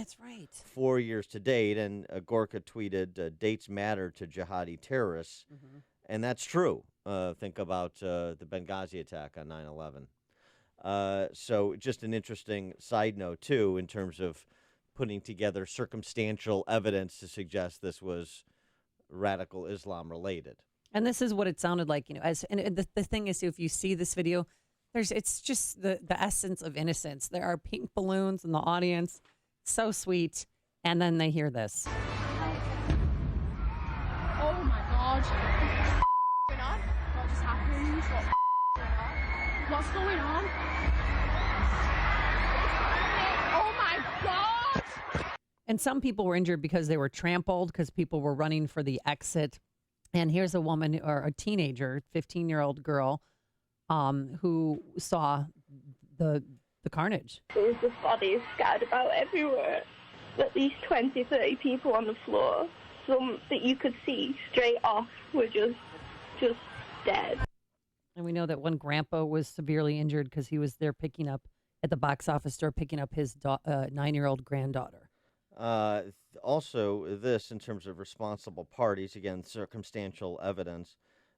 That's right. 4 years to date. And Gorka tweeted, dates matter to jihadi terrorists. Mm-hmm. And that's true. Think about the Benghazi attack on 9/11. So just an interesting side note, too, in terms of putting together circumstantial evidence to suggest this was radical Islam related. And this is what it sounded like, and the thing is, if you see this video, it's just the essence of innocence. There are pink balloons in the audience, so sweet, and then they hear this. Oh my God. What's going on? What just happened? What's going on? Oh my God. And some people were injured because they were trampled, because people were running for the exit. And here's a woman, or a teenager, 15-year-old girl, who saw the carnage. There was just bodies scattered about everywhere. At least 20, 30 people on the floor. Some that you could see straight off were just dead. And we know that one grandpa was severely injured because he was there picking up, at the box office store, picking up his 9-year-old granddaughter. Also, this in terms of responsible parties, again, circumstantial evidence.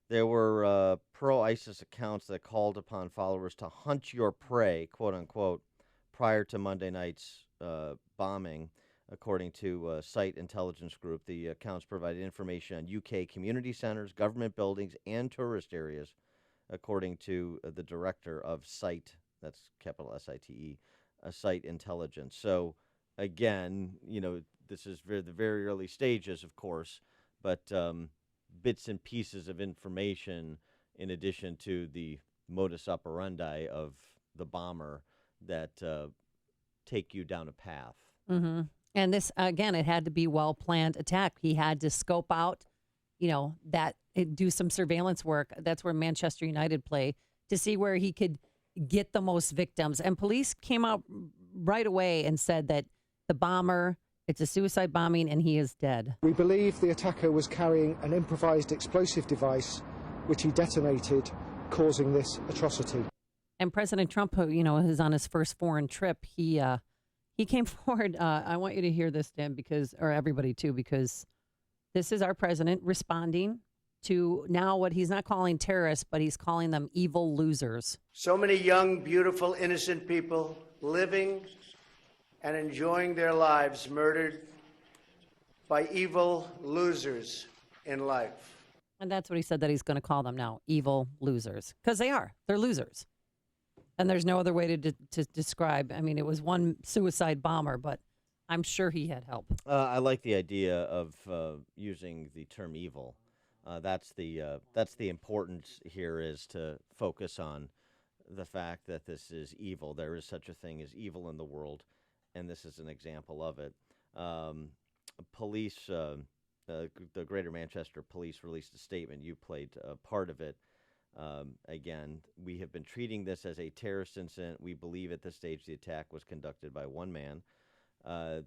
There were pro-ISIS accounts that called upon followers to hunt your prey, quote unquote, prior to Monday night's bombing. According to Site Intelligence Group, the accounts provided information on UK community centers, government buildings, and tourist areas, according to the director of Site, that's capital S-I-T-E, Site Intelligence. So, again, this is the very early stages, of course, but bits and pieces of information in addition to the modus operandi of the bomber that take you down a path. Mm-hmm. And this, again, it had to be well-planned attack. He had to scope out, do some surveillance work. That's where Manchester United play, to see where he could get the most victims. And police came out right away and said that the bomber, it's a suicide bombing, and he is dead. We believe the attacker was carrying an improvised explosive device, which he detonated, causing this atrocity. And President Trump, who, is on his first foreign trip, he came forward. I want you to hear this, Dan, or everybody too, because this is our president responding to now what he's not calling terrorists, but he's calling them evil losers. So many young, beautiful, innocent people living and enjoying their lives murdered by evil losers in life. And that's what he said that he's going to call them now, evil losers, because they are. They're losers. And there's no other way to describe. I mean, it was one suicide bomber, but I'm sure he had help. I like the idea of using the term evil. That's the importance here, is to focus on the fact that this is evil. There is such a thing as evil in the world, and this is an example of it. Police, the Greater Manchester Police released a statement. You played part of it. Again, we have been treating this as a terrorist incident. We believe at this stage the attack was conducted by one man.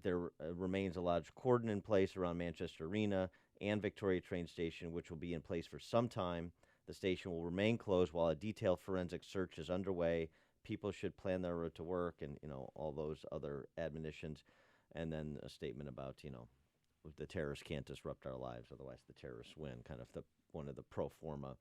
There remains a large cordon in place around Manchester Arena and Victoria train station, which will be in place for some time. The station will remain closed while a detailed forensic search is underway. People should plan their route to work, and all those other admonitions. And then a statement about the terrorists can't disrupt our lives, otherwise the terrorists win. Kind of one of the pro forma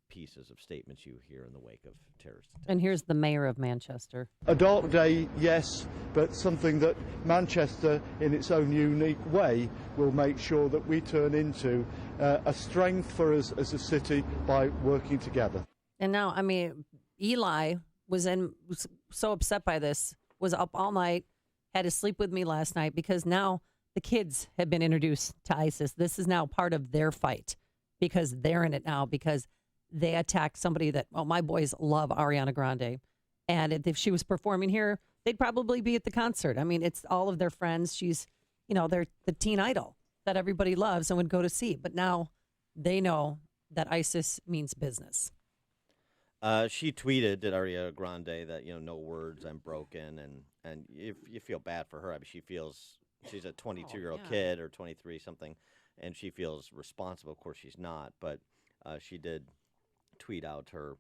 pieces of statements you hear in the wake of terrorist attacks. And here's the mayor of Manchester. A dark day, yes, but something that Manchester, in its own unique way, will make sure that we turn into a strength for us as a city by working together. And now, Eli was so upset by this, was up all night, had to sleep with me last night, because now the kids have been introduced to ISIS. This is now part of their fight, because they're in it now, because they attacked somebody that, my boys love Ariana Grande. And if she was performing here, they'd probably be at the concert. It's all of their friends. She's, they're the teen idol that everybody loves and would go to see. But now they know that ISIS means business. She tweeted at Ariana Grande that, no words, I'm broken. And you feel bad for her. She's a 22-year-old kid, or 23 something, and she feels responsible. Of course, she's not, but she did tweet out her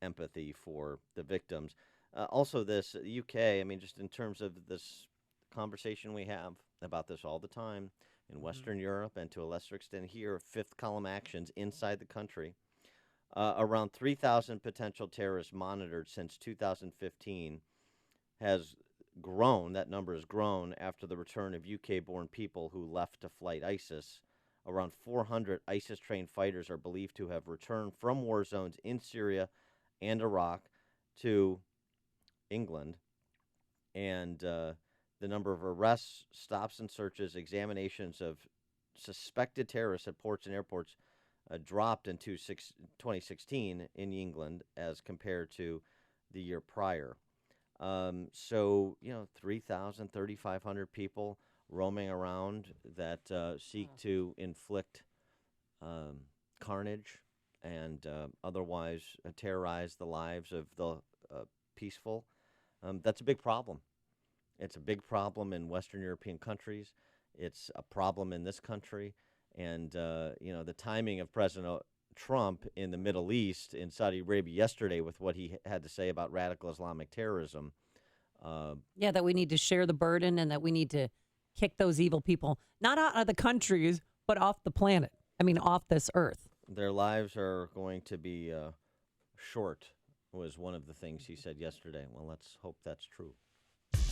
empathy for the victims. Also, this UK, just in terms of this conversation we have about this all the time in Western Europe and to a lesser extent here, fifth column actions inside the country. Around 3,000 potential terrorists monitored since 2015 has grown. That number has grown after the return of UK-born people who left to fight ISIS. Around 400 ISIS-trained fighters are believed to have returned from war zones in Syria and Iraq to England. And the number of arrests, stops and searches, examinations of suspected terrorists at ports and airports dropped in 2016 in England as compared to the year prior. So, 3,000, 3,500 people roaming around that seek to inflict carnage and otherwise terrorize the lives of the peaceful. That's a big problem. It's a big problem in Western European countries. It's a problem in this country. And, the timing of President Trump in the Middle East, in Saudi Arabia yesterday with what he had to say about radical Islamic terrorism. That we need to share the burden and that we need to kick those evil people, not out of the countries, but off the planet. I mean, off this earth. Their lives are going to be short, was one of the things he said yesterday. Well, let's hope that's true.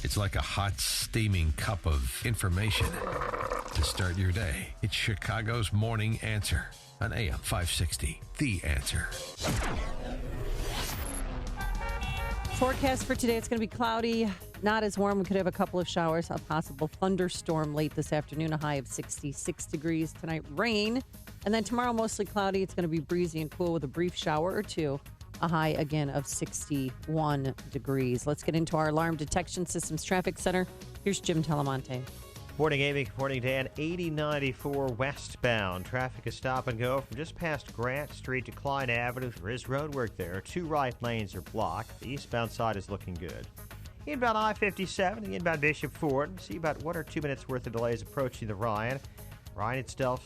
It's like a hot, steaming cup of information to start your day. It's Chicago's Morning Answer on AM 560. The Answer. Forecast for today, it's going to be cloudy, not as warm. We could have a couple of showers, a possible thunderstorm late this afternoon, a high of 66 degrees. Tonight, rain. And then tomorrow, mostly cloudy. It's going to be breezy and cool with a brief shower or two. A high again of 61 degrees. Let's get into our Alarm Detection Systems Traffic Center. Here's Jim Talamonte. Morning, Amy. Morning, Dan. 8094 westbound. Traffic is stop and go from just past Grant Street to Klein Avenue. There is road work there. 2 right lanes are blocked. The eastbound side is looking good. Inbound I-57, the inbound Bishop Ford. See about 1 or 2 minutes worth of delays approaching the Ryan. Ryan itself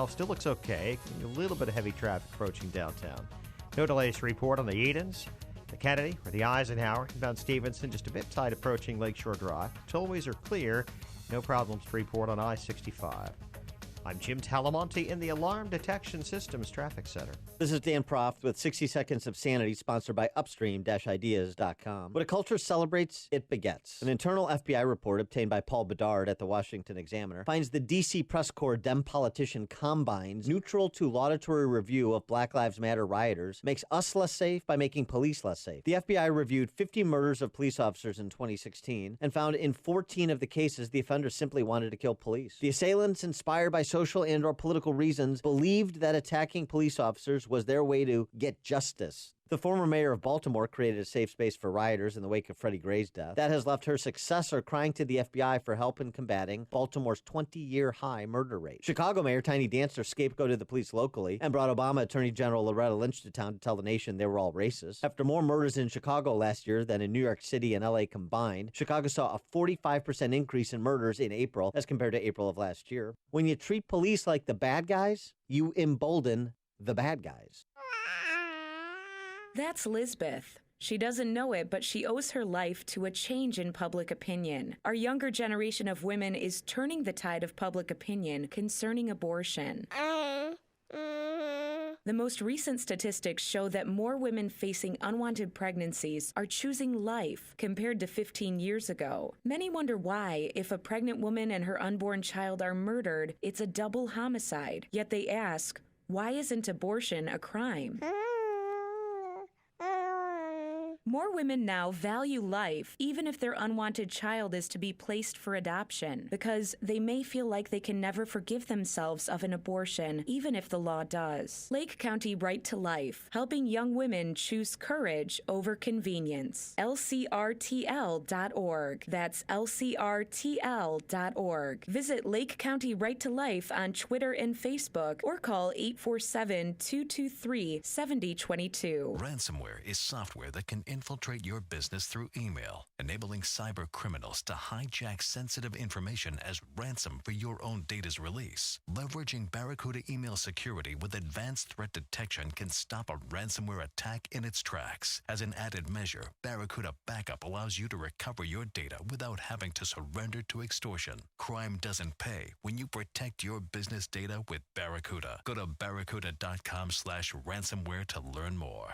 still looks okay. A little bit of heavy traffic approaching downtown. No delays to report on the Edens, the Kennedy, or the Eisenhower. Inbound Stevenson, just a bit tight approaching Lakeshore Drive. Tollways are clear. No problems to report on I-65. I'm Jim Talamonte in the Alarm Detection Systems Traffic Center. This is Dan Proft with 60 Seconds of Sanity, sponsored by Upstream-Ideas.com. When a culture celebrates, it begets. An internal FBI report obtained by Paul Bedard at the Washington Examiner finds the D.C. press corps Dem politician Combine's neutral to laudatory review of Black Lives Matter rioters makes us less safe by making police less safe. The FBI reviewed 50 murders of police officers in 2016 and found in 14 of the cases the offenders simply wanted to kill police. The assailants, inspired by social and or political reasons, believed that attacking police officers was their way to get justice. The former mayor of Baltimore created a safe space for rioters in the wake of Freddie Gray's death. That has left her successor crying to the FBI for help in combating Baltimore's 20-year high murder rate. Chicago Mayor Tiny Dancer scapegoated the police locally and brought Obama Attorney General Loretta Lynch to town to tell the nation they were all racist. After more murders in Chicago last year than in New York City and LA combined, Chicago saw a 45% increase in murders in April as compared to April of last year. When you treat police like the bad guys, you embolden the bad guys. That's Lisbeth. She doesn't know it, but she owes her life to a change in public opinion. Our younger generation of women is turning the tide of public opinion concerning abortion. The most recent statistics show that more women facing unwanted pregnancies are choosing life compared to 15 years ago. Many wonder why, if a pregnant woman and her unborn child are murdered, it's a double homicide. Yet they ask, why isn't abortion a crime? More women now value life, even if their unwanted child is to be placed for adoption, because they may feel like they can never forgive themselves of an abortion, even if the law does. Lake County Right to Life, helping young women choose courage over convenience. LCRTL.org. That's LCRTL.org. Visit Lake County Right to Life on Twitter and Facebook, or call 847-223-7022. Ransomware is software that can infiltrate your business through email, enabling cyber criminals to hijack sensitive information as ransom for your own data's release. Leveraging Barracuda email security with advanced threat detection can stop a ransomware attack in its tracks. As an added measure, Barracuda Backup allows you to recover your data without having to surrender to extortion. Crime doesn't pay when you protect your business data with Barracuda. Go to barracuda.com/ransomware to learn more.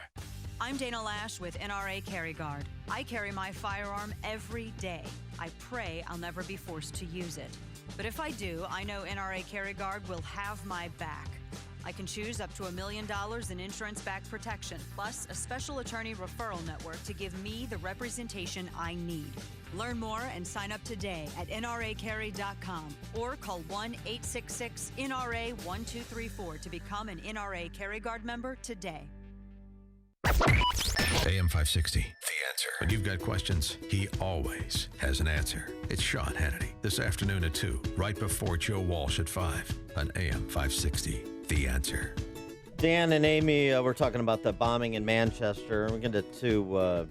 I'm Dana Lash with NRA Carry Guard. I carry my firearm every day. I pray I'll never be forced to use it. But if I do, I know NRA Carry Guard will have my back. I can choose up to $1 million in insurance-backed protection, plus a special attorney referral network to give me the representation I need. Learn more and sign up today at nracarry.com or call 1-866-NRA-1234 to become an NRA Carry Guard member today. AM 560, The Answer. When you've got questions, he always has an answer. It's Sean Hannity this afternoon at 2, right before Joe Walsh at 5 on AM 560, The Answer. Dan and Amy, we're talking about the bombing in Manchester. We're going to get to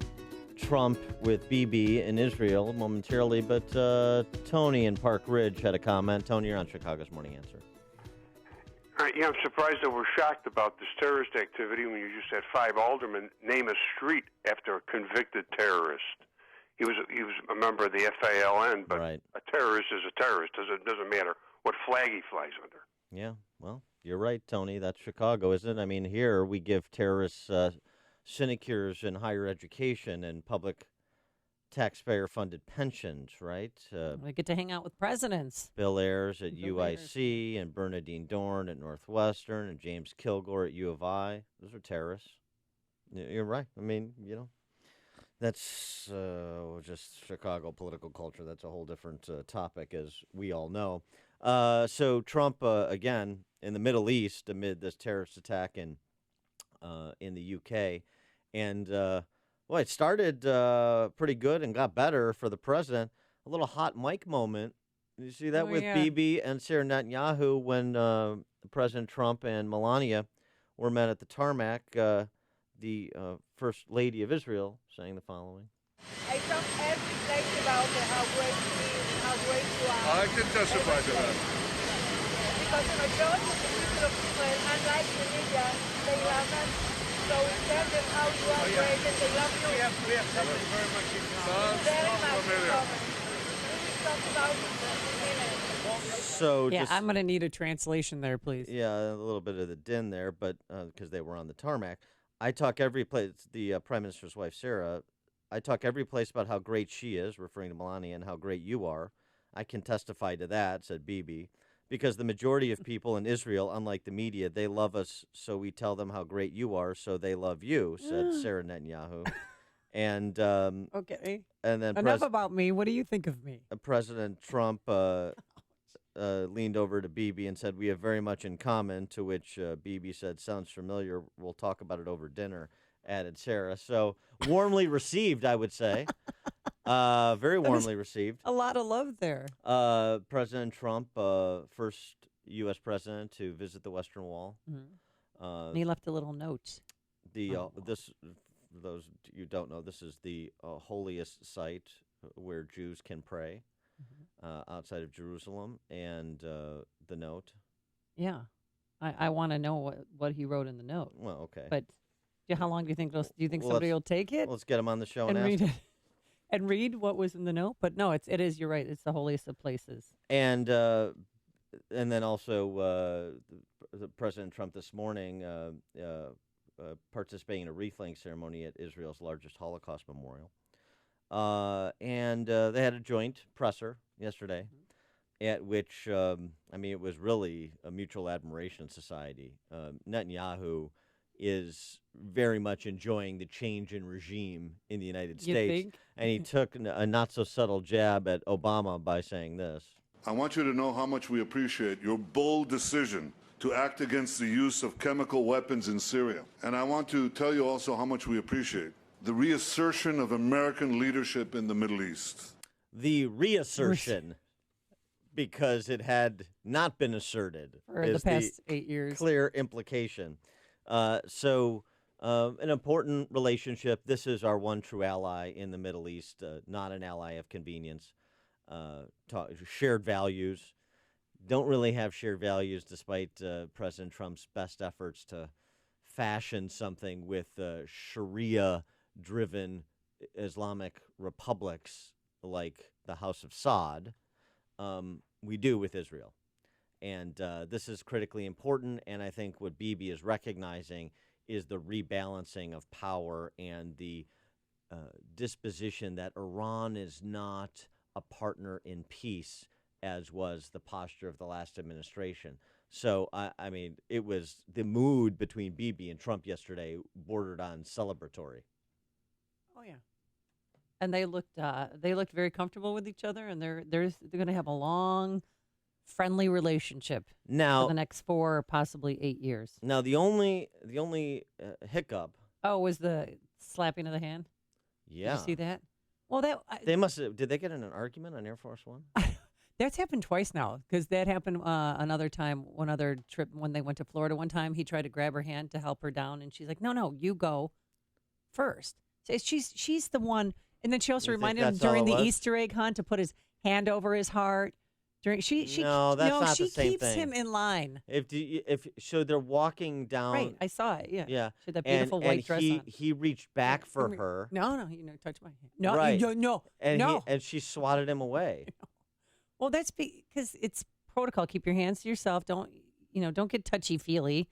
Trump with Bibi in Israel momentarily, but Tony in Park Ridge had a comment. Tony, you're on Chicago's Morning Answer. Yeah, I'm surprised that we're shocked about this terrorist activity when you just had 5 aldermen name a street after a convicted terrorist. He was a member of the FALN, but a terrorist is a terrorist. Doesn't matter what flag he flies under. Yeah, well, you're right, Tony. That's Chicago, isn't it? I mean, here we give terrorists sinecures in higher education and public taxpayer-funded pensions, right? We get to hang out with presidents. Bill Ayers at UIC and Bernadine Dorn at Northwestern and James Kilgore at U of I. Those are terrorists. You're right. I mean, that's just Chicago political culture. That's a whole different topic, as we all know. So Trump, again, in the Middle East amid this terrorist attack in the UK. And, well, it started pretty good and got better for the president. A little hot mic moment. You see that with Bibi and Sarah Netanyahu when President Trump and Melania were met at the tarmac. The First Lady of Israel saying the following. I talk every place about how great you is, how great you are. I can testify to that. Because the majority of the people of Israel, unlike the media, they love us. So we tell them how you are great and they love you. We have something very much in common. Very much in common. We talk about women. So I'm going to need a translation there, please. Yeah, a little bit of the din there, but because they were on the tarmac. I talk every place, the Prime Minister's wife, Sarah, I talk every place about how great she is, referring to Melania, and how great you are. I can testify to that, said Bibi, because the majority of people in Israel, unlike the media, they love us, so we tell them how great you are, so they love you, said Sarah Netanyahu. And okay. And then enough about me. What do you think of me? President Trump leaned over to Bibi and said, "We have very much in common," to which Bibi said, "Sounds familiar. We'll talk about it over dinner," added Sarah. So warmly received, I would say. Very warmly received. A lot of love there. President Trump, first U.S. president to visit the Western Wall. Mm-hmm. And he left a little note. This, for those you don't know, this is the holiest site where Jews can pray. Outside of Jerusalem, and the note. Yeah, I want to know what he wrote in the note. Well, okay, but how long do you think? Do you think somebody will take it? Let's get him on the show and ask read him. it, and read what was in the note. But no, it is. You're right. It's the holiest of places. And then also President Trump this morning participating in a wreath-laying ceremony at Israel's largest Holocaust memorial. And they had a joint presser yesterday at which, it was really a mutual admiration society. Netanyahu is very much enjoying the change in regime in the United States. Think? And he took a not-so-subtle jab at Obama by saying this. I want you to know how much we appreciate your bold decision to act against the use of chemical weapons in Syria. And I want to tell you also how much we appreciate the reassertion of American leadership in the Middle East. The reassertion, because it had not been asserted. For the past 8 years. Clear implication. So an important relationship. This is our one true ally in the Middle East, not an ally of convenience. Shared values. Don't really have shared values despite President Trump's best efforts to fashion something with Sharia-driven Islamic republics like the House of Saud. We do with Israel. And this is critically important, and I think what Bibi is recognizing is the rebalancing of power and the disposition that Iran is not a partner in peace, as was the posture of the last administration. So, I mean, it was the mood between Bibi and Trump yesterday bordered on celebratory. Oh, yeah. And they looked very comfortable with each other, and they're going to have a long, friendly relationship now for the next 4 or possibly 8 years. Now, the only hiccup. Oh, was the slapping of the hand? Yeah. Did you see that? Well, they must have. Did they get in an argument on Air Force One? That's happened twice now, because that happened another time, one other trip when they went to Florida. One time he tried to grab her hand to help her down, and she's like, no, you go first. So she's the one. And then she also reminded him during the Easter egg hunt to put his hand over his heart. No, that's not the same thing. She keeps him in line. So they're walking down. Right, I saw it. Yeah. Yeah. She had that beautiful white dress on. He reached back for her. No, you never touched my hand. No, right. no. And she swatted him away. Well, that's because it's protocol. Keep your hands to yourself. Don't get touchy feely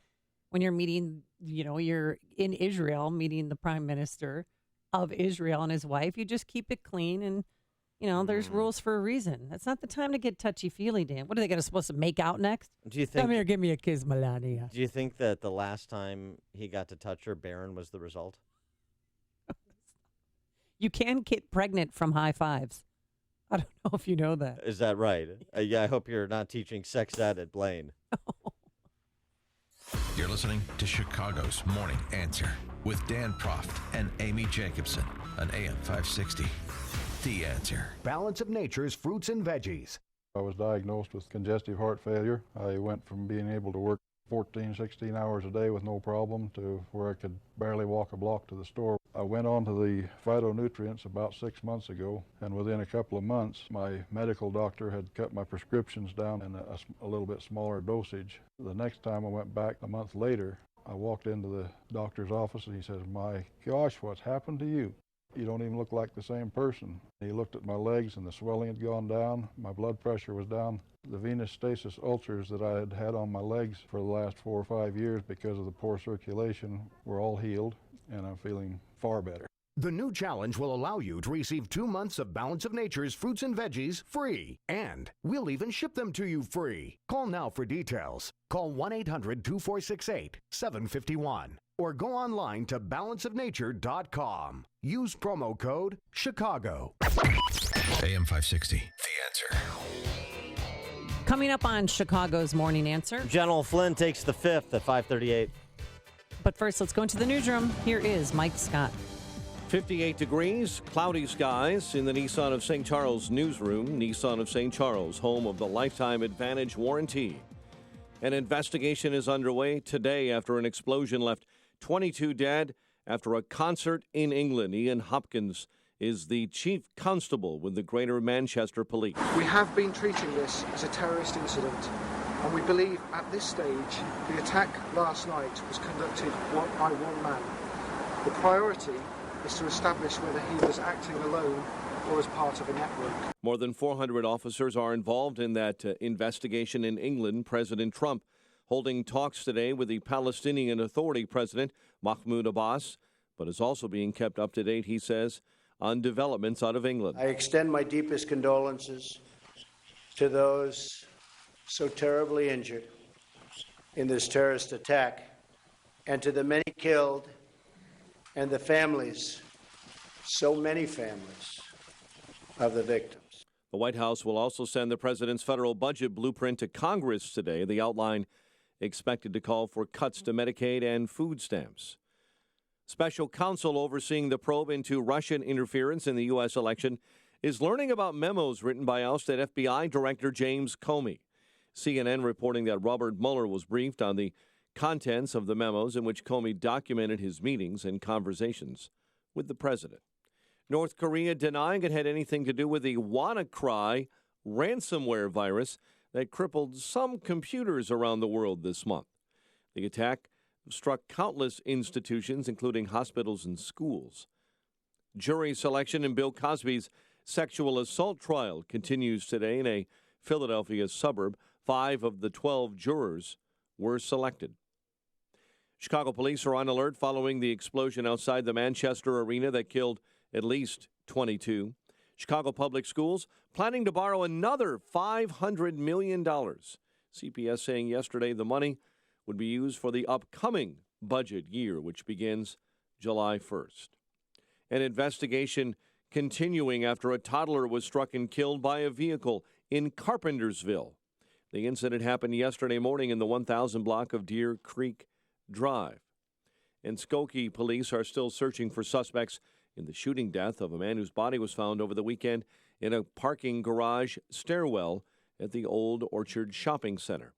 when you're meeting. You're in Israel meeting the prime minister of Israel and his wife. You just keep it clean, and there's rules for a reason. That's not the time to get touchy feely, Dan. What are they supposed to make out next? Do you think? Come here, give me a kiss, Melania. Do you think that the last time he got to touch her, barren was the result? You can get pregnant from high fives. I don't know if you know that. Is that right? Yeah, I hope you're not teaching sex ed at Blaine. You're listening to Chicago's Morning Answer with Dan Proft and Amy Jacobson on AM 560. The Answer. Balance of Nature's fruits and veggies. I was diagnosed with congestive heart failure. I went from being able to work 14, 16 hours a day with no problem to where I could barely walk a block to the store. I went on to the phytonutrients about 6 months ago, and within a couple of months, my medical doctor had cut my prescriptions down in a little bit smaller dosage. The next time I went back a month later, I walked into the doctor's office and he says, "My gosh, what's happened to you? You don't even look like the same person." He looked at my legs and the swelling had gone down. My blood pressure was down. The venous stasis ulcers that I had had on my legs for the last 4 or 5 years because of the poor circulation were all healed, and I'm feeling far better. The new challenge will allow you to receive 2 months of Balance of Nature's fruits and veggies free. And we'll even ship them to you free. Call now for details. Call 1-800-246-8751. Or go online to balanceofnature.com. Use promo code Chicago. AM 560. The Answer. Coming up on Chicago's Morning Answer. General Flynn takes the fifth at 5:38. But first, let's go into the newsroom. Here is Mike Scott. 58 degrees, cloudy skies in the Nissan of St. Charles newsroom. Nissan of St. Charles, home of the Lifetime Advantage warranty. An investigation is underway today after an explosion left 22 dead after a concert in England. Ian Hopkins is the chief constable with the Greater Manchester Police. We have been treating this as a terrorist incident, and we believe at this stage the attack last night was conducted by one man. The priority is to establish whether he was acting alone or as part of a network. More than 400 officers are involved in that investigation in England. President Trump holding talks today with the Palestinian Authority President Mahmoud Abbas, but is also being kept up to date, he says, on developments out of England. I extend my deepest condolences to those so terribly injured in this terrorist attack, and to the many killed and the families, so many families, of the victims. The White House will also send the president's federal budget blueprint to Congress today. The outline expected to call for cuts to Medicaid and food stamps. Special counsel overseeing the probe into Russian interference in the U.S. election is learning about memos written by ousted FBI Director James Comey. CNN reporting that Robert Mueller was briefed on the contents of the memos in which Comey documented his meetings and conversations with the president. North Korea denying it had anything to do with the WannaCry ransomware virus that crippled some computers around the world this month. The attack struck countless institutions, including hospitals and schools. Jury selection in Bill Cosby's sexual assault trial continues today in a Philadelphia suburb. 5 of the 12 jurors were selected. Chicago police are on alert following the explosion outside the Manchester Arena that killed at least 22. Chicago Public Schools planning to borrow another $500 million. CPS saying yesterday the money would be used for the upcoming budget year, which begins July 1st. An investigation continuing after a toddler was struck and killed by a vehicle in Carpentersville. The incident happened yesterday morning in the 1000 block of Deer Creek Drive. And Skokie police are still searching for suspects in the shooting death of a man whose body was found over the weekend in a parking garage stairwell at the Old Orchard Shopping Center.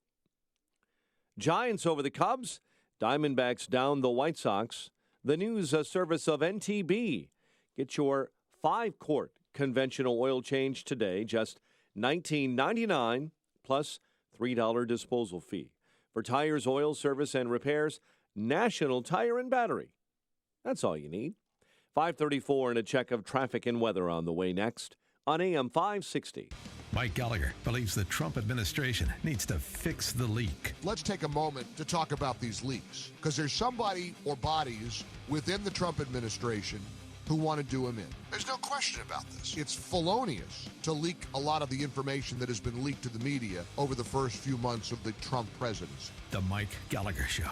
Giants over the Cubs, Diamondbacks down the White Sox. The news service of NTB. Get your 5-quart conventional oil change today, just $19.99 plus $3 disposal fee. For tires, oil, service, and repairs, National Tire and Battery. That's all you need. 5:34 and a check of traffic and weather on the way next on AM 560. Mike Gallagher believes the Trump administration needs to fix the leak. Let's take a moment to talk about these leaks, because there's somebody or bodies within the Trump administration who want to do them in. There's no question about this. It's felonious to leak a lot of the information that has been leaked to the media over the first few months of the Trump presidency. The Mike Gallagher Show.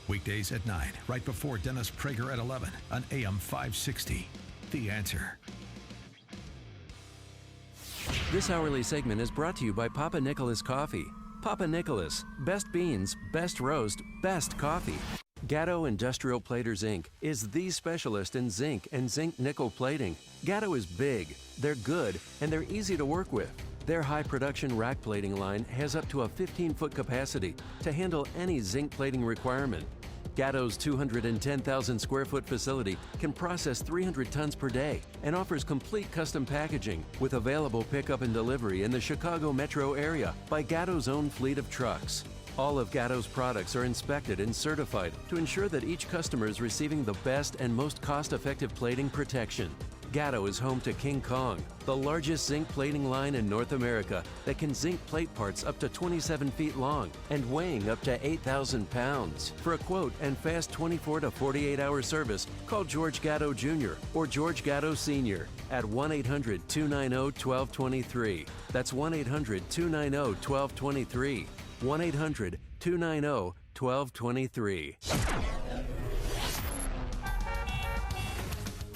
Weekdays at 9, right before Dennis Prager at 11 on AM 560. The Answer. This hourly segment is brought to you by Papa Nicholas Coffee. Papa Nicholas, best beans, best roast, best coffee. Gatto Industrial Platers, Inc. is the specialist in zinc and zinc nickel plating. Gatto is big, they're good, and they're easy to work with. Their high production rack plating line has up to a 15-foot capacity to handle any zinc plating requirement. Gatto's 210,000 square foot facility can process 300 tons per day and offers complete custom packaging with available pickup and delivery in the Chicago metro area by Gatto's own fleet of trucks. All of Gatto's products are inspected and certified to ensure that each customer is receiving the best and most cost-effective plating protection. Gatto is home to King Kong, the largest zinc plating line in North America that can zinc plate parts up to 27 feet long and weighing up to 8,000 pounds. For a quote and fast 24 to 48-hour service, call George Gatto Jr. or George Gatto Sr. at 1-800-290-1223. That's 1-800-290-1223. 1-800-290-1223.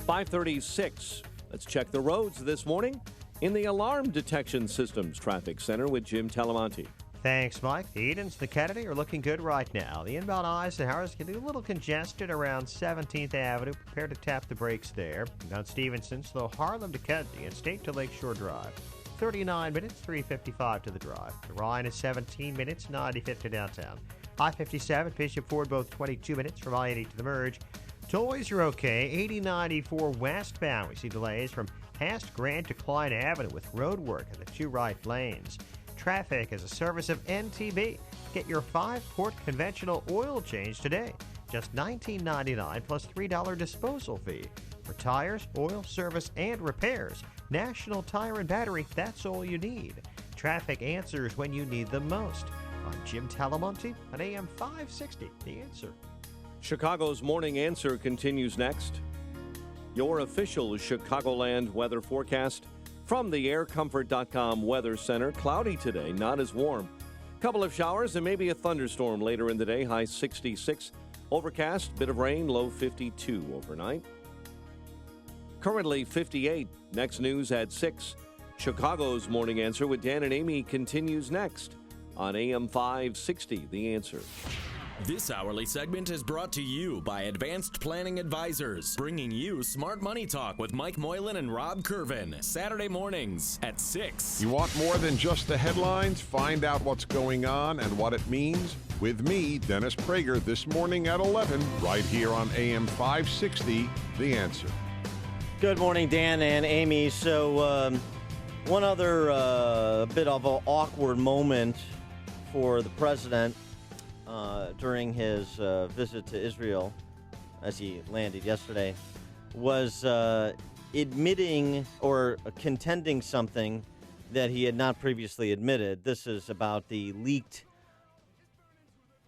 5:36. Let's check the roads this morning in the Alarm Detection Systems Traffic Center with Jim Talamonte. Thanks, Mike. The Edens, the Kennedy are looking good right now. The inbound Eisenhower's getting a little congested around 17th Avenue. Prepare to tap the brakes there. Down Stevenson, slow Harlem to Kennedy and State to Lakeshore Drive. 39 minutes, 3:55 to the drive. The Rhine is 17 minutes, 95th to downtown. I-57, Bishop Ford, both 22 minutes from I-80 to the merge. Tollways are okay. 8094 westbound. We see delays from Hast Grant to Klein Avenue with road work in the 2 right lanes. Traffic is a service of NTB. Get your 5-quart conventional oil change today. Just $19.99 plus $3 disposal fee. For tires, oil, service, and repairs, National Tire and Battery, that's all you need. Traffic answers when you need them most. I'm Jim Talamonte on AM 560, The Answer. Chicago's Morning Answer continues next. Your official Chicagoland weather forecast from the aircomfort.com Weather Center. Cloudy today, not as warm. Couple of showers and maybe a thunderstorm later in the day, high 66. Overcast, bit of rain, low 52 overnight. Currently 58. Next news at 6. Chicago's Morning Answer with Dan and Amy continues next on AM 560, The Answer. This hourly segment is brought to you by Advanced Planning Advisors, bringing you Smart Money Talk with Mike Moylan and Rob Curvin, Saturday mornings at 6. You want more than just the headlines? Find out what's going on and what it means with me, Dennis Prager, this morning at 11, right here on AM 560, The Answer. Good morning, Dan and Amy. So one other bit of an awkward moment for the president during his visit to Israel, as he landed yesterday, was admitting or contending something that he had not previously admitted. This is about the leaked,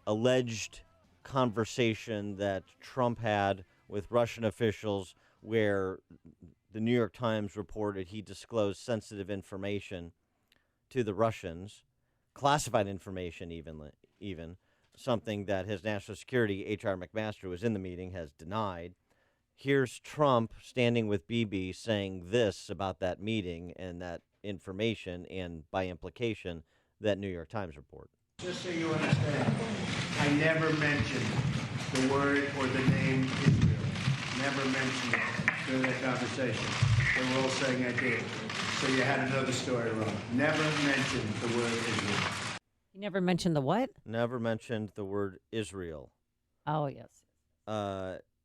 alleged conversation that Trump had with Russian officials, where the New York Times reported he disclosed sensitive information to the Russians, classified information even something that his national security, H.R. McMaster, who was in the meeting, has denied. Here's Trump standing with Bibi saying this about that meeting and that information, and by implication, that New York Times report. Just so you understand, I never mentioned the word or the name Israel. Never mentioned it during that conversation. They were all saying I did. So you had another story wrong. Never mentioned the word Israel. You never mentioned the what? Never mentioned the word Israel. Oh, yes.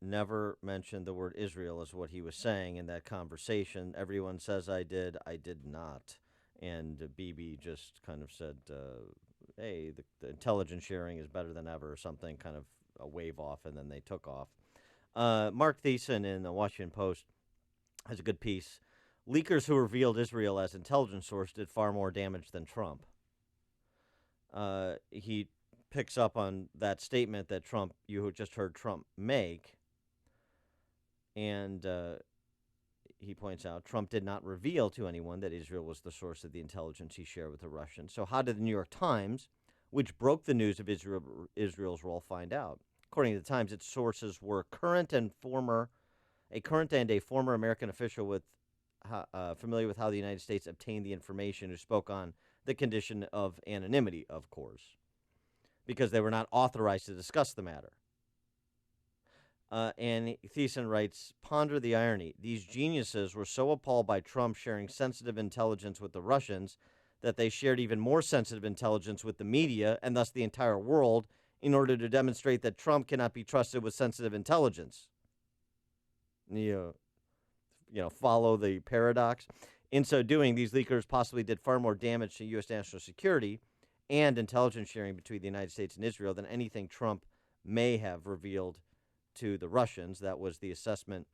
Never mentioned the word Israel is what he was saying in that conversation. Everyone says I did not. And Bibi just kind of said, hey, the intelligence sharing is better than ever, or something, kind of a wave off, and then they took off. Mark Thiessen in the Washington Post has a good piece. Leakers who revealed Israel as intelligence source did far more damage than Trump. He picks up on that statement that you just heard Trump make, and he points out Trump did not reveal to anyone that Israel was the source of the intelligence he shared with the Russians. So how did the New York Times, which broke the news of Israel's role, find out? According to the Times, its sources were a current and a former American official familiar with how the United States obtained the information, who spoke on the condition of anonymity, of course, because they were not authorized to discuss the matter. And Thiessen writes, ponder the irony. These geniuses were so appalled by Trump sharing sensitive intelligence with the Russians that they shared even more sensitive intelligence with the media and thus the entire world in order to demonstrate that Trump cannot be trusted with sensitive intelligence. Follow the paradox. In so doing, these leakers possibly did far more damage to U.S. national security and intelligence sharing between the United States and Israel than anything Trump may have revealed to the Russians. That was the assessment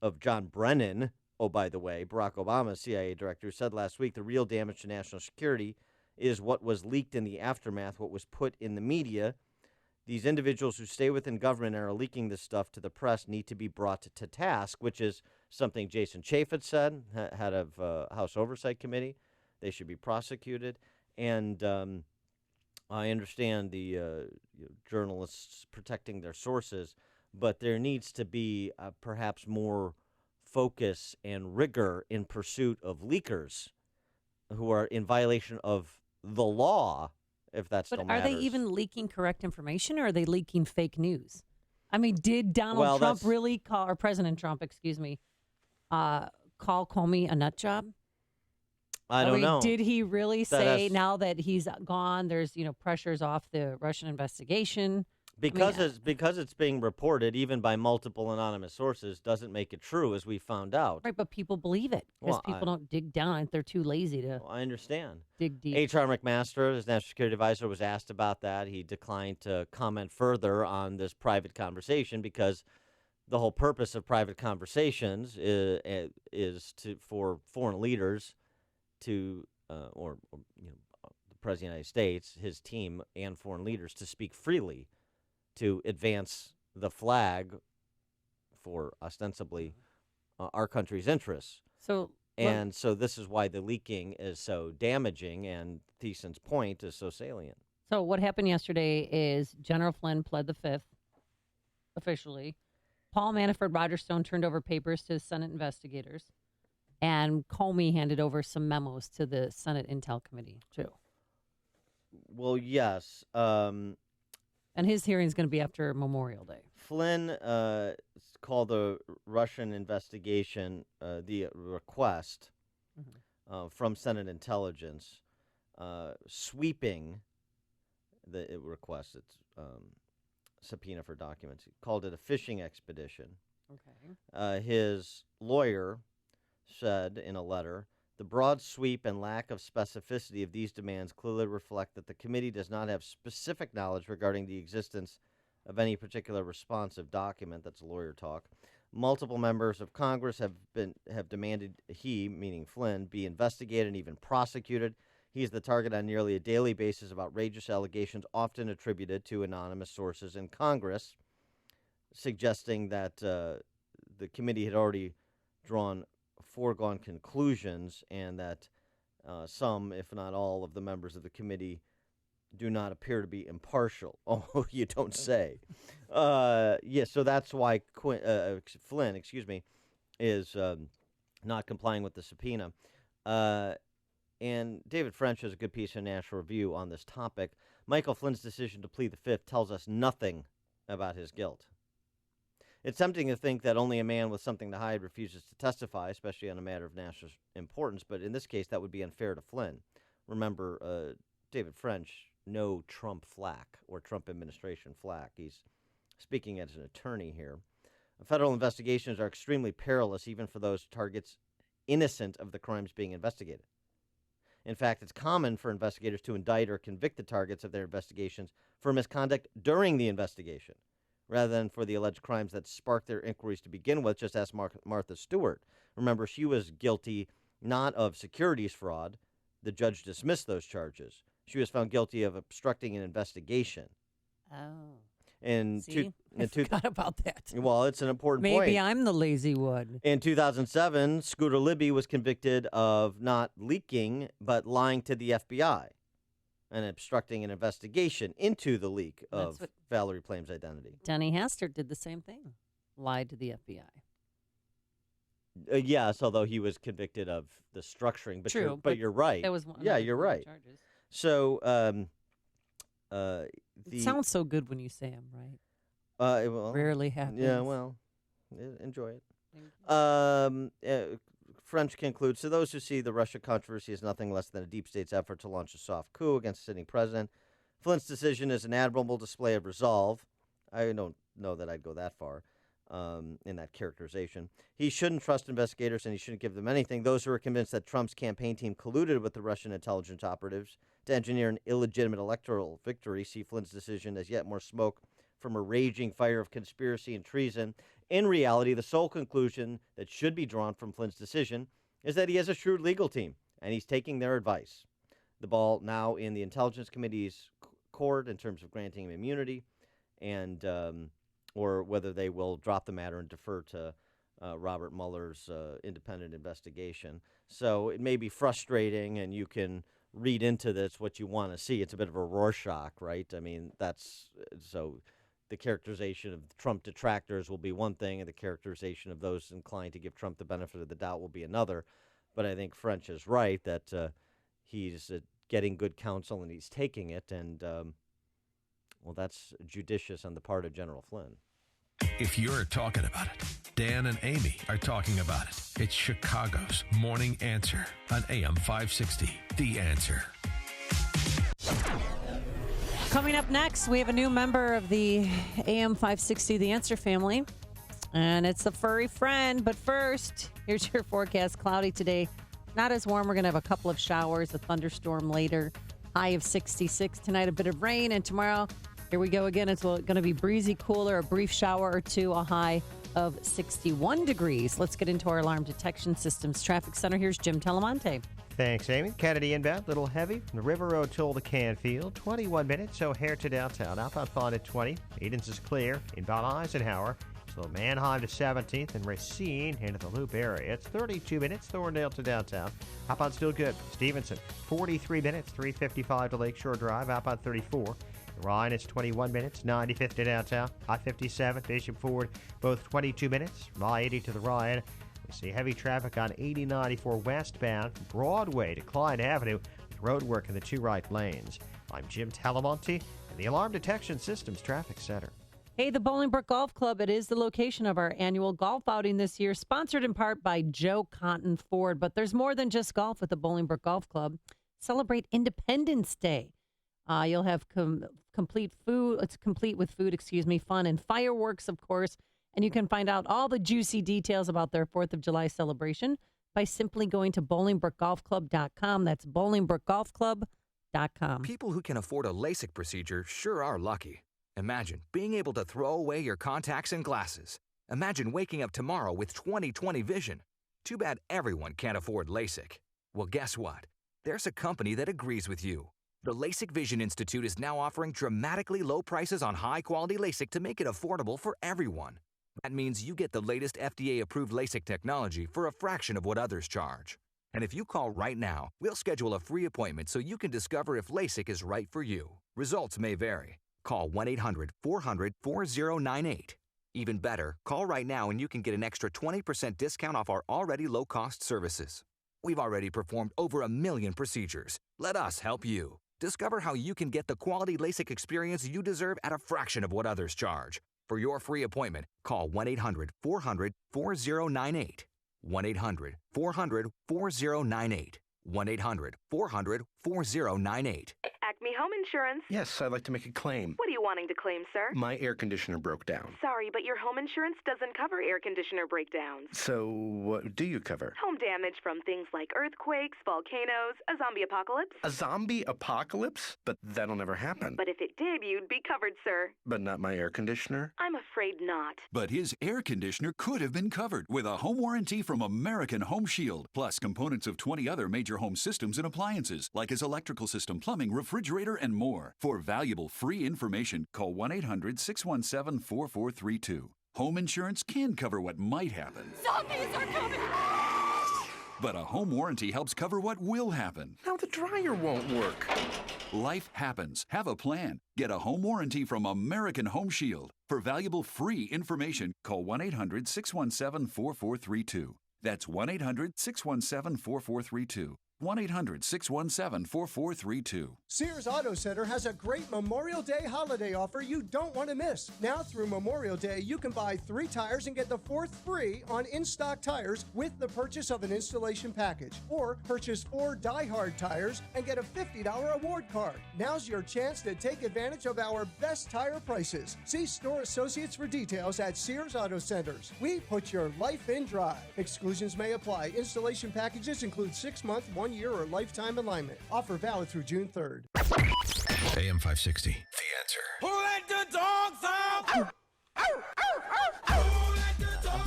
of John Brennan, by the way, Barack Obama's CIA director, who said last week the real damage to national security is what was leaked in the aftermath, what was put in the media. These individuals who stay within government and are leaking this stuff to the press need to be brought to task, which is something Jason Chaffetz said, head of House Oversight Committee. They should be prosecuted. And I understand the journalists protecting their sources, but there needs to be perhaps more focus and rigor in pursuit of leakers who are in violation of the law, if that still matters. But are they even leaking correct information, or are they leaking fake news? I mean, did Donald Trump really call, or President Trump, excuse me, call Comey a nut job? I don't know. Did he really say now that he's gone, there's pressures off the Russian investigation? Because it's being reported, even by multiple anonymous sources, doesn't make it true, as we found out. Right, but people believe it because people don't dig down. They're too lazy to. I understand. Dig deep. H.R. McMaster, his national security advisor, was asked about that. He declined to comment further on this private conversation because the whole purpose of private conversations is for foreign leaders to, or the President of the United States, his team, and foreign leaders to speak freely, to advance the flag for ostensibly our country's interests. So this is why the leaking is so damaging, and Thiessen's point is so salient. So what happened yesterday is General Flynn pled the fifth, officially. Paul Manafort, Roger Stone turned over papers to Senate investigators, and Comey handed over some memos to the Senate Intel Committee, too. Well, yes. And his hearing is going to be after Memorial Day. Flynn called the Russian investigation the request from Senate intelligence sweeping the request. It's subpoena for documents. He called it a fishing expedition. Okay. His lawyer said in a letter, the broad sweep and lack of specificity of these demands clearly reflect that the committee does not have specific knowledge regarding the existence of any particular responsive document. That's lawyer talk. Multiple members of Congress have demanded he, meaning Flynn, be investigated and even prosecuted. He is the target on nearly a daily basis of outrageous allegations often attributed to anonymous sources in Congress, suggesting that the committee had already drawn foregone conclusions and that some, if not all, of the members of the committee do not appear to be impartial. Oh, you don't say. So that's why Flynn, is not complying with the subpoena. And David French has a good piece in National Review on this topic. Michael Flynn's decision to plead the Fifth tells us nothing about his guilt. It's tempting to think that only a man with something to hide refuses to testify, especially on a matter of national importance, but in this case, that would be unfair to Flynn. Remember, David French, no Trump flack or Trump administration flack. He's speaking as an attorney here. Federal investigations are extremely perilous, even for those targets innocent of the crimes being investigated. In fact, it's common for investigators to indict or convict the targets of their investigations for misconduct during the investigation, rather than for the alleged crimes that sparked their inquiries to begin with. Just ask Martha Stewart. Remember, she was guilty not of securities fraud. The judge dismissed those charges. She was found guilty of obstructing an investigation. Oh. I forgot about that. Well, it's an important point. Maybe I'm the lazy one. In 2007, Scooter Libby was convicted of not leaking, but lying to the FBI and obstructing an investigation into the leak of Valerie Plame's identity. Denny Hastert did the same thing. Lied to the FBI. Yes, although he was convicted of the structuring. But True. But you're right. That was one you're right. Charges. So, it sounds so good when you say them, right? Well, rarely happens. Yeah, well, enjoy it. French concludes, to those who see the Russia controversy as nothing less than a deep state's effort to launch a soft coup against the sitting president, Flynn's decision is an admirable display of resolve. I don't know that I'd go that far in that characterization. He shouldn't trust investigators and he shouldn't give them anything. Those who are convinced that Trump's campaign team colluded with the Russian intelligence operatives to engineer an illegitimate electoral victory see Flynn's decision as yet more smoke from a raging fire of conspiracy and treason. In reality, the sole conclusion that should be drawn from Flynn's decision is that he has a shrewd legal team, and he's taking their advice. The ball now in the Intelligence Committee's court in terms of granting him immunity, and or whether they will drop the matter and defer to Robert Mueller's independent investigation. So it may be frustrating, and you can read into this what you want to see. It's a bit of a Rorschach, right? I mean, that's so. The characterization of Trump detractors will be one thing, and the characterization of those inclined to give Trump the benefit of the doubt will be another. But I think French is right that he's getting good counsel and he's taking it, and, well, that's judicious on the part of General Flynn. If you're talking about it, Dan and Amy are talking about it. It's Chicago's Morning Answer on AM 560, The Answer. Coming up next, we have a new member of the AM 560 The Answer family, and it's the furry friend. But first, here's your forecast. Cloudy today, not as warm. We're going to have a couple of showers, a thunderstorm later, high of 66. Tonight, a bit of rain, and tomorrow, here we go again. It's going to be breezy, cooler, a brief shower or two, a high of 61 degrees. Let's get into our alarm detection systems. Traffic Center, here's Jim Telemonte. Thanks, Amy. Kennedy inbound, little heavy from the River Road toll to Canfield, 21 minutes, O'Hare to downtown. Outbound Fond at 20. Edens is clear. Inbound Eisenhower. So Manheim to 17th and Racine into the Loop area. It's 32 minutes, Thorndale to downtown. Outbound still good. Stevenson, 43 minutes, 355 to Lakeshore Drive. Outbound 34. Ryan is 21 minutes, 95th to downtown. I-57, Bishop Ford, both 22 minutes. From I-80 to the Ryan. We see heavy traffic on 8094 westbound from Broadway to Klein Avenue with road work in the two right lanes. I'm Jim Talamonte in the Alarm Detection Systems Traffic Center. Hey, the Bolingbrook Golf Club, it is the location of our annual golf outing this year, sponsored in part by Joe Cotton Ford. But there's more than just golf at the Bolingbrook Golf Club. Celebrate Independence Day. You'll have complete food. It's complete with food, fun and fireworks, of course. And you can find out all the juicy details about their 4th of July celebration by simply going to BolingbrookGolfClub.com. That's BolingbrookGolfClub.com. People who can afford a LASIK procedure sure are lucky. Imagine being able to throw away your contacts and glasses. Imagine waking up tomorrow with 20/20 vision. Too bad everyone can't afford LASIK. Well, guess what? There's a company that agrees with you. The LASIK Vision Institute is now offering dramatically low prices on high-quality LASIK to make it affordable for everyone. That means you get the latest FDA-approved LASIK technology for a fraction of what others charge. And if you call right now, we'll schedule a free appointment so you can discover if LASIK is right for you. Results may vary. Call 1-800-400-4098. Even better, call right now and you can get an extra 20% discount off our already low-cost services. We've already performed over 1 million procedures. Let us help you. Discover how you can get the quality LASIK experience you deserve at a fraction of what others charge. For your free appointment, call 1-800-400-4098. 1-800-400-4098. 1-800-400-4098. Acme Home Insurance. Yes, I'd like to make a claim. What are you wanting to claim, sir? My air conditioner broke down. Sorry, but your home insurance doesn't cover air conditioner breakdowns. So what do you cover? Home damage from things like earthquakes, volcanoes, a zombie apocalypse. A zombie apocalypse? But that'll never happen. But if it did, you'd be covered, sir. But not my air conditioner? I'm afraid not. But his air conditioner could have been covered with a home warranty from American Home Shield, plus components of 20 other major home systems and appliances, like his electrical system, plumbing, refrigerator, and more. For valuable free information, call 1-800-617-4432. Home insurance can cover what might happen. Zombies are coming! But a home warranty helps cover what will happen. Now the dryer won't work. Life happens. Have a plan. Get a home warranty from American Home Shield. For valuable free information, call 1-800-617-4432. That's 1-800-617-4432. 1-800-617-4432. Sears Auto Center has a great Memorial Day holiday offer you don't want to miss. Now through Memorial Day, you can buy 3 tires and get the 4th free on in-stock tires with the purchase of an installation package. Or purchase 4 Die-Hard tires and get a $50 award card. Now's your chance to take advantage of our best tire prices. See store associates for details at Sears Auto Centers. We put your life in drive. Exclusions may apply. Installation packages include 6-month, 1-year, or lifetime alignment. Offer valid through June 3rd. AM 560. The Answer. Who let the dogs out?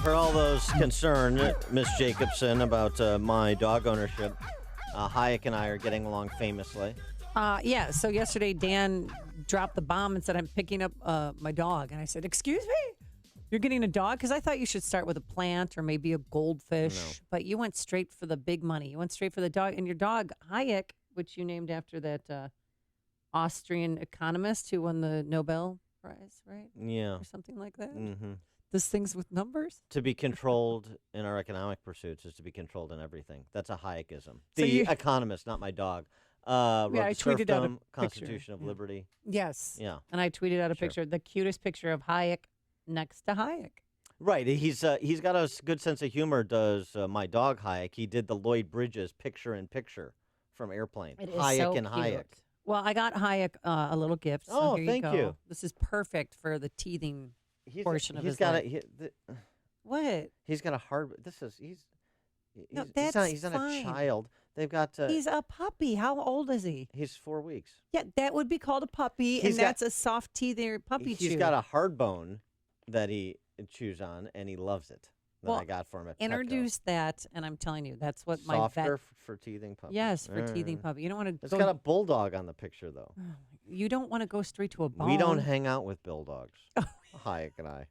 For all those concerned, Miss Jacobson, about my dog ownership, Hayek and I are getting along famously. Yeah, so yesterday Dan dropped the bomb and said, I'm picking up my dog. And I said, excuse me? You're getting a dog? Because I thought you should start with a plant or maybe a goldfish. No. But you went straight for the big money. You went straight for the dog. And your dog, Hayek, which you named after that Austrian economist who won the Nobel Prize, right? Yeah. Or something like that. Mm-hmm. Does things with numbers? To be controlled in our economic pursuits is to be controlled in everything. That's a Hayekism. So The economist, not my dog. I tweeted out a Serfdom, Constitution of Liberty. Yes. Yeah. And I tweeted out a picture, the cutest picture of Hayek next to Hayek. Right. He's got a good sense of humor, does my dog Hayek. He did the Lloyd Bridges picture-in-picture from Airplane. It is Hayek so and cute. Hayek. Well, I got Hayek a little gift. So Oh, here thank you. you. Go. This is perfect for the teething portion of He's his got life. What? He's got a hard. He's No, he's that's not fine. a child. They've got. He's a puppy. How old is he? He's 4 weeks. Yeah, that would be called a puppy, and that's a soft teething puppy chew. He's got a hard bone that he chews on, and he loves it. That I got for him at Petco. Introduce that, and I'm telling you, that's what my Softer vet. for teething puppy. Yes, for teething puppy. You don't want to. It's got a bulldog on the picture, though. You don't want to go straight to a bone. We don't hang out with bulldogs. Hayek and I.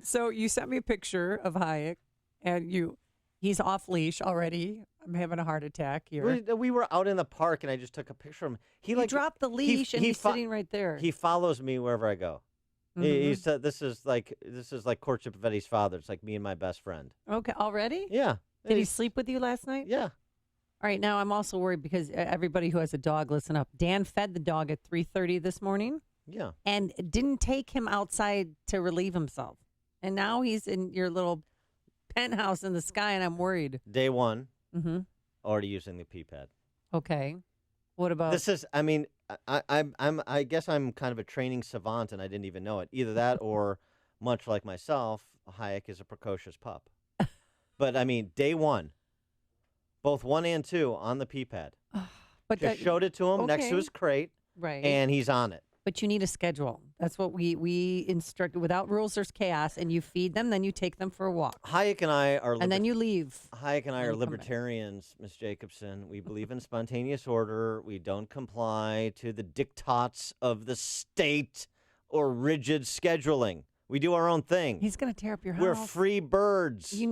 So you sent me a picture of Hayek, and he's off leash already. I'm having a heart attack here. We were out in the park, and I just took a picture of him. He dropped the leash, and he's sitting right there. He follows me wherever I go. He said, "This is like courtship of Eddie's father. It's like me and my best friend." Okay, already? Yeah. Did he sleep with you last night? Yeah. All right, now I'm also worried because everybody who has a dog, listen up. Dan fed the dog at 3:30 this morning. Yeah. And didn't take him outside to relieve himself. And now he's in your little penthouse in the sky, and I'm worried. Day one, Mm-hmm. already using the pee pad. Okay. What about This is, I mean, I guess I'm kind of a training savant, and I didn't even know it. Either that, or much like myself, Hayek is a precocious pup. But I mean, day one, both 1 and 2 on the pee pad. But Just showed it to him next to okay. his crate, Right. and he's on it. But you need a schedule. That's what we instruct. Without rules, there's chaos, and you feed them, then you take them for a walk. Hayek and I are And then you leave. Hayek and I and are you come back. libertarians, Miss Jacobson. We believe in spontaneous order. We don't comply to the diktats of the state or rigid scheduling. We do our own thing. He's going to tear up your house. We're free birds. Can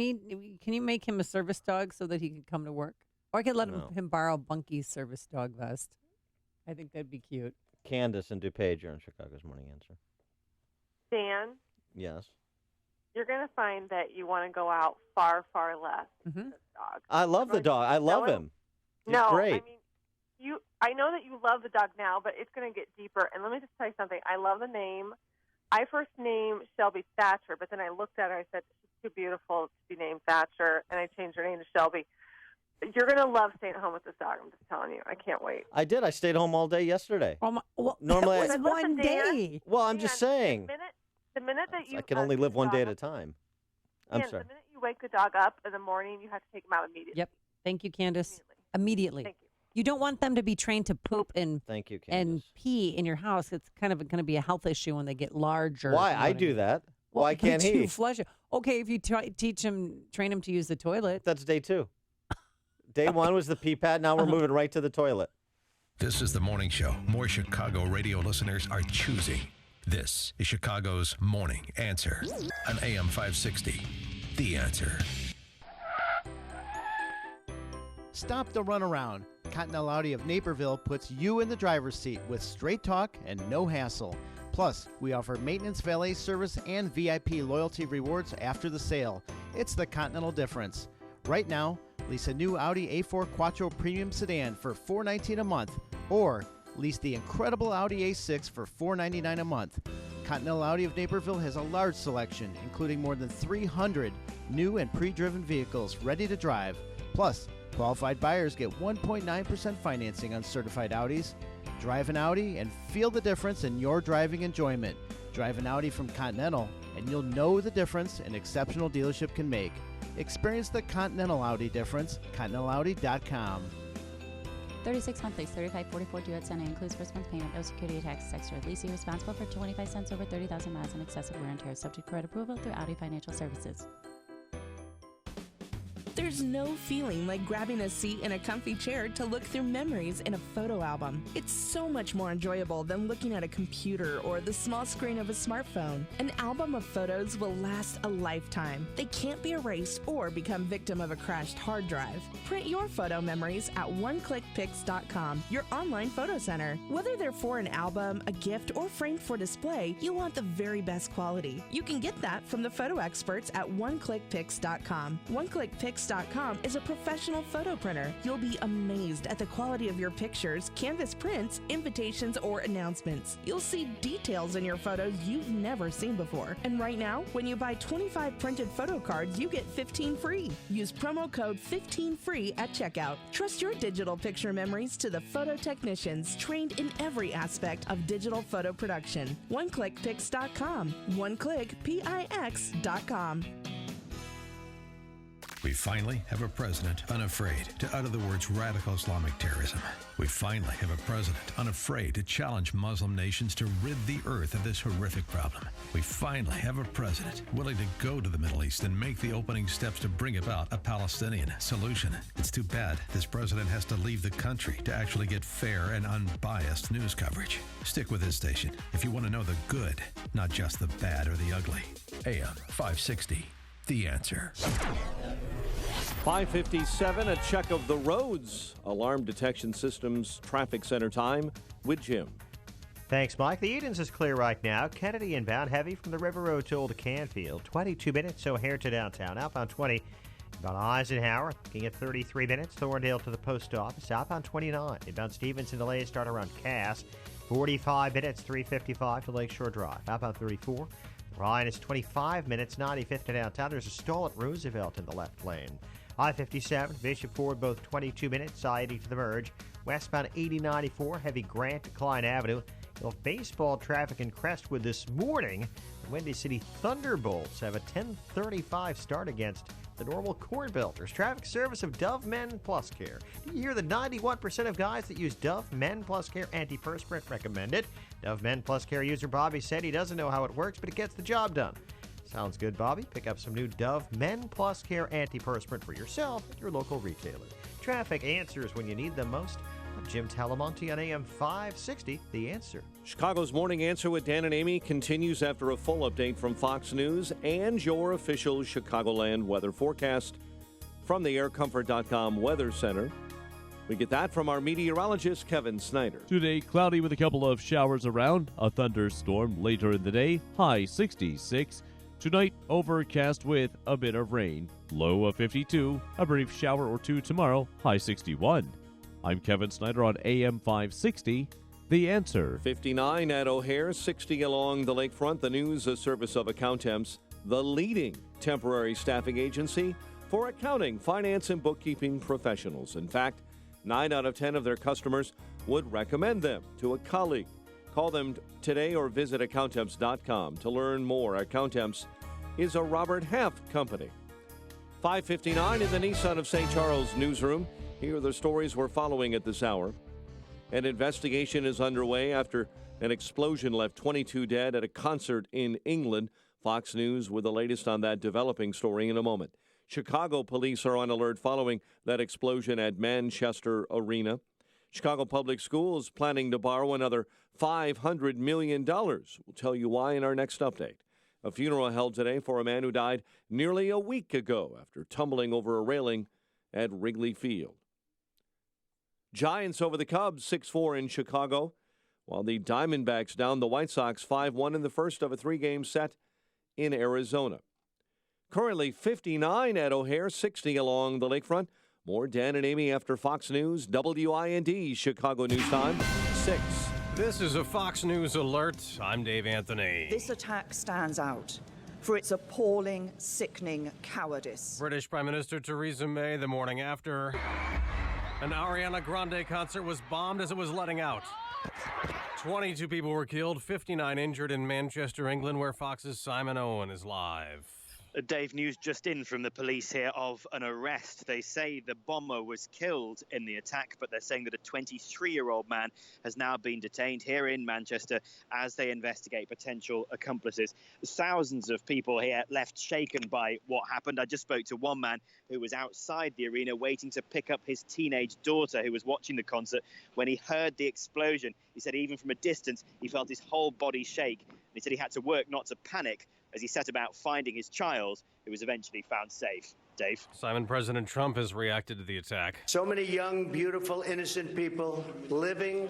you make him a service dog so that he can come to work? Or I could let No. him borrow Bunky's service dog vest. I think that'd be cute. Candace and DuPage, you're on Chicago's Morning Answer. Dan, Yes. you're going to find that you want to go out far, far less with this dog. I love the dog. I love No, him. He's no, great. I mean, I know that you love the dog now, but it's going to get deeper. And let me just tell you something. I love the name. I first named Shelby Thatcher, but then I looked at her. I said, she's too beautiful to be named Thatcher, and I changed her name to Shelby. You're going to love staying at home with this dog. I'm just telling you. I can't wait. I did. I stayed home all day yesterday. Normally, that was one day. Well, I'm just saying. The minute that you I can only live one day at a dog up- time. I'm Dan, sorry. The minute you wake the dog up in the morning, you have to take him out immediately. Yep. Thank you, Candace. Immediately. Thank you. You don't want them to be trained to poop and Thank you, and pee in your house. It's kind of going to be a health issue when they get larger. Why? you know I what do mean? that. Well, Why can't but he? You flush it. Okay, if you train him to use the toilet. That's day 2. Day 1 was the pee pad. Now we're moving right to the toilet. This is the morning show more Chicago radio listeners are choosing. This is Chicago's Morning Answer on AM 560. The Answer. Stop the runaround. Continental Audi of Naperville puts you in the driver's seat with straight talk and no hassle. Plus, we offer maintenance, valet service, and VIP loyalty rewards after the sale. It's the Continental difference. Right now, lease a new Audi A4 Quattro Premium Sedan for $419 a month, or lease the incredible Audi A6 for $499 a month. Continental Audi of Naperville has a large selection, including more than 300 new and pre-driven vehicles ready to drive. Plus, qualified buyers get 1.9% financing on certified Audis. Drive an Audi and feel the difference in your driving enjoyment. Drive an Audi from Continental, and you'll know the difference an exceptional dealership can make. Experience the Continental Audi difference. ContinentalAudi.com. 36 monthly, $35.44 due at Sunday. Includes first month payment, no security tax, extra. Leasing responsible for 25 cents over 30,000 miles and excessive wear and tear. Subject to credit approval through Audi Financial Services. There's no feeling like grabbing a seat in a comfy chair to look through memories in a photo album. It's so much more enjoyable than looking at a computer or the small screen of a smartphone. An album of photos will last a lifetime. They can't be erased or become victim of a crashed hard drive. Print your photo memories at oneclickpics.com, your online photo center. Whether they're for an album, a gift, or framed for display, you want the very best quality. You can get that from the photo experts at oneclickpics.com. OneClickPics.com is a professional photo printer. You'll be amazed at the quality of your pictures, canvas prints, invitations, or announcements. You'll see details in your photos you've never seen before. And right now, when you buy 25 printed photo cards, you get 15 free. Use promo code 15FREE at checkout. Trust your digital picture memories to the photo technicians trained in every aspect of digital photo production. OneClickPics.com. OneClickPix.com. We finally have a president unafraid to utter the words radical Islamic terrorism. We finally have a president unafraid to challenge Muslim nations to rid the earth of this horrific problem. We finally have a president willing to go to the Middle East and make the opening steps to bring about a Palestinian solution. It's too bad this president has to leave the country to actually get fair and unbiased news coverage. Stick with this station if you want to know the good, not just the bad or the ugly. AM 560. The Answer. 5:57, a check of the roads. Alarm detection systems, traffic center time with Jim. Thanks, Mike. The Edens is clear right now. Kennedy inbound, heavy from the River Road to Old Canfield. 22 minutes, O'Hare to downtown. Outbound 20 About Eisenhower, looking at 33 minutes. Thorndale to the post office. Southbound 29. Inbound Stevenson delays start around Cass. 45 minutes, 355 to Lakeshore Drive. Outbound 34. Ryan is 25 minutes, 95th to downtown. There's a stall at Roosevelt in the left lane. I-57, Bishop Ford, both 22 minutes. I-80 to the merge. Westbound 8094, heavy Grant to Klein Avenue. Baseball traffic in Crestwood this morning. The Windy City Thunderbolts have a 10:35 start against the Normal Corn Belters. Traffic service of Dove Men Plus Care. Do you hear the 91% of guys that use Dove Men Plus Care antiperspirant recommend it? Dove Men Plus Care user Bobby said he doesn't know how it works, but it gets the job done. Sounds good, Bobby. Pick up some new Dove Men Plus Care antiperspirant for yourself at your local retailer. Traffic answers when you need them most. I'm Jim Talamonte on AM 560, The Answer. Chicago's Morning Answer with Dan and Amy continues after a full update from Fox News and your official Chicagoland weather forecast from the aircomfort.com Weather Center. We get that from our meteorologist, Kevin Snyder. Today, cloudy with a couple of showers around, a thunderstorm later in the day, high 66. Tonight, overcast with a bit of rain, low of 52. A brief shower or two tomorrow, high 61. I'm Kevin Snyder on AM 560, The Answer. 59 at O'Hare, 60 along the lakefront. The News, a service of Accountemps, the leading temporary staffing agency for accounting, finance, and bookkeeping professionals. In fact, 9 out of 10 of their customers would recommend them to a colleague. Call them today or visit Accountemps.com to learn more. Accountemps is a Robert Half company. 5:59 in the Nissan of St. Charles newsroom. Here are the stories we're following at this hour. An investigation is underway after an explosion left 22 dead at a concert in England. Fox News with the latest on that developing story in a moment. Chicago police are on alert following that explosion at Manchester Arena. Chicago Public Schools planning to borrow another $500 million. We'll tell you why in our next update. A funeral held today for a man who died nearly a week ago after tumbling over a railing at Wrigley Field. Giants over the Cubs, 6-4 in Chicago, while the Diamondbacks down the White Sox 5-1 in the first of a 3-game set in Arizona. Currently 59 at O'Hare, 60 along the lakefront. More Dan and Amy after Fox News, WIND, Chicago News Time, 6. This is a Fox News alert. I'm Dave Anthony. This attack stands out for its appalling, sickening cowardice. British Prime Minister Theresa May the morning after. An Ariana Grande concert was bombed as it was letting out. 22 people were killed, 59 injured in Manchester, England, where Fox's Simon Owen is live. Dave, news just in from the police here of an arrest. They say the bomber was killed in the attack, but they're saying that a 23-year-old man has now been detained here in Manchester as they investigate potential accomplices. Thousands of people here left shaken by what happened. I just spoke to one man who was outside the arena waiting to pick up his teenage daughter who was watching the concert when he heard the explosion. He said even from a distance, he felt his whole body shake. And he said he had to work not to panic as he set about finding his child, who was eventually found safe. Dave? Simon, President Trump has reacted to the attack. So many young, beautiful, innocent people living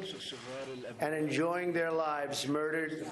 and enjoying their lives murdered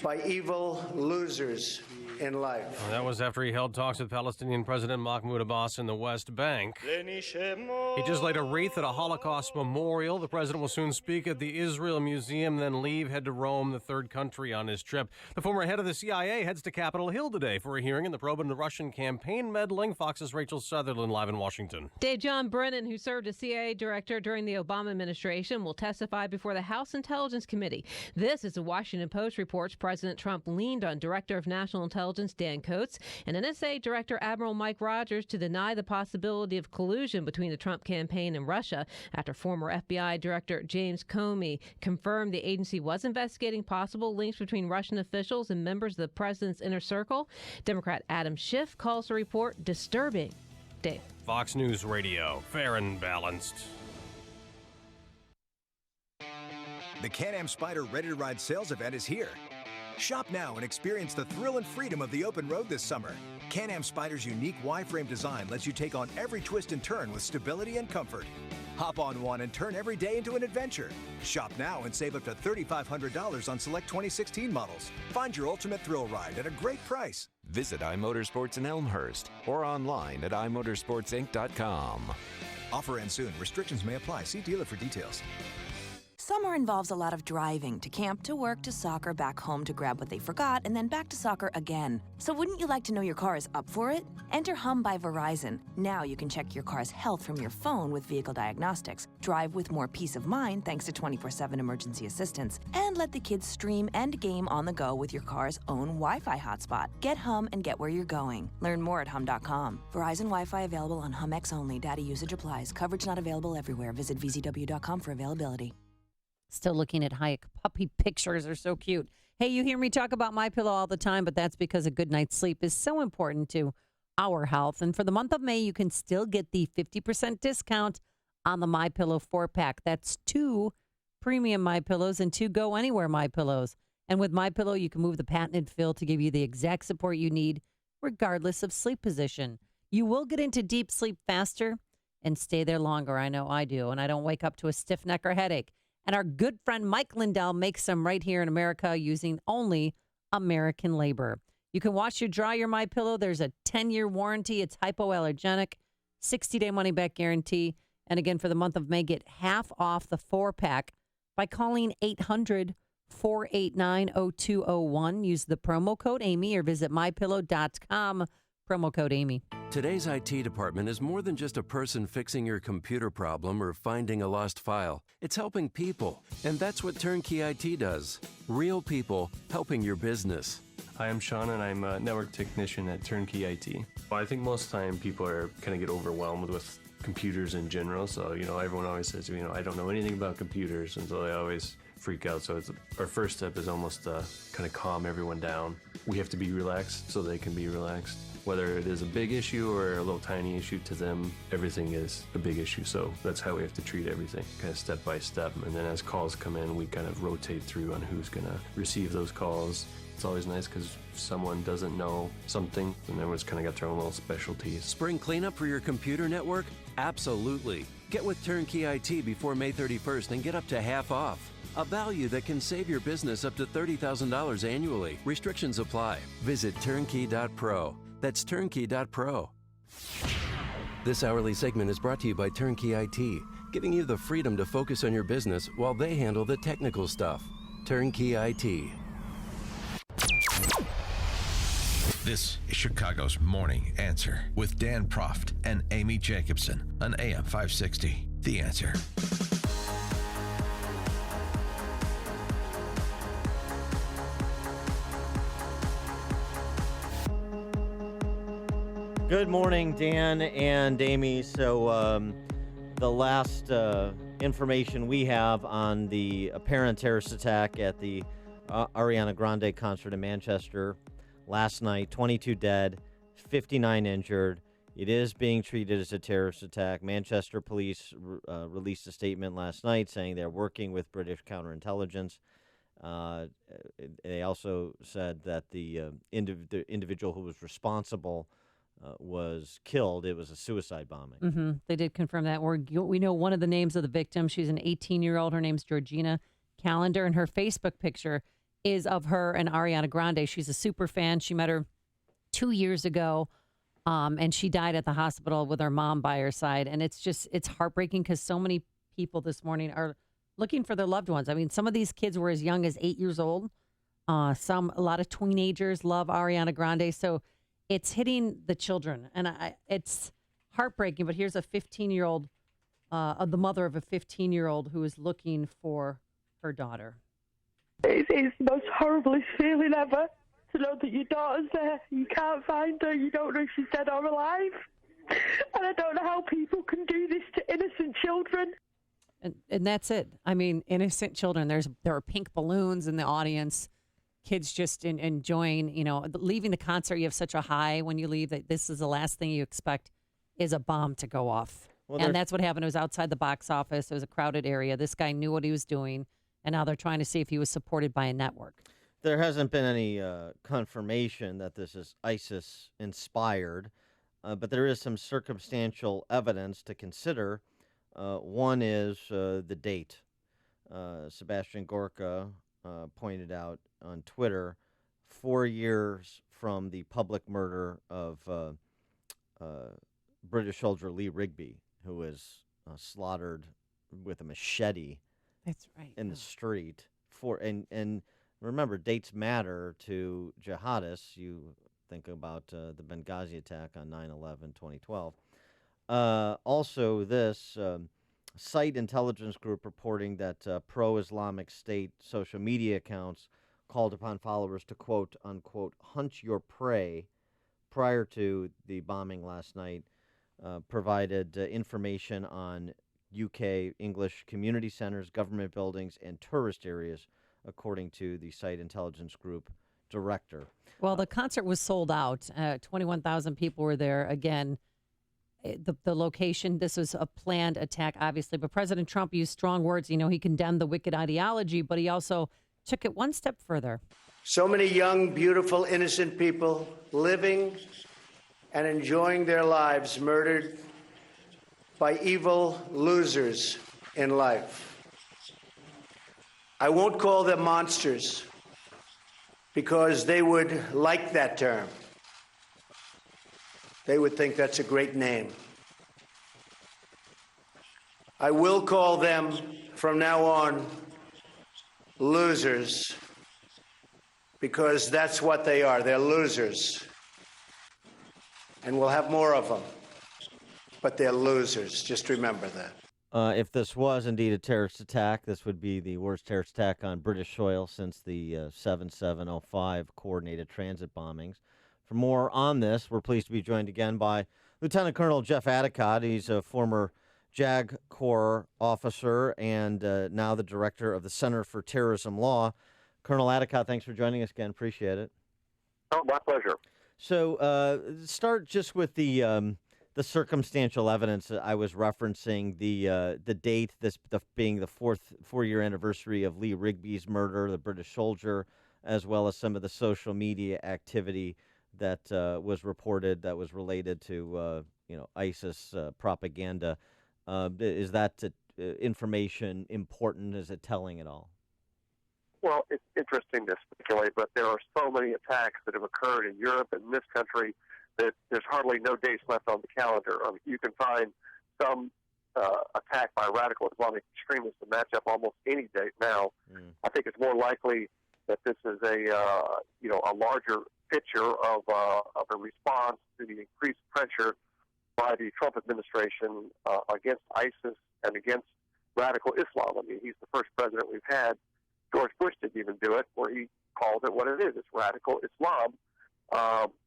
by evil losers in life. That was after he held talks with Palestinian President Mahmoud Abbas in the West Bank. He just laid a wreath at a Holocaust memorial. The president will soon speak at the Israel Museum, then head to Rome, the third country on his trip. The former head of the CIA heads to Capitol Hill today for a hearing in the probe into Russian campaign meddling. Fox's Rachel Sutherland live in Washington. Dave, John Brennan, who served as CIA director during the Obama administration, will testify before the House Intelligence Committee. This, as the Washington Post reports, President Trump leaned on Director of National Intelligence Dan Coats and NSA Director Admiral Mike Rogers to deny the possibility of collusion between the Trump campaign and Russia after former FBI Director James Comey confirmed the agency was investigating possible links between Russian officials and members of the president's inner circle. Democrat Adam Schiff calls the report disturbing. Dave. Fox News Radio, fair and balanced. The Can-Am Spyder Ready to Ride sales event is here. Shop now and experience the thrill and freedom of the open road this summer. Can-Am Spyder's unique Y-frame design lets you take on every twist and turn with stability and comfort. Hop on one and turn every day into an adventure. Shop now and save up to $3,500 on select 2016 models. Find your ultimate thrill ride at a great price. Visit iMotorsports in Elmhurst or online at iMotorsportsinc.com. Offer ends soon. Restrictions may apply. See dealer for details. Summer involves a lot of driving, to camp, to work, to soccer, back home to grab what they forgot, and then back to soccer again. So wouldn't you like to know your car is up for it? Enter Hum by Verizon. Now you can check your car's health from your phone with vehicle diagnostics, drive with more peace of mind thanks to 24/7 emergency assistance, and let the kids stream and game on the go with your car's own Wi-Fi hotspot. Get Hum and get where you're going. Learn more at hum.com. Verizon Wi-Fi available on HumX only. Data usage applies. Coverage not available everywhere. Visit vzw.com for availability. Still looking at Hayek puppy pictures. They're so cute. Hey, you hear me talk about MyPillow all the time, but that's because a good night's sleep is so important to our health. And for the month of May, you can still get the 50% discount on the MyPillow 4-pack. That's 2 premium MyPillows and 2 Go Anywhere MyPillows. And with MyPillow, you can move the patented fill to give you the exact support you need, regardless of sleep position. You will get into deep sleep faster and stay there longer. I know I do, and I don't wake up to a stiff neck or headache. And our good friend Mike Lindell makes them right here in America using only American labor. You can wash or dry your MyPillow. There's a 10-year warranty. It's hypoallergenic, 60-day money-back guarantee. And again, for the month of May, get half off the 4-pack by calling 800-489-0201. Use the promo code Amy or visit mypillow.com. Promo code Amy. Today's IT department is more than just a person fixing your computer problem or finding a lost file. It's helping people, and that's what Turnkey IT does. Real people helping your business. Hi, I'm Sean, and I'm a network technician at Turnkey IT. Well, I think most of the time people are kind of get overwhelmed with computers in general. So, everyone always says, I don't know anything about computers, and so they always freak out. So our first step is almost kind of calm everyone down. We have to be relaxed so they can be relaxed. Whether it is a big issue or a little tiny issue to them, everything is a big issue. So that's how we have to treat everything, kind of step by step. And then as calls come in, we kind of rotate through on who's going to receive those calls. It's always nice because if someone doesn't know something, then everyone's kind of got their own little specialties. Spring cleanup for your computer network? Absolutely. Get with Turnkey IT before May 31st and get up to half off. A value that can save your business up to $30,000 annually. Restrictions apply. Visit turnkey.pro. That's turnkey.pro. This hourly segment is brought to you by Turnkey IT, giving you the freedom to focus on your business while they handle the technical stuff. Turnkey IT. This is Chicago's Morning Answer with Dan Proft and Amy Jacobson on AM 560. The Answer. Good morning, Dan and Amy. So the last information we have on the apparent terrorist attack at the Ariana Grande concert in Manchester last night, 22 dead, 59 injured. It is being treated as a terrorist attack. Manchester police released a statement last night saying they're working with British counterintelligence. They also said that the individual who was responsible was killed. It was a suicide bombing. Mm-hmm. They did confirm that. We know one of the names of the victim. She's an 18-year-old. Her name's Georgina Callender, and her Facebook picture is of her and Ariana Grande. She's a super fan. She met her 2 years ago, and she died at the hospital with her mom by her side. And it's heartbreaking because so many people this morning are looking for their loved ones. I mean, some of these kids were as young as 8 years old. A lot of teenagers love Ariana Grande. So it's hitting the children, and it's heartbreaking. But here's a 15-year-old, the mother of a 15-year-old who is looking for her daughter. It's the most horriblest feeling ever to know that your daughter's there. You can't find her. You don't know if she's dead or alive. And I don't know how people can do this to innocent children. And that's it. I mean, innocent children. There are pink balloons in the audience. Kids just enjoying, leaving the concert. You have such a high when you leave that this is the last thing you expect is a bomb to go off. And that's what happened. It was outside the box office. It was a crowded area. This guy knew what he was doing, and now they're trying to see if he was supported by a network. There hasn't been any confirmation that this is ISIS-inspired, but there is some circumstantial evidence to consider. One is the date. Sebastian Gorka pointed out on Twitter, 4 years from the public murder of British soldier Lee Rigby, who was slaughtered with a machete. That's right. In the street. And remember, dates matter to jihadists. You think about the Benghazi attack on 9/11/2012. Also, this site intelligence group reporting that pro-Islamic State social media accounts called upon followers to quote unquote hunt your prey prior to the bombing last night, provided information on UK English community centers, government buildings, and tourist areas, according to the site intelligence group director. Well, the concert was sold out. 21,000 people were there. Again, the location, this was a planned attack, obviously. But President Trump used strong words. He condemned the wicked ideology, but he also took it one step further. So many young, beautiful, innocent people living and enjoying their lives murdered by evil losers in life. I won't call them monsters because they would like that term. They would think that's a great name. I will call them from now on losers because that's what they are. They're losers. And we'll have more of them. But they're losers. Just remember that. If this was indeed a terrorist attack, this would be the worst terrorist attack on British soil since the 7/7/05 coordinated transit bombings. For more on this, we're pleased to be joined again by Lieutenant Colonel Jeff Adicott. He's a former JAG Corps officer and now the director of the Center for Terrorism Law. Colonel Adicott, thanks for joining us again. Appreciate it. Oh, my pleasure. So start just with the circumstantial evidence I was referencing, the date, being the four-year anniversary of Lee Rigby's murder, the British soldier, as well as some of the social media activity that was reported that was related to ISIS propaganda. Is that information important? Is it telling at all? Well, it's interesting to speculate, but there are so many attacks that have occurred in Europe and in this country that there's hardly no days left on the calendar. You can find some attack by radical Islamic extremists to match up almost any date now. I think it's more likely that this is a larger picture of a response to the increased pressure by the Trump administration against ISIS and against radical Islam. I mean, he's the first president we've had. George Bush didn't even do it, where he called it what it is. It's radical Islam.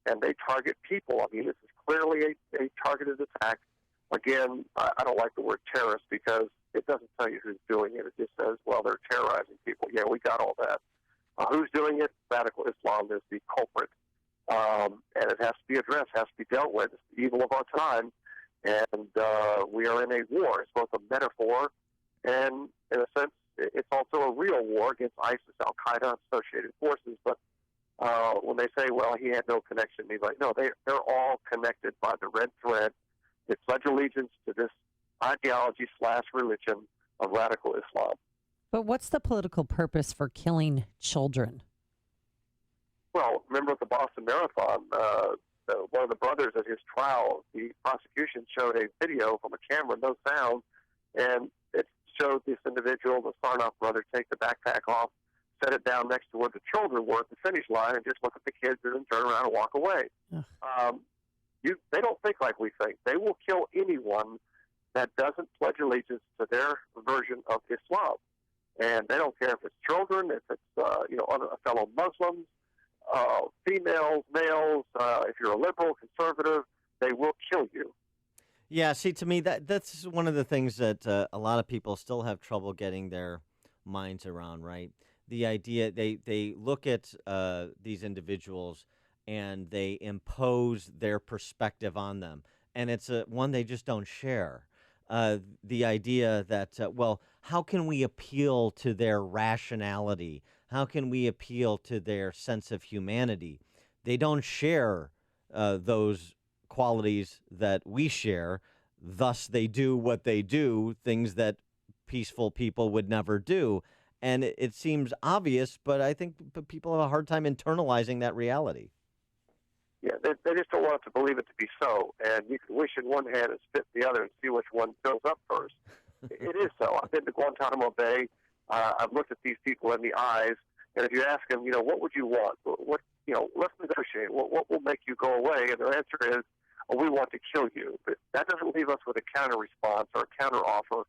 And they target people. I mean, this is clearly a targeted attack. Again, I don't like the word terrorist because it doesn't tell you who's doing it. It just says, well, they're terrorizing people. Yeah, we got all that. Who's doing it? Radical Islam is the culprit. And it has to be addressed, has to be dealt with. It's the evil of our time. And we are in a war. It's both a metaphor and, in a sense, it's also a real war against ISIS, Al-Qaeda, associated forces. But when they say, well, he had no connection, he's like, no, they're all connected by the red thread. They pledge allegiance to this ideology/religion of radical Islam. But what's the political purpose for killing children? Well, remember at the Boston Marathon, one of the brothers at his trial, the prosecution showed a video from a camera, no sound, and it showed this individual, the Sarnoff brother, take the backpack off, set it down next to where the children were at the finish line, and just look at the kids and then turn around and walk away. They don't think like we think. They will kill anyone that doesn't pledge allegiance to their version of Islam. And they don't care if it's children, if it's other fellow Muslims, females, males. If you're a liberal, conservative, they will kill you. Yeah, see, to me, that's one of the things that a lot of people still have trouble getting their minds around, right? The idea, they look at these individuals and they impose their perspective on them. And it's one they just don't share. The idea that, well, how can we appeal to their rationality? How can we appeal to their sense of humanity? They don't share those qualities that we share. Thus, they do what they do, things that peaceful people would never do. And it seems obvious, but I think people have a hard time internalizing that reality. Yeah, they just don't want us to believe it to be so. And you can wish in one hand and spit in the other and see which one fills up first. It is so. I've been to Guantanamo Bay. I've looked at these people in the eyes, and if you ask them, what would you want? What let's negotiate. What will make you go away? And their answer is, we want to kill you. But that doesn't leave us with a counter response or a counter offer.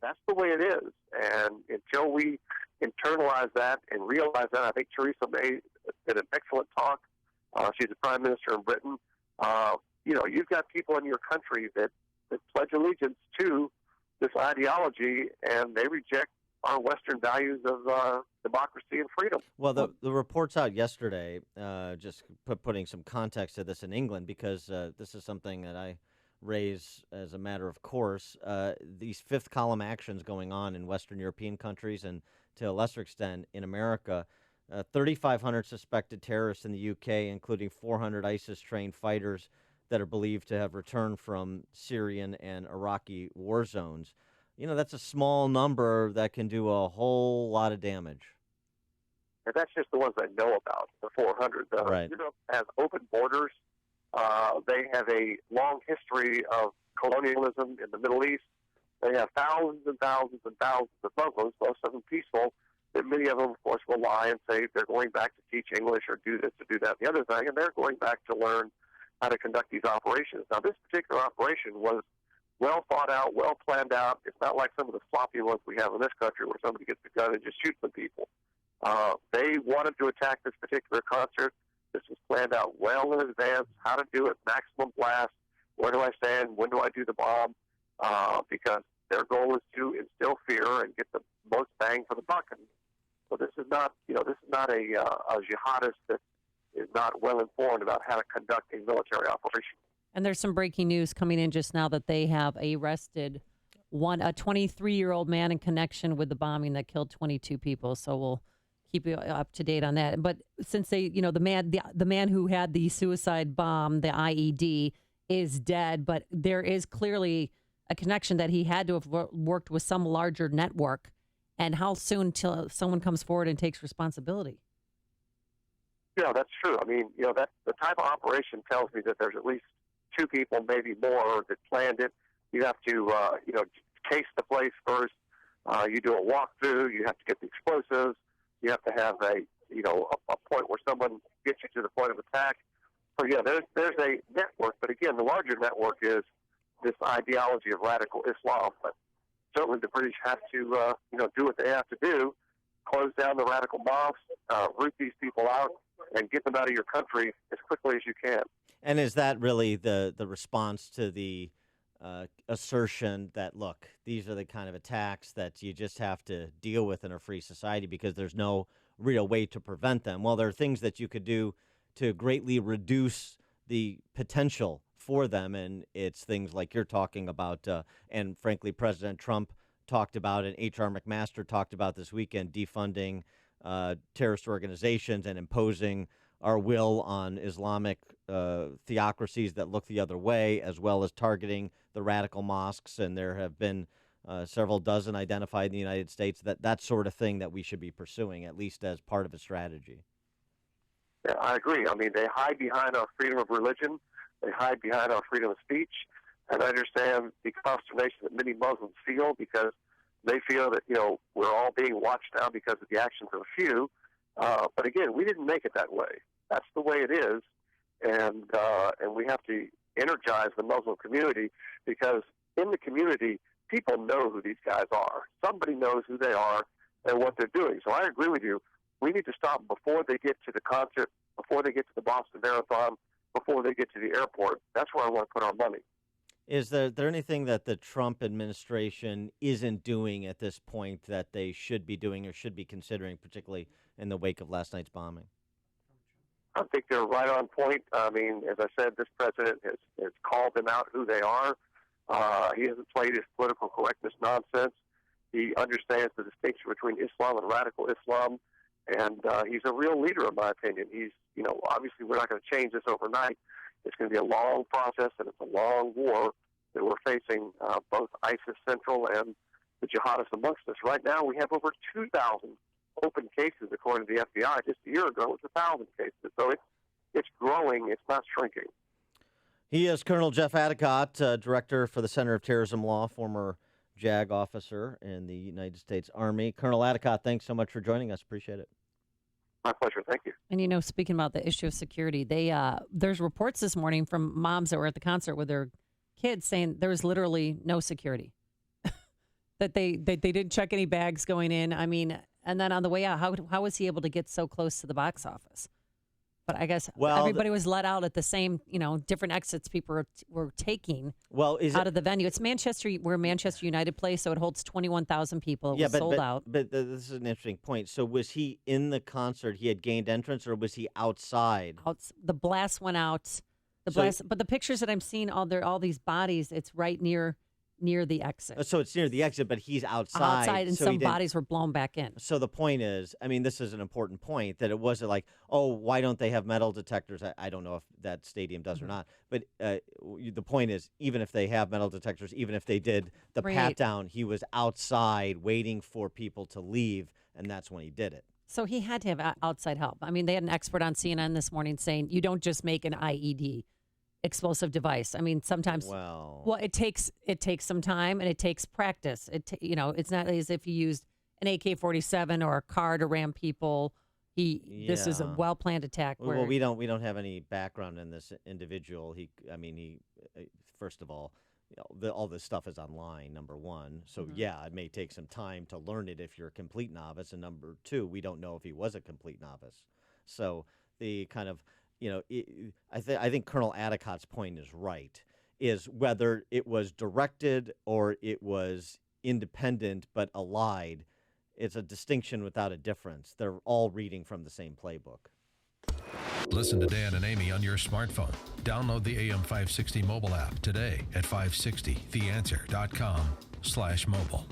That's the way it is. And until we internalize that and realize that, I think Theresa May did an excellent talk. She's the Prime Minister in Britain. You've got people in your country that pledge allegiance to this ideology, and they reject our Western values of democracy and freedom. Well, the reports out yesterday, just putting some context to this in England, because this is something that I raise as a matter of course. These fifth column actions going on in Western European countries and to a lesser extent in America. 3,500 suspected terrorists in the UK, including 400 ISIS-trained fighters that are believed to have returned from Syrian and Iraqi war zones. That's a small number that can do a whole lot of damage. And that's just the ones I know about, the 400. Right. Europe has open borders. They have a long history of colonialism in the Middle East. They have thousands and thousands and thousands of Muslims, most of them peaceful. And many of them, of course, will lie and say they're going back to teach English or do this, to do that, the other thing, and they're going back to learn how to conduct these operations. Now, this particular operation was well thought out, well planned out. It's not like some of the sloppy ones we have in this country where somebody gets a gun and just shoots some people. They wanted to attack this particular concert. This was planned out well in advance, how to do it, maximum blast, where do I stand, when do I do the bomb, because their goal is to instill fear and get the most bang for the buck. And so this is not, this is not a jihadist that is not well informed about how to conduct a military operation. And there's some breaking news coming in just now that they have arrested a 23-year-old man in connection with the bombing that killed 22 people. So we'll keep you up to date on that. But since they, the man who had the suicide bomb, the IED, is dead, but there is clearly a connection that he had to have worked with some larger network. And how soon till someone comes forward and takes responsibility? Yeah, that's true. I mean, that the type of operation tells me that there's at least two people, maybe more, that planned it. You have to, case the place first. You do a walkthrough. You have to get the explosives. You have to have a point where someone gets you to the point of attack. So yeah, there's a network. But again, the larger network is this ideology of radical Islam. But certainly the British have to, do what they have to do, close down the radical mosques, root these people out, and get them out of your country as quickly as you can. And is that really the response to the assertion that, look, these are the kind of attacks that you just have to deal with in a free society because there's no real way to prevent them? Well, there are things that you could do to greatly reduce the potential for them, and it's things like you're talking about, and frankly, President Trump talked about, and H.R. McMaster talked about this weekend, defunding terrorist organizations and imposing our will on Islamic theocracies that look the other way, as well as targeting the radical mosques. And there have been several dozen identified in the United States. That sort of thing that we should be pursuing, at least as part of a strategy. Yeah, I agree. I mean, they hide behind our freedom of religion. They hide behind our freedom of speech. And I understand the consternation that many Muslims feel because they feel that, we're all being watched now because of the actions of a few. But again, we didn't make it that way. That's the way it is. And we have to energize the Muslim community because in the community, people know who these guys are. Somebody knows who they are and what they're doing. So I agree with you. We need to stop them before they get to the concert, before they get to the Boston Marathon, before they get to the airport. That's where I want to put our money. Is there anything that the Trump administration isn't doing at this point that they should be doing or should be considering, particularly in the wake of last night's bombing? I think they're right on point. I mean, as I said, this president has called them out who they are. He hasn't played his political correctness nonsense. He understands the distinction between Islam and radical Islam. And he's a real leader, in my opinion. He's, obviously we're not going to change this overnight. It's going to be a long process, and it's a long war that we're facing, both ISIS Central and the jihadists amongst us. Right now, we have over 2,000 open cases, according to the FBI. Just a year ago, it was 1,000 cases. So it's growing. It's not shrinking. He is Colonel Jeff Adicott, Director for the Center of Terrorism Law, former JAG officer in the United States Army. Colonel Adicott, thanks so much for joining us. Appreciate it. My pleasure. Thank you. And, speaking about the issue of security, there's reports this morning from moms that were at the concert with their kids saying there was literally no security, that they didn't check any bags going in. I mean, and then on the way out, how was he able to get so close to the box office? But I guess everybody was let out at the same, different exits people were taking out of the venue. It's Manchester, where Manchester United plays, so it holds 21,000 people. It was sold out. But this is an interesting point. So was he in the concert? He had gained entrance, or was he outside? The blast went out. But the pictures that I'm seeing, all these bodies, it's right near the exit. So it's near the exit, but he's outside. And so some bodies were blown back in. So the point is, this is an important point, that it wasn't like, oh, why don't they have metal detectors? I don't know if that stadium does or not. But the point is, even if they have metal detectors, even if they did the pat down, he was outside waiting for people to leave, and that's when he did it. So he had to have outside help. They had an expert on CNN this morning saying you don't just make an IED. Explosive device. Sometimes. Well, it takes some time and it takes practice. It's not as if you used an AK-47 or a car to ram people. This is a well-planned attack. Well, we don't have any background in this individual. He first of all, all this stuff is online. Number one, so it may take some time to learn it if you're a complete novice. And number two, we don't know if he was a complete novice. So the kind of I think Colonel Adicott's point is right, is whether it was directed or it was independent but allied, it's a distinction without a difference. They're all reading from the same playbook. Listen to Dan and Amy on your smartphone. Download the AM 560 mobile app today at 560theanswer.com/mobile.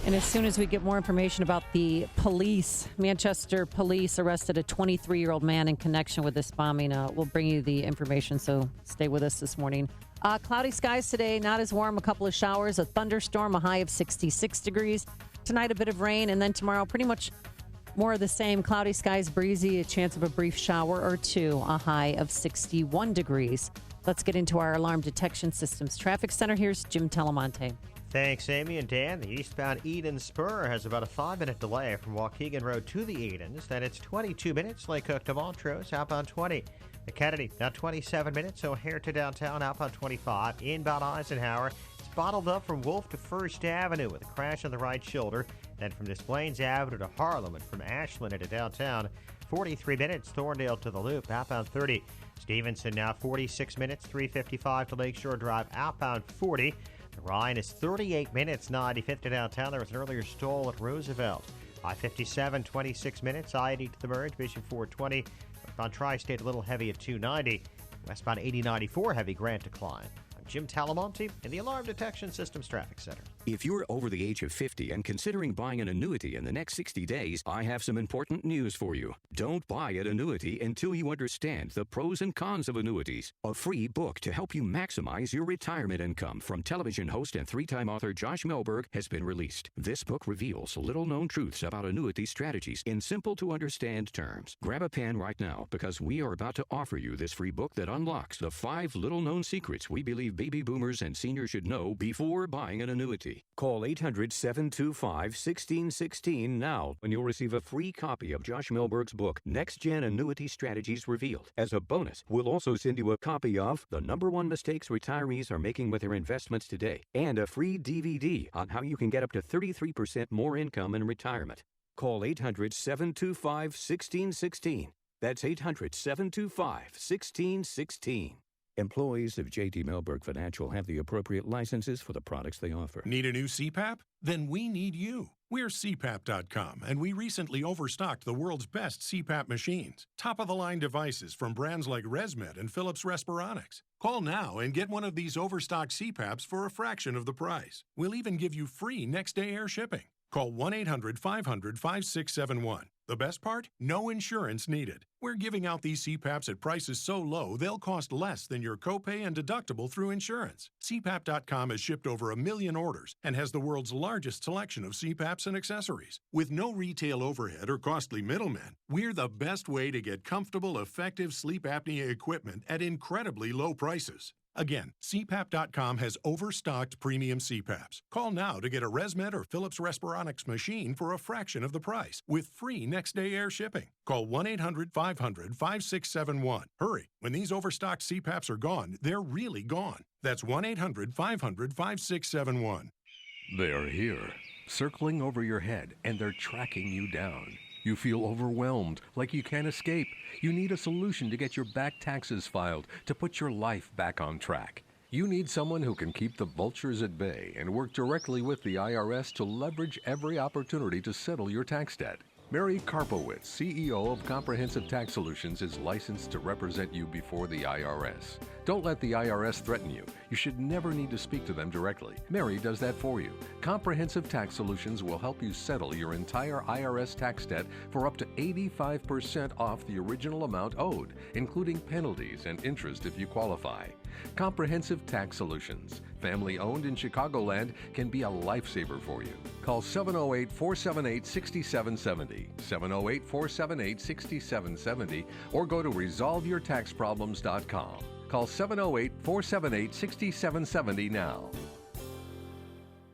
And as soon as we get more information about the police, Manchester police arrested a 23-year-old man in connection with this bombing. We'll bring you the information, so stay with us this morning. Cloudy skies today, not as warm, a couple of showers, a thunderstorm, a high of 66 degrees. Tonight, a bit of rain, and then tomorrow, pretty much more of the same. Cloudy skies, breezy, a chance of a brief shower or two, a high of 61 degrees. Let's get into our alarm detection systems. Traffic Center, here's Jim Talamonte. Thanks, Amy and Dan. The eastbound Eden Spur has about a 5-minute delay from Waukegan Road to the Edens. Then it's 22 minutes, Lake Cook to Montrose, outbound 20. The Kennedy, now 27 minutes, O'Hare to downtown, outbound 25. Inbound Eisenhower, it's bottled up from Wolf to First Avenue with a crash on the right shoulder. Then from Des Plaines Avenue to Harlem and from Ashland into downtown, 43 minutes, Thorndale to the Loop, outbound 30. Stevenson now 46 minutes, 355 to Lakeshore Drive, outbound 40. The Rhine is 38 minutes, 95th to downtown. There was an earlier stall at Roosevelt. I-57, 26 minutes. I-80 to the merge, Bishop 420. On Tri-State, a little heavy at 290. Westbound 8094, heavy Grant decline. I'm Jim Talamonte in the Alarm Detection Systems Traffic Center. If you're over the age of 50 and considering buying an annuity in the next 60 days, I have some important news for you. Don't buy an annuity until you understand the pros and cons of annuities. A free book to help you maximize your retirement income from television host and 3-time author Josh Melberg has been released. This book reveals little-known truths about annuity strategies in simple-to-understand terms. Grab a pen right now because we are about to offer you this free book that unlocks the 5 little-known secrets we believe baby boomers and seniors should know before buying an annuity. Call 800-725-1616 now and you'll receive a free copy of Josh Melberg's book, Next Gen Annuity Strategies Revealed. As a bonus, we'll also send you a copy of The #1 Mistakes Retirees Are Making with Their Investments Today and a free DVD on how you can get up to 33% more income in retirement. Call 800-725-1616. That's 800-725-1616. Employees of J.D. Melberg Financial have the appropriate licenses for the products they offer. Need a new CPAP? Then we need you. We're CPAP.com, and we recently overstocked the world's best CPAP machines. Top-of-the-line devices from brands like ResMed and Philips Respironics. Call now and get one of these overstocked CPAPs for a fraction of the price. We'll even give you free next-day air shipping. Call 1-800-500-5671. The best part? No insurance needed. We're giving out these CPAPs at prices so low, they'll cost less than your copay and deductible through insurance. CPAP.com has shipped over 1 million orders and has the world's largest selection of CPAPs and accessories. With no retail overhead or costly middlemen, we're the best way to get comfortable, effective sleep apnea equipment at incredibly low prices. Again, CPAP.com has overstocked premium CPAPs. Call now to get a ResMed or Philips Respironics machine for a fraction of the price with free next-day air shipping. Call 1-800-500-5671. Hurry. When these overstocked CPAPs are gone, they're really gone. That's 1-800-500-5671. They're here, circling over your head, and they're tracking you down. You feel overwhelmed, like you can't escape. You need a solution to get your back taxes filed, to put your life back on track. You need someone who can keep the vultures at bay and work directly with the IRS to leverage every opportunity to settle your tax debt. Mary Karpowitz, CEO of Comprehensive Tax Solutions, is licensed to represent you before the IRS. Don't let the IRS threaten you. You should never need to speak to them directly. Mary does that for you. Comprehensive Tax Solutions will help you settle your entire IRS tax debt for up to 85% off the original amount owed, including penalties and interest if you qualify. Comprehensive Tax Solutions, family owned in Chicagoland, can be a lifesaver for you. Call 708-478-6770, 708-478-6770, or go to resolveyourtaxproblems.com. Call 708-478-6770 now.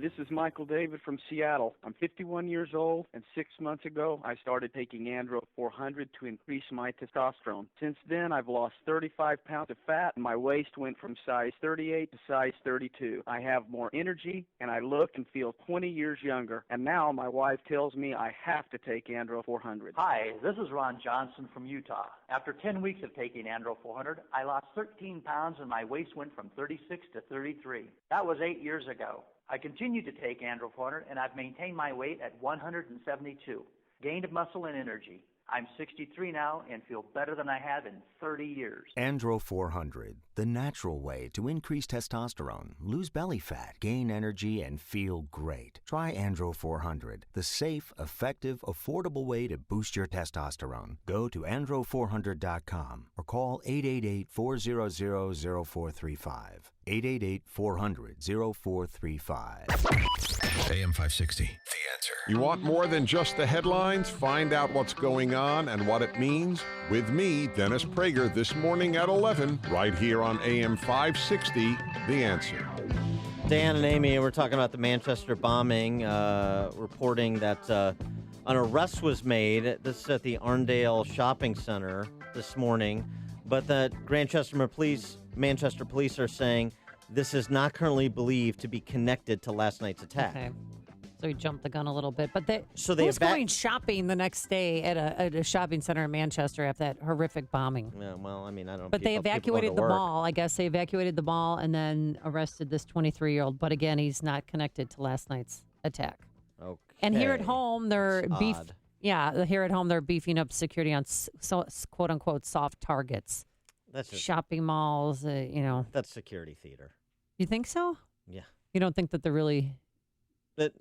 This is Michael David from Seattle. I'm 51 years old, and 6 months ago, I started taking Andro 400 to increase my testosterone. Since then, I've lost 35 pounds of fat, and my waist went from size 38 to size 32. I have more energy, and I look and feel 20 years younger. And now my wife tells me I have to take Andro 400. Hi, this is Ron Johnson from Utah. After 10 weeks of taking Andro 400, I lost 13 pounds, and my waist went from 36 to 33. That was 8 years ago. I continue to take Andro 400, and I've maintained my weight at 172. Gained muscle and energy. I'm 63 now and feel better than I have in 30 years. Andro 400, the natural way to increase testosterone, lose belly fat, gain energy, and feel great. Try Andro 400, the safe, effective, affordable way to boost your testosterone. Go to andro400.com or call 888-400-0435. 888-400-0435. AM 560, The Answer. You want more than just the headlines? Find out what's going on and what it means with me, Dennis Prager, this morning at 11, right here on AM 560, The Answer. Dan and Amy, we're talking about the Manchester bombing, reporting that an arrest was made. This is at the Arndale Shopping Center this morning, but that Manchester police are saying this is not currently believed to be connected to last night's attack. Okay. So he jumped the gun a little bit. But who's going shopping the next day at a shopping center in Manchester after that horrific bombing? Yeah, well, I mean, I don't know. But they evacuated the mall. I guess they evacuated the mall and then arrested this 23-year-old. But again, he's not connected to last night's attack. Okay. And here at home, they're odd. here at home, they're beefing up security on quote unquote soft targets. That's just, shopping malls. That's security theater. You think so? Yeah. You don't think that they're really?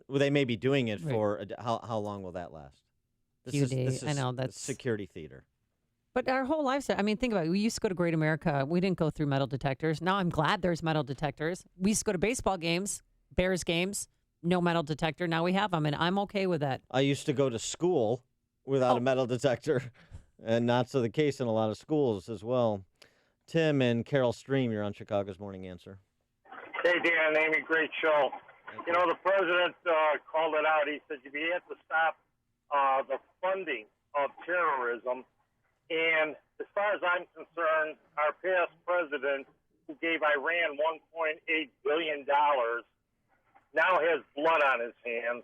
They may be doing it for how long will that last? Few days. I know that's security theater. But our whole lifestyle. I mean, think about it. We used to go to Great America. We didn't go through metal detectors. Now I'm glad there's metal detectors. We used to go to baseball games, Bears games, no metal detector. Now we have them, and I'm okay with that. I used to go to school without a metal detector, and not so the case in a lot of schools as well. Tim and Carol Stream, you're on Chicago's Morning Answer. Hey, Dan and Amy, great show. You know, the president called it out. He said we have to stop the funding of terrorism. And as far as I'm concerned, our past president, who gave Iran $1.8 billion, now has blood on his hands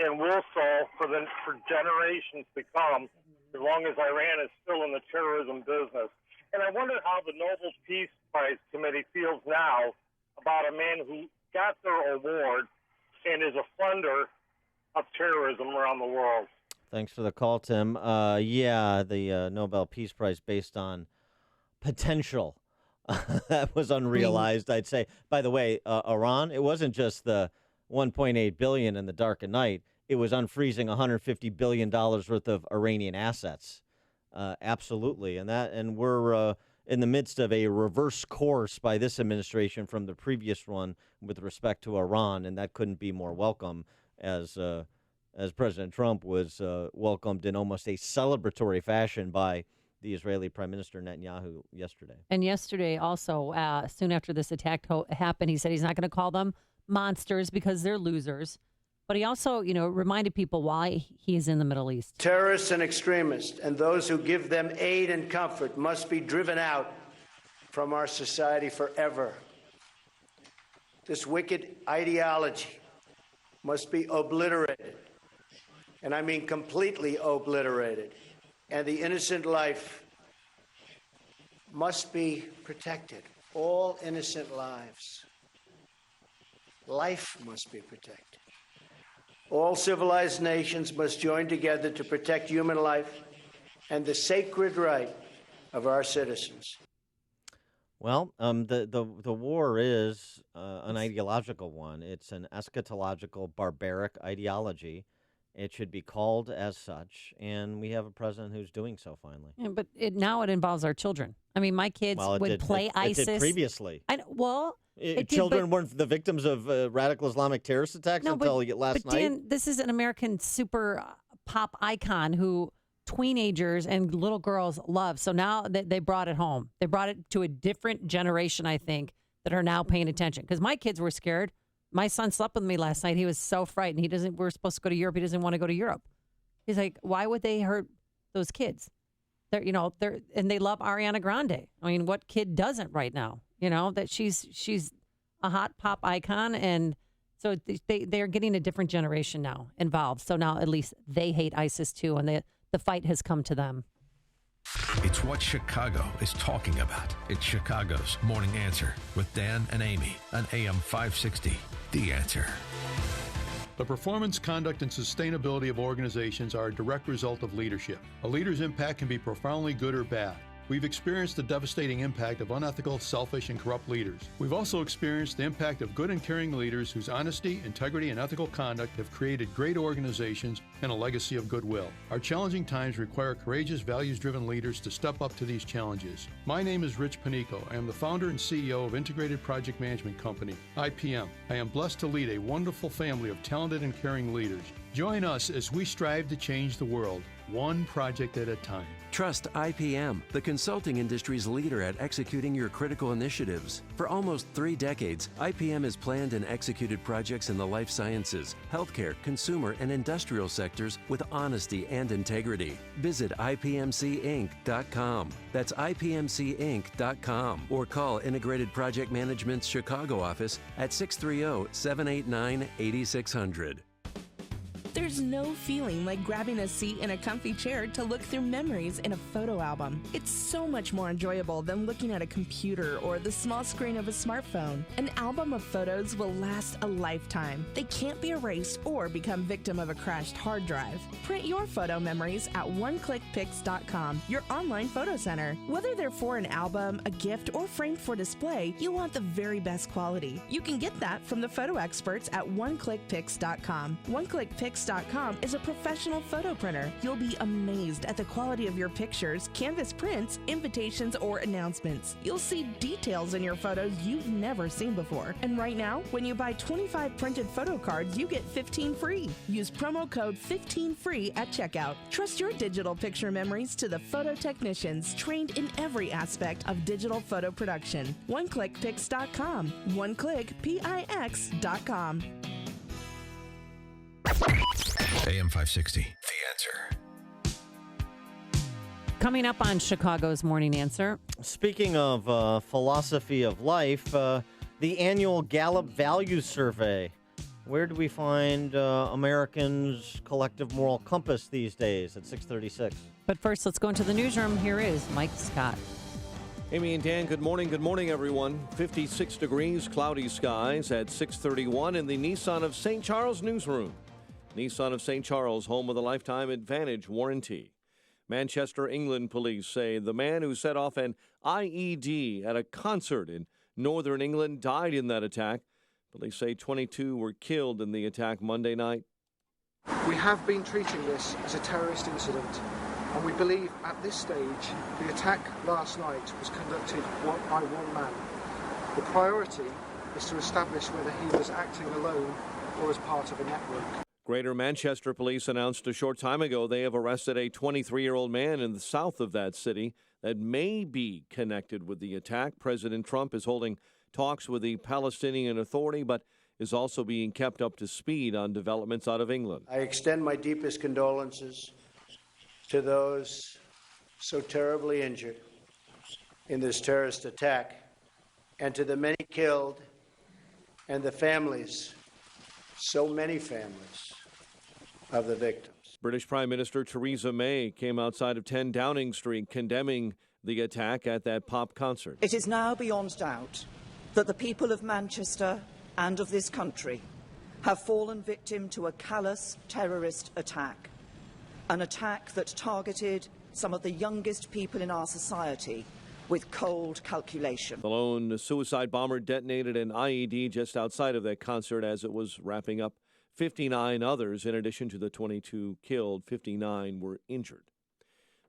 and will so for generations to come, as long as Iran is still in the terrorism business. And I wonder how the Nobel Peace Prize Committee feels now about a man who got their award and is a funder of terrorism around the world. Thanks for the call, Tim. The Nobel Peace Prize based on potential. That was unrealized, I'd say. By the way, Iran, it wasn't just the $1.8 billion in the dark of night. it was unfreezing $150 billion worth of Iranian assets. Absolutely. And we're in the midst of a reverse course by this administration from the previous one with respect to Iran, and that couldn't be more welcome as President Trump was welcomed in almost a celebratory fashion by the Israeli Prime Minister Netanyahu yesterday. And yesterday also, soon after this attack happened, he said he's not going to call them monsters because they're losers. But he also, reminded people why he is in the Middle East. Terrorists and extremists and those who give them aid and comfort must be driven out from our society forever. This wicked ideology must be obliterated, and I mean completely obliterated, and the innocent life must be protected. All innocent lives. Life must be protected. All civilized nations must join together to protect human life and the sacred right of our citizens. Well, the war is an ideological one. It's an eschatological, barbaric ideology. It should be called as such, and we have a president who's doing so finally. Yeah, but now it involves our children. I mean, my kids would play ISIS. It did previously. Children weren't the victims of radical Islamic terrorist attacks until last night. Dan, this is an American super pop icon who teenagers and little girls love. So now they brought it home. They brought it to a different generation, I think, that are now paying attention. Because my kids were scared. My son slept with me last night. He was so frightened. We're supposed to go to Europe. He doesn't want to go to Europe. He's like, why would they hurt those kids? And they love Ariana Grande. I mean, what kid doesn't right now? That she's a hot pop icon, and so they're getting a different generation now involved. So now at least they hate ISIS too, and the fight has come to them. It's what Chicago is talking about. It's Chicago's Morning Answer with Dan and Amy on AM 560. The Answer. The performance, conduct, and sustainability of organizations are a direct result of leadership. A leader's impact can be profoundly good or bad. We've experienced the devastating impact of unethical, selfish, and corrupt leaders. We've also experienced the impact of good and caring leaders whose honesty, integrity, and ethical conduct have created great organizations and a legacy of goodwill. Our challenging times require courageous, values-driven leaders to step up to these challenges. My name is Rich Panico. I am the founder and CEO of Integrated Project Management Company, IPM. I am blessed to lead a wonderful family of talented and caring leaders. Join us as we strive to change the world, one project at a time. Trust IPM, the consulting industry's leader at executing your critical initiatives. For almost 3 decades, IPM has planned and executed projects in the life sciences, healthcare, consumer, and industrial sectors with honesty and integrity. Visit IPMCinc.com. That's IPMCinc.com. Or call Integrated Project Management's Chicago office at 630-789-8600. There's no feeling like grabbing a seat in a comfy chair to look through memories in a photo album. It's so much more enjoyable than looking at a computer or the small screen of a smartphone. An album of photos will last a lifetime. They can't be erased or become victim of a crashed hard drive. Print your photo memories at oneclickpics.com, your online photo center. Whether they're for an album, a gift, or framed for display, you want the very best quality. You can get that from the photo experts at oneclickpics.com. OneClickPics.com is a professional photo printer. You'll be amazed at the quality of your pictures, canvas prints, invitations, or announcements. You'll see details in your photos you've never seen before. And right now, when you buy 25 printed photo cards, you get 15 free. Use promo code 15FREE at checkout. Trust your digital picture memories to the photo technicians trained in every aspect of digital photo production. OneClickPics.com. OneClickPix.com. AM 560, The Answer. Coming up on Chicago's Morning Answer. Speaking of philosophy of life, the annual Gallup Values Survey. Where do we find Americans' collective moral compass these days at 6:36? But first, let's go into the newsroom. Here is Mike Scott. Amy and Dan, good morning. Good morning, everyone. 56 degrees, cloudy skies at 6:31 in the Nissan of St. Charles newsroom. Nissan of St. Charles, home of the Lifetime Advantage warranty. Manchester, England police say the man who set off an IED at a concert in northern England died in that attack. Police say 22 were killed in the attack Monday night. have been treating this as a terrorist incident, and we believe at this stage the attack last night was conducted by one man. The priority is to establish whether he was acting alone or as part of a network. Greater Manchester Police announced a short time ago they have arrested a 23-year-old man in the south of that city that may be connected with the attack. President Trump is holding talks with the Palestinian Authority, but is also being kept up to speed on developments out of England. I extend my deepest condolences to those so terribly injured in this terrorist attack, and to the many killed and the families, so many families, of the victims. British Prime Minister Theresa May came outside of 10 Downing Street condemning the attack at that pop concert. It is now beyond doubt that the people of Manchester and of this country have fallen victim to a callous terrorist attack, an attack that targeted some of the youngest people in our society with cold calculation. The lone suicide bomber detonated an IED just outside of that concert as it was wrapping up. 59 others, in addition to the 22 killed, 59 were injured.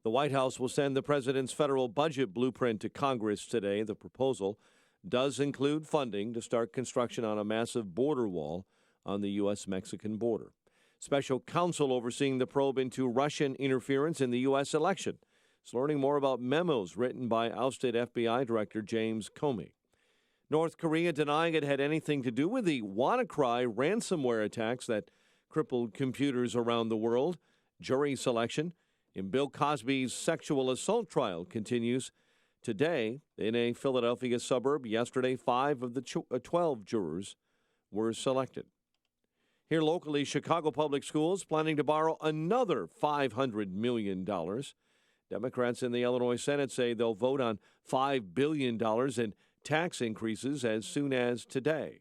The White House will send the president's federal budget blueprint to Congress today. The proposal does include funding to start construction on a massive border wall on the U.S.-Mexican border. Special counsel overseeing the probe into Russian interference in the U.S. election is learning more about memos written by ousted FBI Director James Comey. North Korea denying it had anything to do with the WannaCry ransomware attacks that crippled computers around the world. Jury selection in Bill Cosby's sexual assault trial continues today in a Philadelphia suburb. Yesterday, 5 of the 12 jurors were selected. Here locally, Chicago Public Schools planning to borrow another $500 million. Democrats in the Illinois Senate say they'll vote on $5 billion in tax increases as soon as today.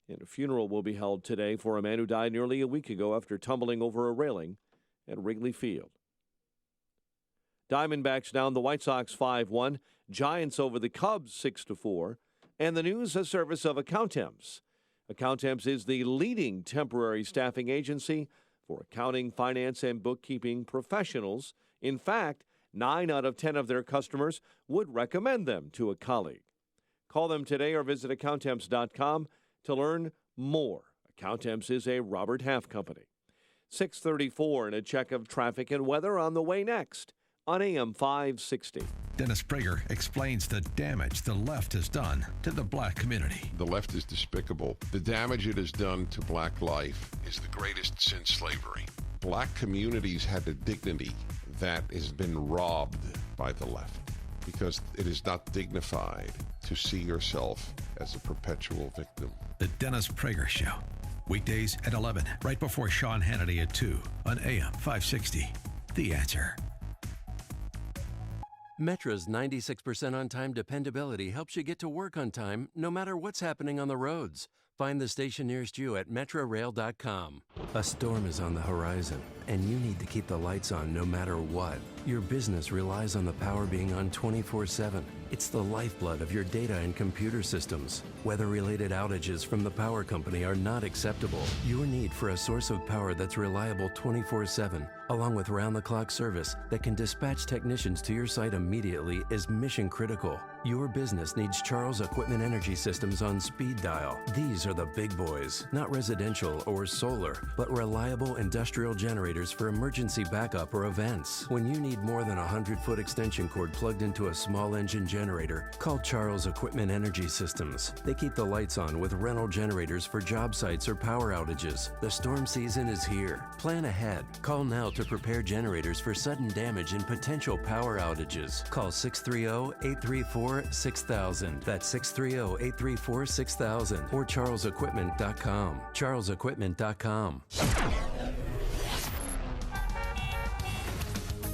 And a funeral will be held today for a man who died nearly a week ago after tumbling over a railing at Wrigley Field. Diamondbacks down the White Sox 5-1, Giants over the Cubs 6-4, and the news a service of Accountemps. Accountemps is the leading temporary staffing agency for accounting, finance, and bookkeeping professionals. In fact, 9 out of 10 of their customers would recommend them to a colleague. Call them today or visit Accountemps.com to learn more. Accountemps is a Robert Half company. 6:34 and a check of traffic and weather on the way next on AM 560. Dennis Prager explains the damage the left has done to the black community. The left is despicable. The damage it has done to black life is the greatest since slavery. Black communities had a dignity that has been robbed by the left because it is not dignified to see yourself as a perpetual victim. The Dennis Prager Show. Weekdays at 11, right before Sean Hannity at 2 on AM 560. The Answer. Metra's 96% on-time dependability helps you get to work on time no matter what's happening on the roads. Find the station nearest you at metrorail.com. A storm is on the horizon, and you need to keep the lights on no matter what. Your business relies on the power being on 24/7. It's the lifeblood of your data and computer systems. Weather-related outages from the power company are not acceptable. Your need for a source of power that's reliable 24/7, along with round-the-clock service that can dispatch technicians to your site immediately, is mission critical. Your business needs Charles Equipment Energy Systems on speed dial. These are the big boys, not residential or solar, but reliable industrial generators for emergency backup or events. When you need more than a 100-foot extension cord plugged into a small engine generator, call Charles Equipment Energy Systems. They keep the lights on with rental generators for job sites or power outages. The storm season is here. Plan ahead. Call now to prepare generators for sudden damage and potential power outages. Call 630-834-6000. That's 630-834-6000 or charlesequipment.com. charlesequipment.com.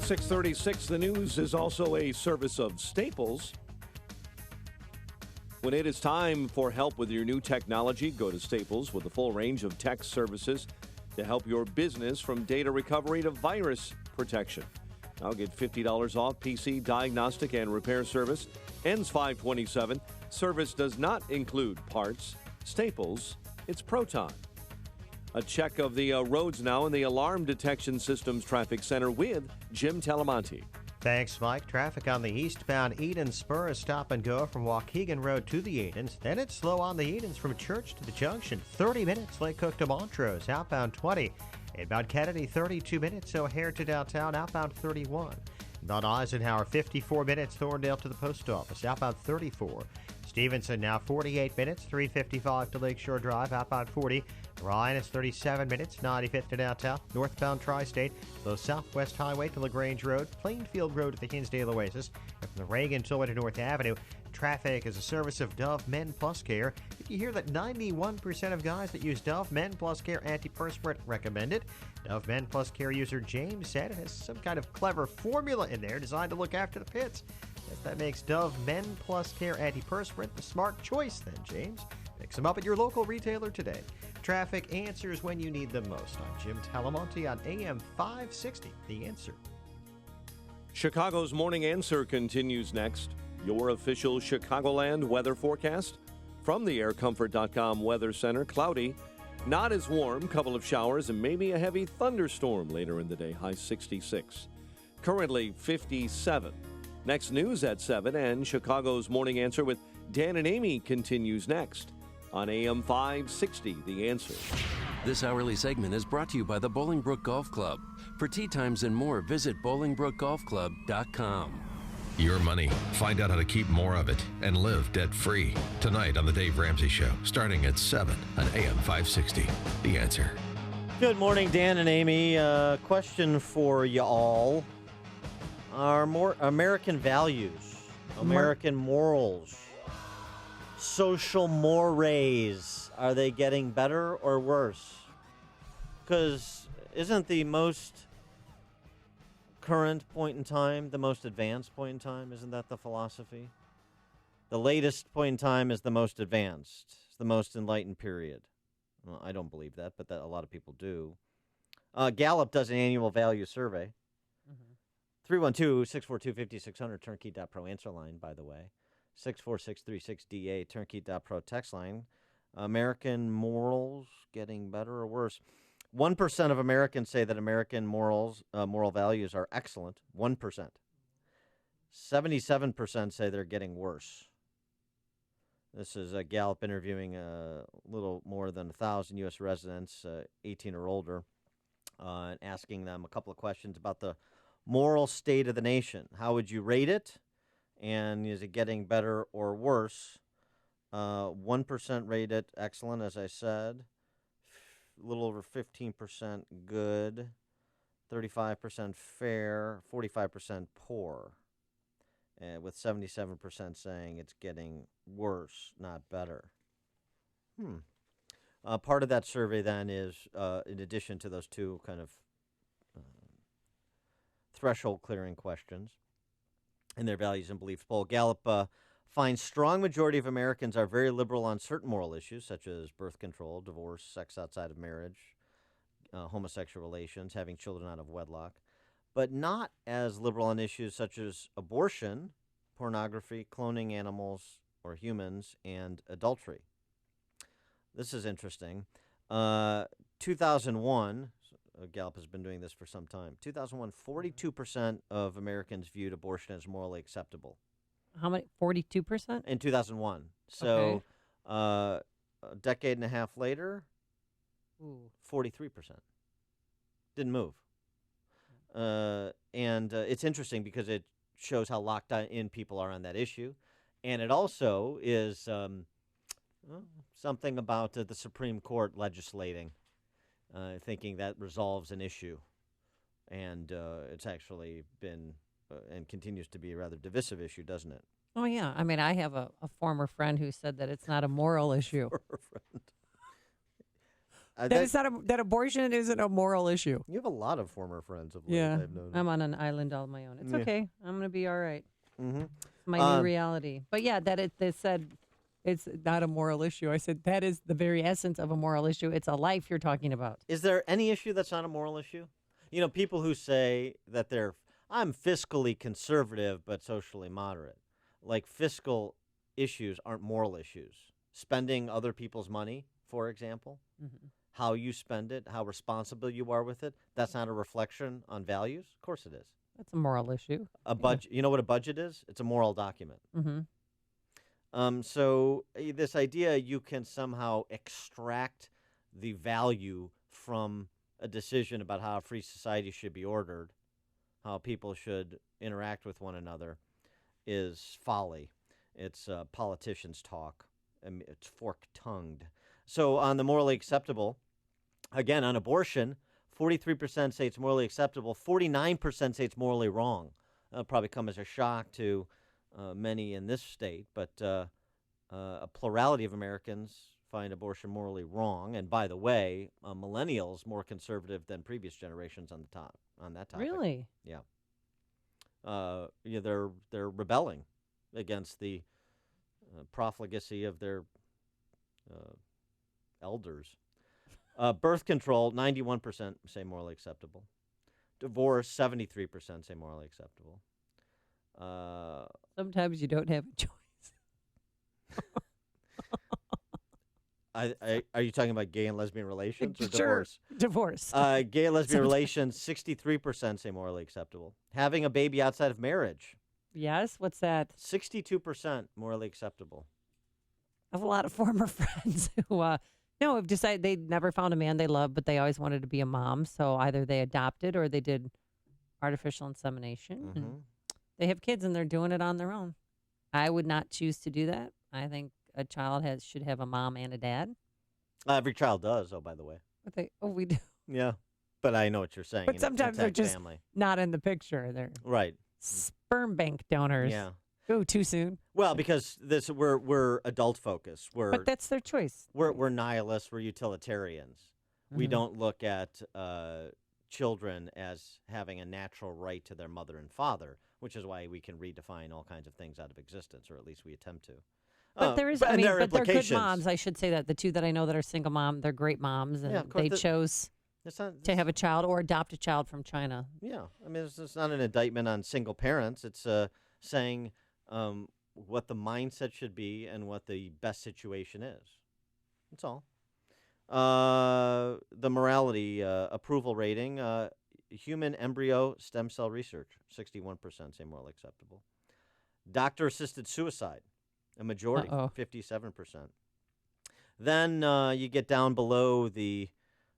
636, the news is also a service of Staples. When it is time for help with your new technology, go to Staples with a full range of tech services to help your business, from data recovery to virus protection. Now get $50 off PC diagnostic and repair service. Ends 5/27. Service does not include parts. Staples, it's Proton. A check of the roads now in the Alarm Detection Systems Traffic Center with Jim Talamonte. Thanks, Mike. Traffic on the eastbound Eden Spur is stop and go from Waukegan Road to the Edens. Then it's slow on the Edens from Church to the Junction. 30 minutes Lake Cook to Montrose. Outbound 20. Inbound Kennedy, 32 minutes. O'Hare to downtown. Outbound 31. Inbound Eisenhower, 54 minutes. Thorndale to the post office. Outbound 34. Stevenson now 48 minutes. 355 to Lakeshore Drive. Outbound 40. Ryan is 37 minutes, 95th to downtown. Northbound Tri-State, the Southwest Highway to LaGrange Road, Plainfield Road to the Hinsdale Oasis, and from the Reagan Tollway to North Avenue. Traffic is a service of Dove Men Plus Care. Did you hear that 91% of guys that use Dove Men Plus Care antiperspirant recommend it? Dove Men Plus Care user James said it has some kind of clever formula in there designed to look after the pits. Guess that makes Dove Men Plus Care antiperspirant the smart choice then, James. Pick some up at your local retailer today. Traffic answers when you need them most. I'm Jim Talamonte on AM 560, The Answer. Chicago's Morning Answer continues next. Your official Chicagoland weather forecast from the aircomfort.com Weather Center. Cloudy, not as warm, couple of showers, and maybe a heavy thunderstorm later in the day, high 66. Currently 57. Next news at 7, and Chicago's Morning Answer with Dan and Amy continues next on AM 560, The Answer. This hourly segment is brought to you by the Bolingbrook Golf Club. For tee times and more, visit BolingbrookGolfClub.com. Your money. Find out how to keep more of it and live debt-free. Tonight on The Dave Ramsey Show, starting at 7 on AM 560. The Answer. Good morning, Dan and Amy. Question for you all. Are more American values, American morals, social mores, are they getting better or worse? Because isn't the most current point in time the most advanced point in time? Isn't that the philosophy? The latest point in time is the most advanced. It's the most enlightened period. Well, I don't believe that, but that a lot of people do. Gallup does an annual value survey. 312-642-5600, turnkey.pro answer line, by the way. 64636DA, turnkey.pro text line. American morals getting better or worse? 1% of Americans say that American moral values are excellent. 1%. 77% say they're getting worse. This is Gallup interviewing a little more than 1,000 U.S. residents, 18 or older, and asking them a couple of questions about the moral state of the nation. How would you rate it? And is it getting better or worse? 1% rate it excellent, as I said. A little over 15% good. 35% fair. 45% poor. With 77% saying it's getting worse, not better. Part of that survey then is, in addition to those two kind of threshold clearing questions in their values and beliefs poll, Gallup finds strong majority of Americans are very liberal on certain moral issues such as birth control, divorce, sex outside of marriage, homosexual relations, having children out of wedlock, but not as liberal on issues such as abortion, pornography, cloning animals or humans, and adultery. This is interesting. 2001, Gallup has been doing this for some time. 2001, 42% of Americans viewed abortion as morally acceptable. How many? 42%? In 2001. So a decade and a half later, 43%. Didn't move. And it's interesting because it shows how locked in people are on that issue. And it also is something about the Supreme Court legislating, thinking that resolves an issue. And it's actually been and continues to be a rather divisive issue, doesn't it? Oh, yeah. I mean, I have a former friend who said that it's not a moral issue. That abortion isn't a moral issue. You have a lot of former friends of late, Yeah, I've noticed. I'm on an island all my own. It's Yeah. okay. I'm going to be all right. Mm-hmm. It's my new reality. But yeah, they said it's not a moral issue. I said that is the very essence of a moral issue. It's a life you're talking about. Is there any issue that's not a moral issue? You know, people who say that I'm fiscally conservative but socially moderate. Like fiscal issues aren't moral issues. Spending other people's money, for example. Mm-hmm. how you spend it, how responsible you are with it, that's not a reflection on values? Of course it is. That's a moral issue. A budget. You know what a budget is? It's a moral document. Mm-hmm. So this idea you can somehow extract the value from a decision about how a free society should be ordered, how people should interact with one another, is folly. It's politicians' talk. It's fork-tongued. So on the morally acceptable, again, on abortion, 43% say it's morally acceptable. 49% say it's morally wrong. That'll probably come as a shock to many in this state, but a plurality of Americans find abortion morally wrong. And by the way, millennials more conservative than previous generations on that topic. Really? Yeah. They're rebelling against the profligacy of their elders. Birth control, 91% say morally acceptable. Divorce, 73% say morally acceptable. Sometimes you don't have a choice. Are you talking about gay and lesbian relations or Sure. divorce? Divorce. Gay and lesbian relations, 63% say morally acceptable. Having a baby outside of marriage. Yes? What's that? 62% morally acceptable. I have a lot of former friends who have decided they never found a man they loved, but they always wanted to be a mom. So either they adopted or they did artificial insemination. And they have kids and they're doing it on their own. I would not choose to do that. I think a child should have a mom and a dad. Every child does, by the way. But we do. Yeah, but I know what you're saying. But sometimes they're just not in the picture. They're right. Sperm bank donors. Yeah. Ooh, too soon. Well, because we're adult focused. But that's their choice. We're nihilists. We're utilitarians. We don't look at children as having a natural right to their mother and father, which is why we can redefine all kinds of things out of existence, or at least we attempt to. But there is, but they're good moms. I should say that the two that I know that are single mom, they're great moms, and they chose to have a child or adopt a child from China. Yeah, I mean, it's not an indictment on single parents. It's saying what the mindset should be and what the best situation is. That's all. The morality approval rating, human embryo stem cell research, 61% say morally acceptable. Doctor-assisted suicide, a majority, 57%. Then you get down below the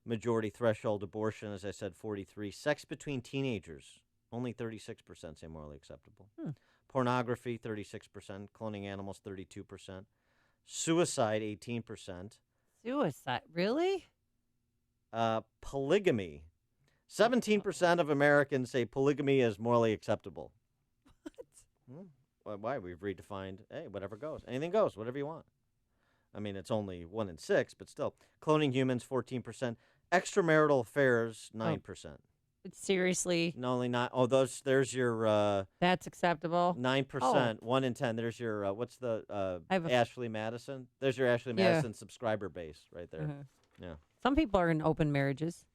majority threshold, abortion, as I said, 43. Sex between teenagers, only 36% say morally acceptable. Pornography, 36%. Cloning animals, 32%. Suicide, 18%. Suicide, really? Polygamy, 17% of Americans say polygamy is morally acceptable. What? Why? We've redefined, hey, whatever goes. Anything goes, whatever you want. I mean, it's only 1 in 6, but still. Cloning humans, 14%. Extramarital affairs, 9%. But seriously? No, only not. Oh, there's your... That's acceptable? 9%, 1 in 10. There's your, what's the, Ashley Madison? There's your Ashley Madison subscriber base right there. Yeah. Some people are in open marriages.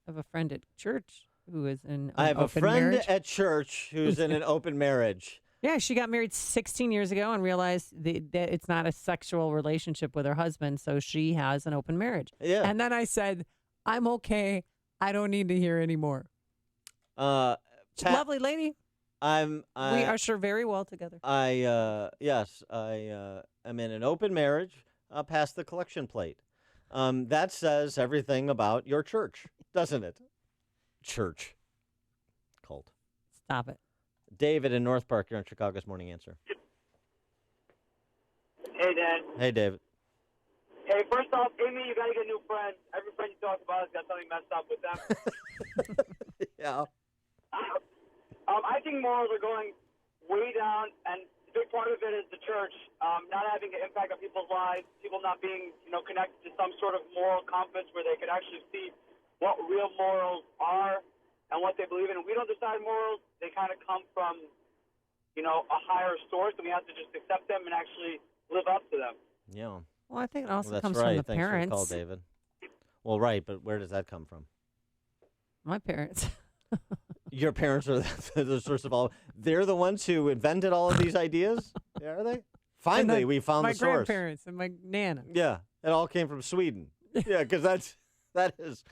I have a friend at church who is in an I have a open friend marriage. at church who's in an open marriage. Yeah, she got married 16 years ago and realized that it's not a sexual relationship with her husband, so she has an open marriage. Yeah. And then I said, I'm okay. I don't need to hear anymore. Lovely lady. We are sure very well together. Yes, I am in an open marriage past the collection plate. That says everything about your church, doesn't it? Church. Cult. Stop it. David in North Park, you're on Chicago's Morning Answer. Hey, Dan. Hey, David. Hey, first off, Amy, you got to get new friends. Every friend you talk about has got something messed up with them. Yeah. I think morals are going way down, and a big part of it is the church not having an impact on people's lives, people not being, connected to some sort of moral compass where they could actually see what real morals are and what they believe in. We don't decide morals. They kind of come from, a higher source, and we have to just accept them and actually live up to them. Yeah. Well, I think it also that's comes right. from the Thanks parents. For the call, David. Well, right, but where does that come from? My parents. Your parents are the source of all. They're the ones who invented all of these ideas? Are they? Finally, we found the source. My grandparents and my Nana. Yeah, it all came from Sweden. Yeah, because that is.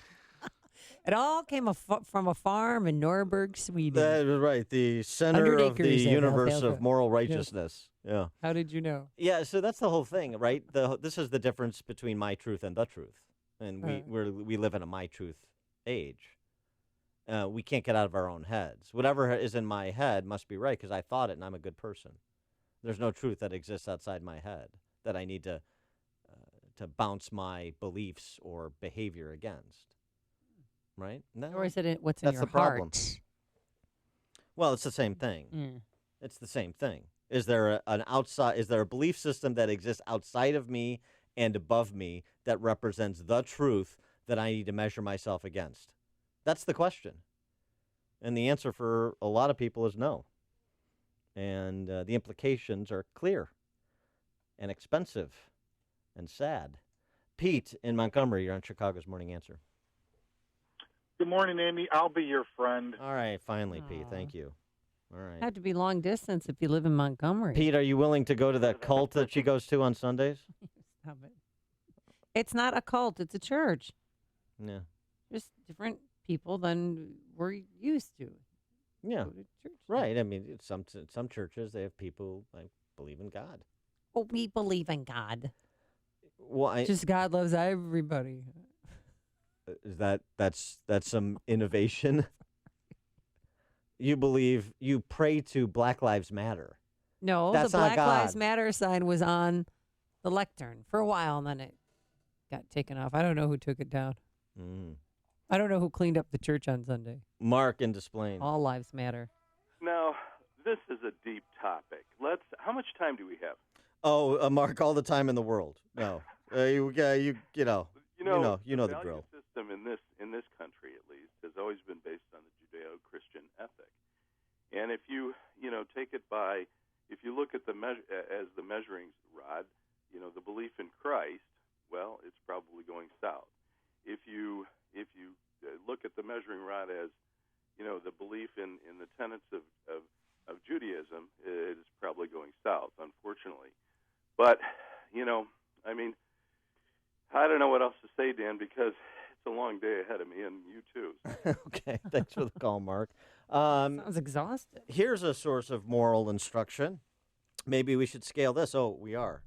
It all came from a farm in Norberg, Sweden. That is right. The center 100 of the acres of universe alfalfa. of moral Yeah. righteousness. Yeah. How did you know? Yeah, so that's the whole thing, right? This is the difference between my truth and the truth, and we live in a my truth age. We can't get out of our own heads. Whatever is in my head must be right because I thought it, and I'm a good person. There's no truth that exists outside my head that I need to bounce my beliefs or behavior against. Right? No, Or is it what's in that's your the problem. heart? Well, it's the same thing. Mm. It's the same thing. Is there Is there a belief system that exists outside of me and above me that represents the truth that I need to measure myself against? That's the question. And the answer for a lot of people is no. And the implications are clear and expensive and sad. Pete in Montgomery, you're on Chicago's Morning Answer. Good morning, Amy. I'll be your friend. All right, finally, Pete. Thank you. All right. Had to be long distance if you live in Montgomery. Pete, are you willing to go to that cult that she goes to on Sundays? Stop it. It's not a cult. It's a church. Yeah. Just different people than we're used to. Yeah. Go to church. Right. I mean, some churches, they have people like believe in God. Oh, we believe in God. Well, Just God loves everybody. Is that's some innovation? You pray to Black Lives Matter. No, That's the not Black Lives God. Matter sign was on the lectern for a while, and then it got taken off. I don't know who took it down. Mm. I don't know who cleaned up the church on Sunday. Mark in Des Plaines. All lives matter. Now, this is a deep topic. How much time do we have? Oh, Mark, all the time in the world. No, you know the value drill. system in this country, at least, has always been based on the Judeo-Christian ethic. And if you take it by, if you look at the measuring rod, the belief in Christ, well, it's probably going south. If you look at the measuring rod as, the belief in the tenets of Judaism, it is probably going south, unfortunately. But, I don't know what else to say, Dan, because it's a long day ahead of me, and you too. Okay, thanks for the call, Mark. Sounds exhausted. Here's a source of moral instruction. Maybe we should scale this. Oh, we are.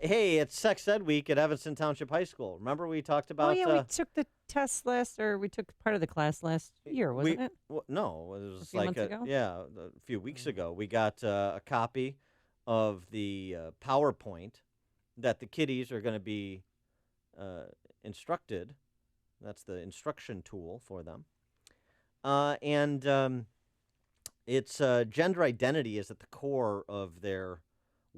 Hey, it's Sex Ed Week at Evanston Township High School. Remember we talked about... Oh, yeah, we took the test we took part of the class last year, wasn't it? No, it was A few like months ago? a few weeks ago. We got a copy of the PowerPoint that the kiddies are going to be instructed. That's the instruction tool for them. It's gender identity is at the core of their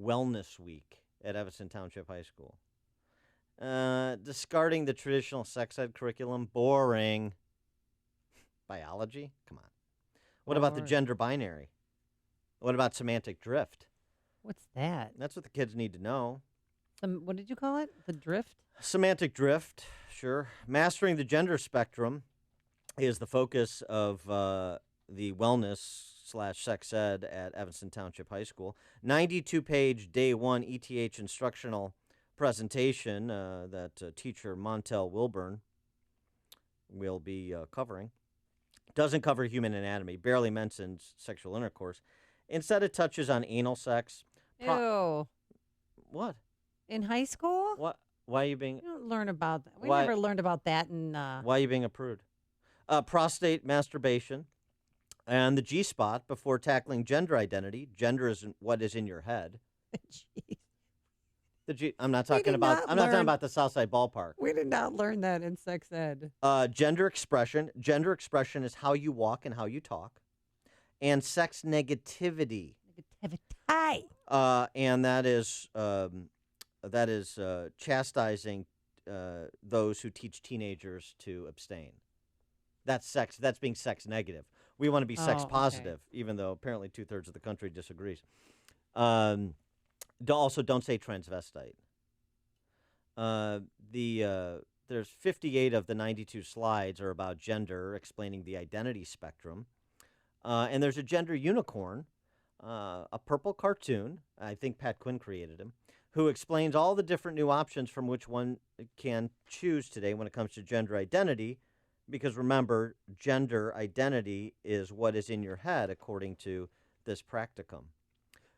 wellness week at Evanston Township High School. Discarding the traditional sex ed curriculum, boring. Biology? Come on. What about the Boring. gender binary? What about semantic drift? What's that? That's what the kids need to know. What did you call it? The drift? Semantic drift, sure. Mastering the gender spectrum is the focus of the wellness/sex ed at Evanston Township High School. 92-page day one ETH instructional presentation that teacher Montel Wilburn will be covering. Doesn't cover human anatomy, barely mentions sexual intercourse. Instead, it touches on anal sex. Ew. What? In high school? What? Why are you being... We don't learn about that. We Why- never learned about that in... Why are you being a prude? Prostate masturbation and the G-spot before tackling gender identity. Gender is what is in your head. The G. I'm not talking did about. not I'm not talking learn- about the Southside Ballpark. We did not learn that in sex ed. Gender expression. Gender expression is how you walk and how you talk, and sex negativity. Negativity. And that is chastising those who teach teenagers to abstain. That's sex. That's being sex negative. We want to be sex Oh, okay. positive, even though apparently 2/3 of the country disagrees. Also, don't say transvestite. There's 58 of the 92 slides are about gender, explaining the identity spectrum. And there's a gender unicorn, a purple cartoon. I think Pat Quinn created him. who explains all the different new options from which one can choose today when it comes to gender identity. Because remember, gender identity is what is in your head, according to this practicum.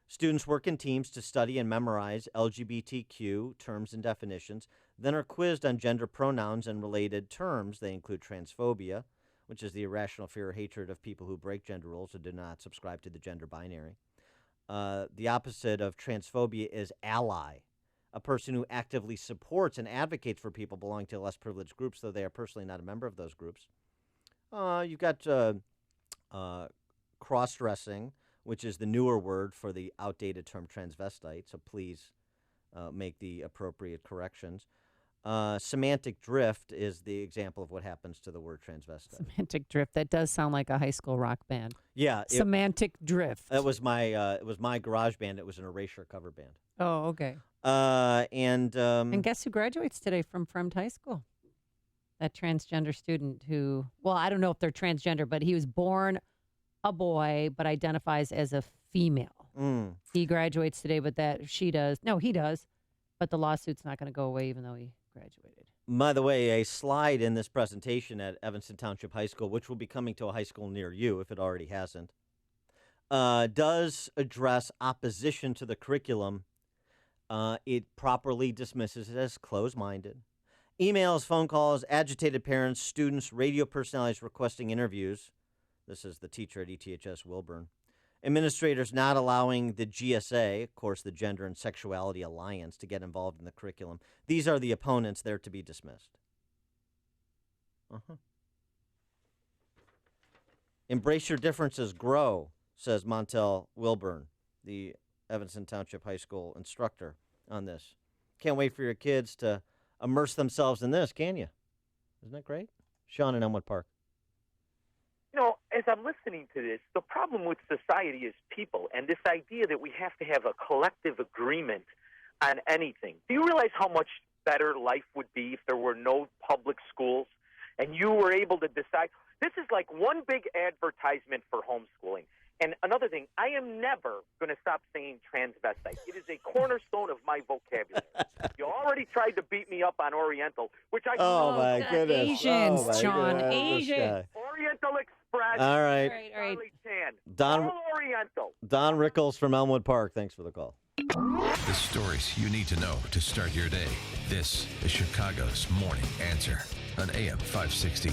Students work in teams to study and memorize LGBTQ terms and definitions, then are quizzed on gender pronouns and related terms. They include transphobia, which is the irrational fear or hatred of people who break gender rules or do not subscribe to the gender binary. The opposite of transphobia is ally, a person who actively supports and advocates for people belonging to less privileged groups, though they are personally not a member of those groups. You've got cross-dressing, which is the newer word for the outdated term transvestite, so please make the appropriate corrections. Semantic drift is the example of what happens to the word transvestite. Semantic drift. That does sound like a high school rock band. Yeah. Semantic drift. It was my garage band. It was an Erasure cover band. Oh, okay. And guess who graduates today from Fremd High School? That transgender student who, well, I don't know if they're transgender, but he was born a boy but identifies as a female. He graduates today, but he does. But the lawsuit's not going to go away even though he graduated. By the way, a slide in this presentation at Evanston Township High School, which will be coming to a high school near you if it already hasn't, does address opposition to the curriculum. It properly dismisses it as closed-minded. Emails, phone calls, agitated parents, students, radio personalities requesting interviews. This is the teacher at ETHS Wilburn. Administrators not allowing the GSA, of course, the Gender and Sexuality Alliance, to get involved in the curriculum. These are the opponents. They're to be dismissed. Embrace your differences, grow, says Montel Wilburn, the Evanston Township High School instructor on this. Can't wait for your kids to immerse themselves in this, can you? Isn't that great? Sean in Elmwood Park. You know, as I'm listening to this, the problem with society is people, and this idea that we have to have a collective agreement on anything. Do you realize how much better life would be if there were no public schools and you were able to decide? This is like one big advertisement for homeschooling. And another thing, I am never going to stop saying transvestite. It is a cornerstone of my vocabulary. You already tried to beat me up on Oriental, which I... Oh, my goodness. Asians, John. Asian. Oriental Express. All right. Charlie Chan. Don, all Oriental. Don Rickles from Elmwood Park. Thanks for the call. The stories you need to know to start your day. This is Chicago's Morning Answer on AM 560.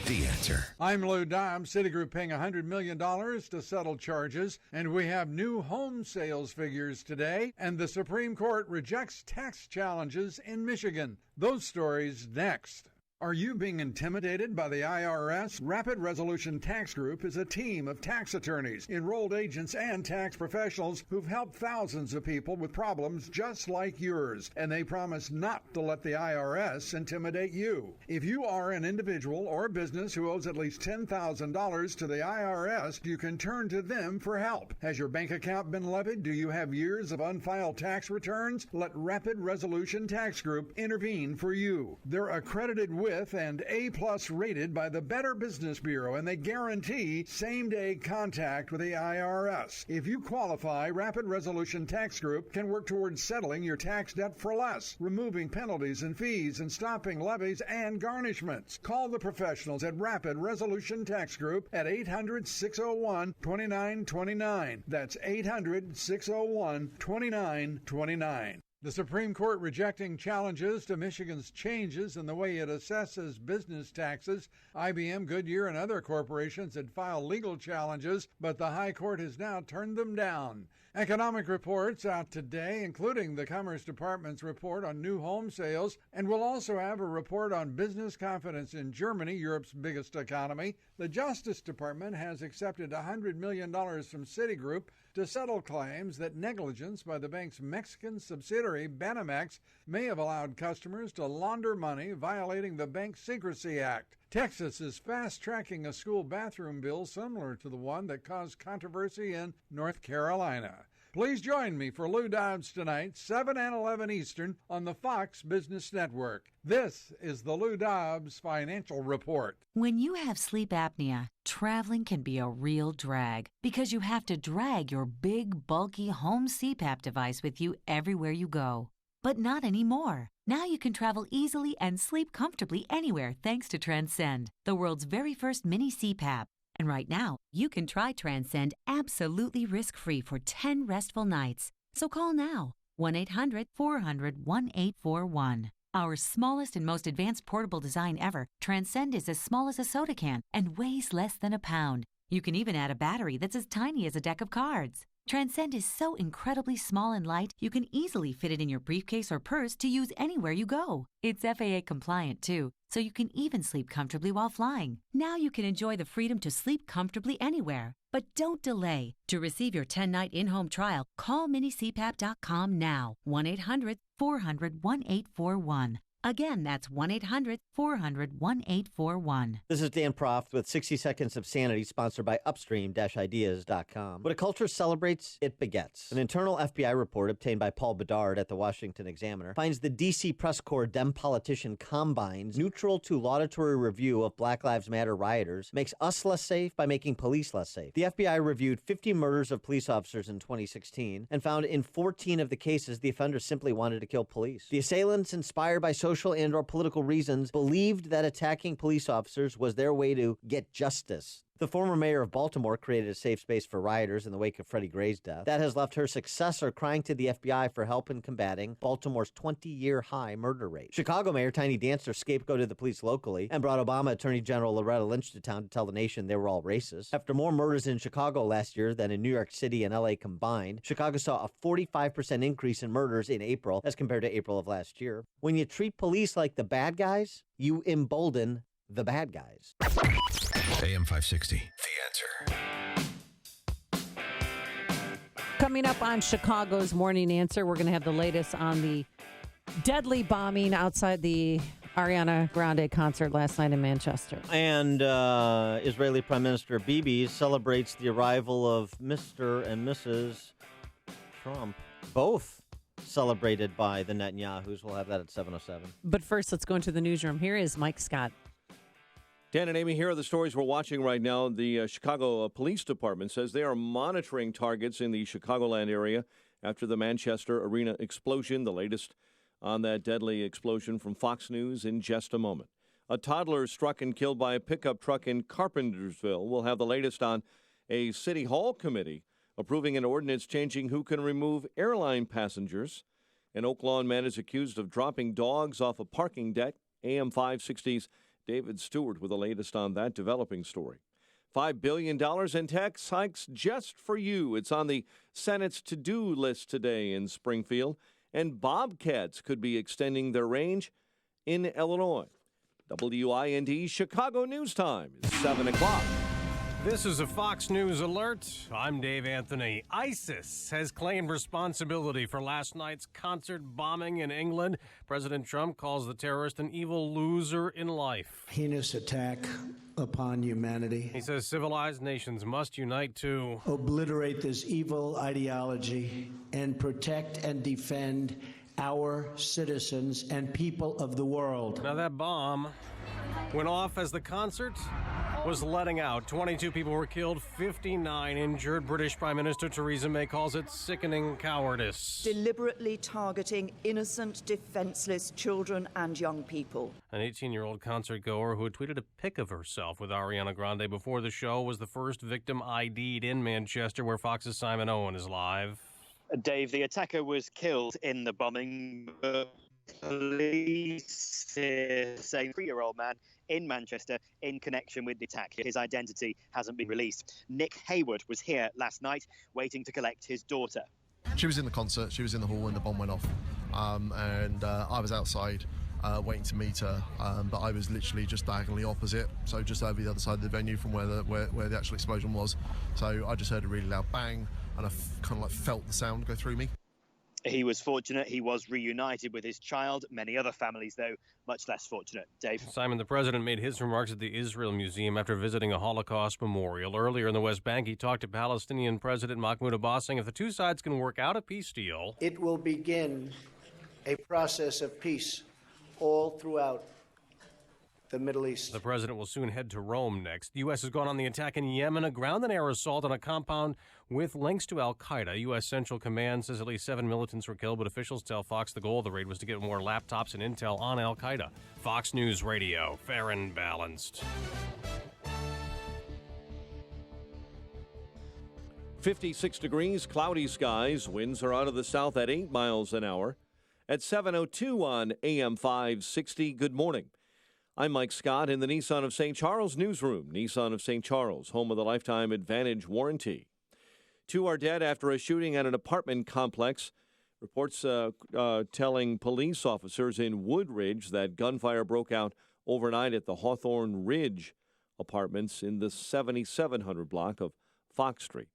The Answer. I'm Lou Dom. Citigroup paying $100 million to settle charges, and we have new home sales figures today, and the Supreme Court rejects tax challenges in Michigan. Those stories next. Are you being intimidated by the IRS? Rapid Resolution Tax Group is a team of tax attorneys, enrolled agents, and tax professionals who've helped thousands of people with problems just like yours, and they promise not to let the IRS intimidate you. If you are an individual or business who owes at least $10,000 to the IRS, you can turn to them for help. Has your bank account been levied? Do you have years of unfiled tax returns? Let Rapid Resolution Tax Group intervene for you. They're accredited with and A+ rated by the Better Business Bureau, and they guarantee same-day contact with the IRS. If you qualify, Rapid Resolution Tax Group can work towards settling your tax debt for less, removing penalties and fees, and stopping levies and garnishments. Call the professionals at Rapid Resolution Tax Group at 800-601-2929. That's 800-601-2929. The Supreme Court rejecting challenges to Michigan's changes in the way it assesses business taxes. IBM, Goodyear, and other corporations had filed legal challenges, but the High Court has now turned them down. Economic reports out today, including the Commerce Department's report on new home sales, and we'll also have a report on business confidence in Germany, Europe's biggest economy. The Justice Department has accepted $100 million from Citigroup to settle claims that negligence by the bank's Mexican subsidiary, Banamex, may have allowed customers to launder money, violating the Bank Secrecy Act. Texas is fast-tracking a school bathroom bill similar to the one that caused controversy in North Carolina. Please join me for Lou Dobbs tonight, 7 and 11 Eastern on the Fox Business Network. This is the Lou Dobbs Financial Report. When you have sleep apnea, traveling can be a real drag because you have to drag your big, bulky home CPAP device with you everywhere you go. But not anymore. Now you can travel easily and sleep comfortably anywhere thanks to Transcend, the world's very first mini CPAP. And right now, you can try Transcend absolutely risk-free for 10 restful nights. So call now, 1-800-400-1841. Our smallest and most advanced portable design ever, Transcend is as small as a soda can and weighs less than a pound. You can even add a battery that's as tiny as a deck of cards. Transcend is so incredibly small and light, you can easily fit it in your briefcase or purse to use anywhere you go. It's FAA compliant too, so you can even sleep comfortably while flying. Now you can enjoy the freedom to sleep comfortably anywhere. But don't delay. To receive your 10-night in-home trial, call minicpap.com now. 1-800-400-1841. Again, that's 1-800-400-1841. This is Dan Proft with 60 Seconds of Sanity, sponsored by Upstream-Ideas.com. When a culture celebrates, it begets. An internal FBI report obtained by Paul Bedard at the Washington Examiner finds the D.C. press corps Dem politician Combine's neutral to laudatory review of Black Lives Matter rioters makes us less safe by making police less safe. The FBI reviewed 50 murders of police officers in 2016 and found in 14 of the cases the offenders simply wanted to kill police. The assailants, inspired by social and or political reasons, believed that attacking police officers was their way to get justice. The former mayor of Baltimore created a safe space for rioters in the wake of Freddie Gray's death. That has left her successor crying to the FBI for help in combating Baltimore's 20-year high murder rate. Chicago Mayor Tiny Dancer scapegoated the police locally and brought Obama Attorney General Loretta Lynch to town to tell the nation they were all racist. After more murders in Chicago last year than in New York City and LA combined, Chicago saw a 45% increase in murders in April as compared to April of last year. When you treat police like the bad guys, you embolden the bad guys. AM 560, The Answer. Coming up on Chicago's Morning Answer, we're going to have the latest on the deadly bombing outside the Ariana Grande concert last night in Manchester. And Israeli Prime Minister Bibi celebrates the arrival of Mr. and Mrs. Trump, both celebrated by the Netanyahus. We'll have that at 7:07. But first, let's go into the newsroom. Here is Mike Scott. Dan and Amy, here are the stories we're watching right now. The Chicago Police Department says they are monitoring targets in the Chicagoland area after the Manchester Arena explosion. The latest on that deadly explosion from Fox News in just a moment. A toddler struck and killed by a pickup truck in Carpentersville. We'll have the latest on a City Hall committee approving an ordinance changing who can remove airline passengers. An Oak Lawn man is accused of dropping dogs off a parking deck. AM 560's David Stewart with the latest on that developing story. $5 billion in tax hikes just for you. It's on the Senate's to-do list today in Springfield. And bobcats could be extending their range in Illinois. WIND Chicago News Time is 7 o'clock. This is a Fox News alert. I'm Dave Anthony. ISIS has claimed responsibility for last night's concert bombing in England. President Trump calls the terrorist an evil loser in life. Heinous attack upon humanity. He says civilized nations must unite to obliterate this evil ideology and protect and defend our citizens and people of the world. Now that bomb went off as the concert was letting out. 22 people were killed, 59 injured. British Prime Minister Theresa May calls it sickening cowardice. Deliberately targeting innocent, defenseless children and young people. An 18-year-old concert goer who had tweeted a pic of herself with Ariana Grande before the show was the first victim ID'd in Manchester, where Fox's Simon Owen is live. Dave, the attacker was killed in the bombing. Police say a 3-year-old man in Manchester in connection with the attack. His identity hasn't been released. Nick Hayward was here last night waiting to collect his daughter. She was in the concert, she was in the hall when the bomb went off, and I was outside waiting to meet her, but I was literally just diagonally opposite, so just over the other side of the venue from where the actual explosion was. So I just heard a really loud bang, and I kind of felt the sound go through me. He was fortunate. He was reunited with his child. Many other families, though, much less fortunate. Dave? Simon, the president made his remarks at the Israel Museum after visiting a Holocaust memorial. Earlier in the West Bank, he talked to Palestinian President Mahmoud Abbas, saying if the two sides can work out a peace deal, it will begin a process of peace all throughout the Middle East. The president will soon head to Rome next. The U.S. has gone on the attack in Yemen, a ground and air assault on a compound with links to al-Qaeda. U.S. Central Command says at least 7 militants were killed, but officials tell Fox the goal of the raid was to get more laptops and intel on al-Qaeda. Fox News Radio, fair and balanced. 56 degrees, cloudy skies. Winds are out of the south at 8 miles an hour. At 7:02 on AM 560, good morning. I'm Mike Scott in the Nissan of St. Charles newsroom. Nissan of St. Charles, home of the Lifetime Advantage warranty. 2 are dead after a shooting at an apartment complex. Reports telling police officers in Woodridge that gunfire broke out overnight at the Hawthorne Ridge apartments in the 7700 block of Fox Street.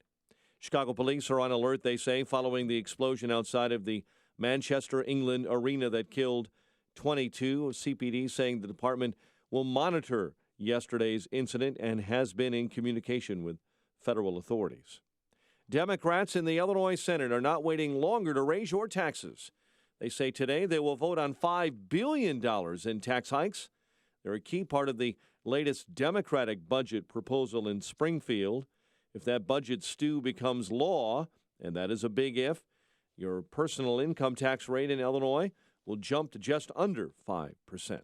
Chicago police are on alert, they say, following the explosion outside of the Manchester, England arena that killed 22. CPD saying the department will monitor yesterday's incident and has been in communication with federal authorities. Democrats in the Illinois Senate are not waiting longer to raise your taxes. They say today they will vote on $5 billion in tax hikes. They're a key part of the latest Democratic budget proposal in Springfield. If that budget stew becomes law, and that is a big if, your personal income tax rate in Illinois will jump to just under 5%.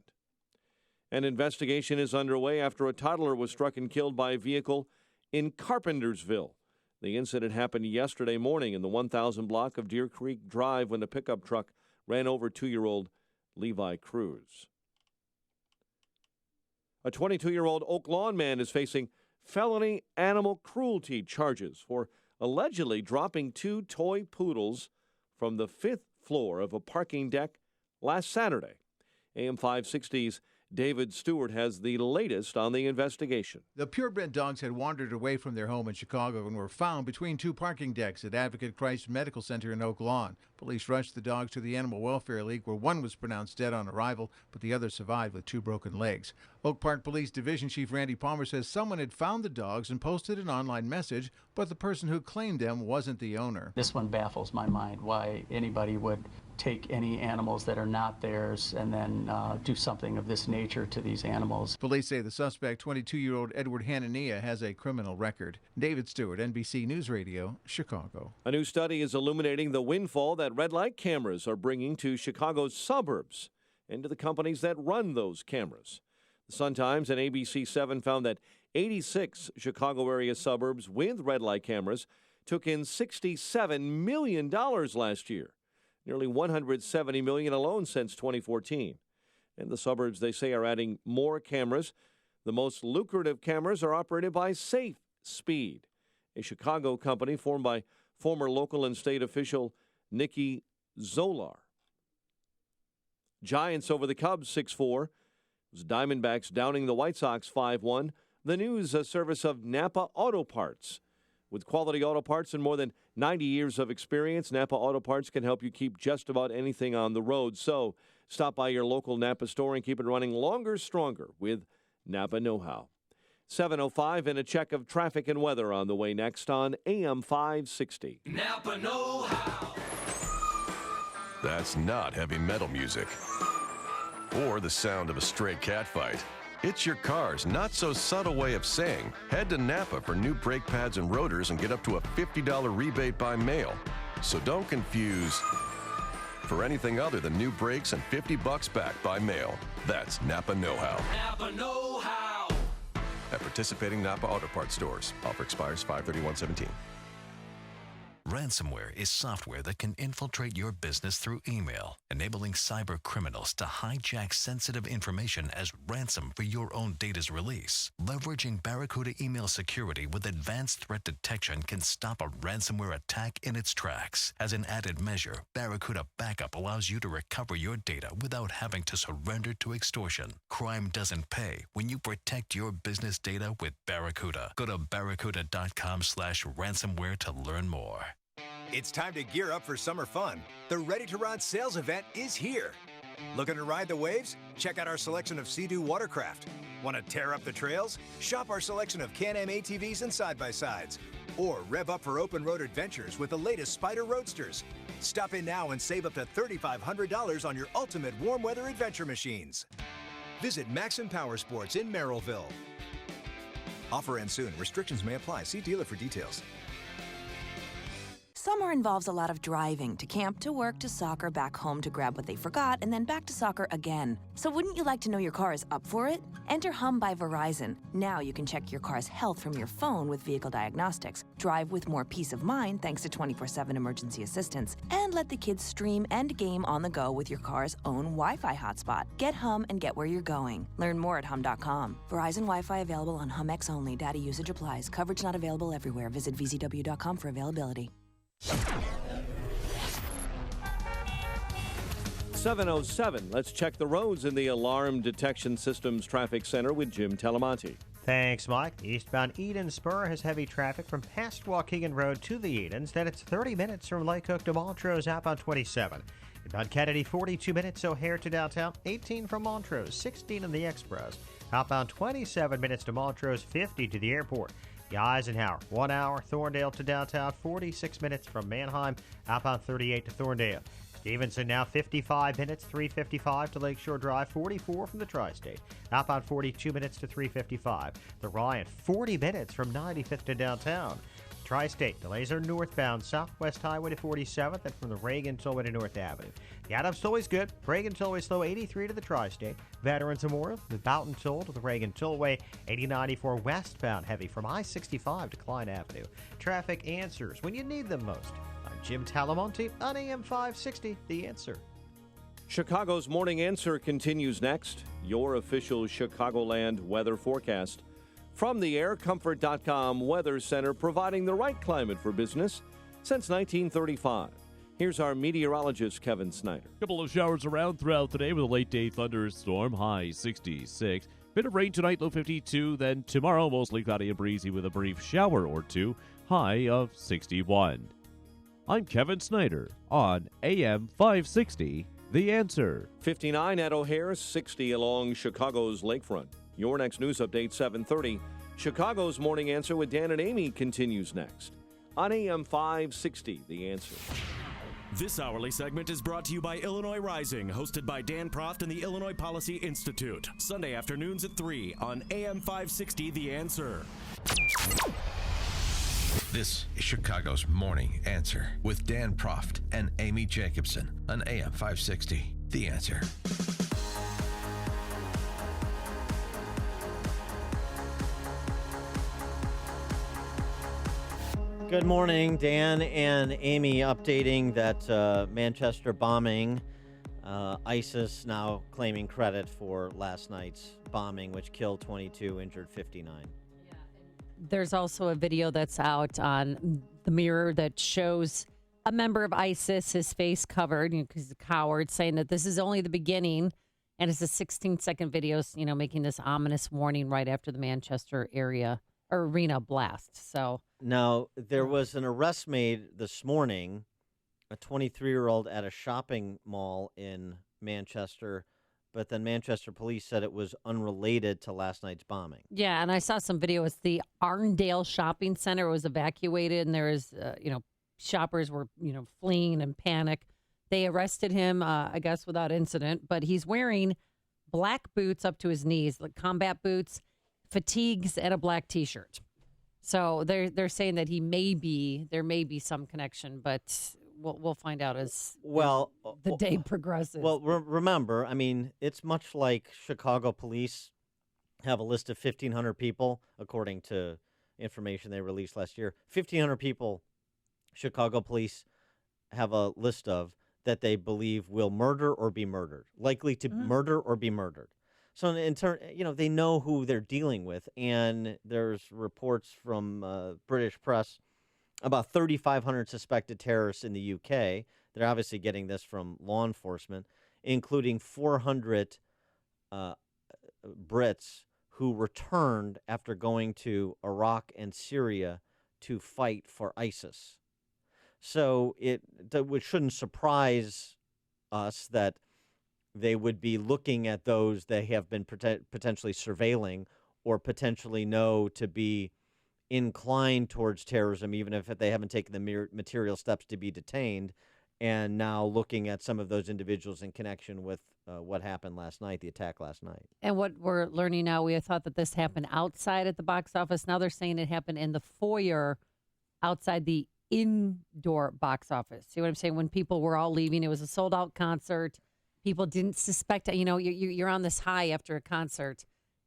An investigation is underway after a toddler was struck and killed by a vehicle in Carpentersville. The incident happened yesterday morning in the 1000 block of Deer Creek Drive when a pickup truck ran over 2-year-old Levi Cruz. A 22-year-old Oak Lawn man is facing felony animal cruelty charges for allegedly dropping 2 toy poodles from the 5th floor of a parking deck last Saturday. AM 560's David Stewart has the latest on the investigation. The purebred dogs had wandered away from their home in Chicago and were found between 2 parking decks at Advocate Christ Medical Center in Oak Lawn. Police rushed the dogs to the Animal Welfare League, where one was pronounced dead on arrival, but the other survived with 2 broken legs. Oak Park Police Division Chief Randy Palmer says someone had found the dogs and posted an online message, but the person who claimed them wasn't the owner. This one baffles my mind, why anybody would take any animals that are not theirs and then do something of this nature to these animals. Police say the suspect, 22-year-old Edward Hanania, has a criminal record. David Stewart, NBC News Radio, Chicago. A new study is illuminating the windfall that red light cameras are bringing to Chicago's suburbs and to the companies that run those cameras. The Sun-Times and ABC7 found that 86 Chicago area suburbs with red light cameras took in $67 million last year. Nearly $170 million alone since 2014. And the suburbs, they say, are adding more cameras. The most lucrative cameras are operated by Safe Speed, a Chicago company formed by former local and state official Nikki Zolar. Giants over the Cubs 6-4. It was Diamondbacks downing the White Sox 5-1. The news, a service of Napa Auto Parts. With quality auto parts and more than 90 years of experience, Napa Auto Parts can help you keep just about anything on the road. So stop by your local Napa store and keep it running longer, stronger with Napa Know-How. 7:05 and a check of traffic and weather on the way next on AM 560. Napa Know-How. That's not heavy metal music or the sound of a stray cat fight. It's your car's not-so-subtle way of saying, head to Napa for new brake pads and rotors and get up to a $50 rebate by mail. So don't confuse for anything other than new brakes and $50 back by mail. That's Napa Know-How. Napa Know-How. At participating Napa Auto Parts stores. Offer expires 5/31/17. Ransomware is software that can infiltrate your business through email, enabling cyber criminals to hijack sensitive information as ransom for your own data's release. Leveraging Barracuda email security with advanced threat detection can stop a ransomware attack in its tracks. As an added measure, Barracuda Backup allows you to recover your data without having to surrender to extortion. Crime doesn't pay when you protect your business data with Barracuda. Go to barracuda.com/ransomware to learn more. It's time to gear up for summer fun. The Ready to Ride sales event is here. Looking to ride the waves? Check out our selection of Sea-Doo watercraft. Want to tear up the trails? Shop our selection of Can-Am ATVs and side-by-sides. Or rev up for open road adventures with the latest Spyder Roadsters. Stop in now and save up to $3,500 on your ultimate warm weather adventure machines. Visit Maxim Power Sports in Merrillville. Offer ends soon. Restrictions may apply. See dealer for details. Summer involves a lot of driving, to camp, to work, to soccer, back home to grab what they forgot, and then back to soccer again. So wouldn't you like to know your car is up for it? Enter Hum by Verizon. Now you can check your car's health from your phone with vehicle diagnostics, drive with more peace of mind thanks to 24/7 emergency assistance, and let the kids stream and game on the go with your car's own Wi-Fi hotspot. Get Hum and get where you're going. Learn more at hum.com. Verizon Wi-Fi available on Hum X only. Data usage applies. Coverage not available everywhere. Visit vzw.com for availability. 7:07. Let's check the roads in the Alarm Detection Systems Traffic Center with Jim Telemonti. Thanks, Mike. Eastbound Eden Spur has heavy traffic from past Waukegan Road to the Edens. Then it's 30 minutes from Lake Hook to Montrose, outbound 27. Inbound Kennedy, 42 minutes O'Hare to downtown, 18 from Montrose, 16 in the Express. Outbound 27 minutes to Montrose, 50 to the airport. The Eisenhower, 1 hour, Thorndale to downtown, 46 minutes from Manheim, outbound 38 to Thorndale. Stevenson now 55 minutes, 355 to Lakeshore Drive, 44 from the Tri-State, outbound 42 minutes to 355. The Ryan, 40 minutes from 95th to downtown. Tri-State delays are northbound, Southwest Highway to 47th and from the Reagan Tollway to North Avenue. The Adams Tollway's good. Reagan Tollway slow 83 to the Tri-State. Veterans Memorial, the Boughton Toll to the Reagan Tollway, 8094 westbound heavy from I-65 to Klein Avenue. Traffic answers when you need them most. I'm Jim Talamonte on AM 560, The Answer. Chicago's Morning Answer continues next. Your official Chicagoland weather forecast. From the AirComfort.com Weather Center, providing the right climate for business since 1935. Here's our meteorologist, Kevin Snyder. A couple of showers around throughout the day with a late-day thunderstorm, high 66. Bit of rain tonight, low 52. Then tomorrow, mostly cloudy and breezy with a brief shower or two, high of 61. I'm Kevin Snyder on AM 560, The Answer. 59 at O'Hare, 60 along Chicago's lakefront. Your next news update, 7:30. Chicago's Morning Answer with Dan and Amy continues next on AM 560, The Answer. This hourly segment is brought to you by Illinois Rising, hosted by Dan Proft and the Illinois Policy Institute. Sunday afternoons at 3 on AM 560, The Answer. This is Chicago's Morning Answer with Dan Proft and Amy Jacobson on AM 560, The Answer. Good morning, Dan and Amy, updating that Manchester bombing. ISIS now claiming credit for last night's bombing, which killed 22, injured 59. There's also a video that's out on the Mirror that shows a member of ISIS, his face covered, because he's a coward, saying that this is only the beginning. And it's a 16-second video, making this ominous warning right after the Manchester arena blast. So now there was an arrest made this morning, a 23-year-old at a shopping mall in Manchester, but then Manchester police said it was unrelated to last night's bombing. Yeah, and I saw some video. It's the Arndale Shopping Center was evacuated, and there is, shoppers were, fleeing in panic. They arrested him, I guess, without incident, but he's wearing black boots up to his knees, like combat boots, fatigues, and a black T-shirt. So they're saying that there may be some connection, but we'll find out as the day progresses. Well, remember, it's much like Chicago police have a list of 1,500 people, according to information they released last year. 1,500 people Chicago police have a list of that they believe will murder or be murdered, likely to murder or be murdered. So in turn, they know who they're dealing with, and there's reports from British press about 3,500 suspected terrorists in the UK. They're obviously getting this from law enforcement, including 400 Brits who returned after going to Iraq and Syria to fight for ISIS. So which shouldn't surprise us that they would be looking at those they have been potentially surveilling or potentially know to be inclined towards terrorism, even if they haven't taken the material steps to be detained, and now looking at some of those individuals in connection with what happened last night, the attack last night. And what we're learning now, we had thought that this happened outside at the box office. Now they're saying it happened in the foyer outside the indoor box office. See what I'm saying? When people were all leaving, it was a sold-out concert. People didn't suspect, you're on this high after a concert,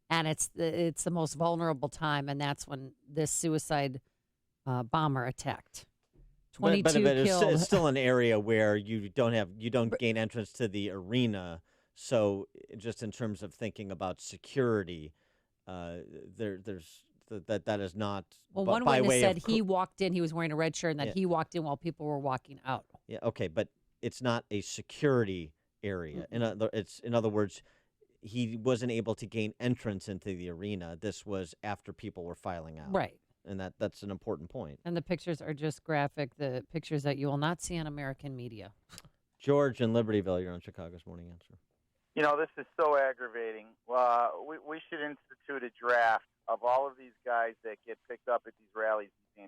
and it's the most vulnerable time, and that's when this suicide bomber attacked. 22 but killed. It's still an area where you don't gain entrance to the arena. So just in terms of thinking about security, there's that is not. Well, by one witness way said of, he walked in, he was wearing a red shirt, and that Yeah. he walked in while people were walking out. Yeah, okay, but it's not a security area. In other words, he wasn't able to gain entrance into the arena. This was after people were filing out. Right. And that's an important point. And the pictures are just graphic, the pictures that you will not see on American media. George in Libertyville, you're on Chicago's Morning Answer. You know, this is so aggravating. We should institute a draft of all of these guys that get picked up at these rallies, these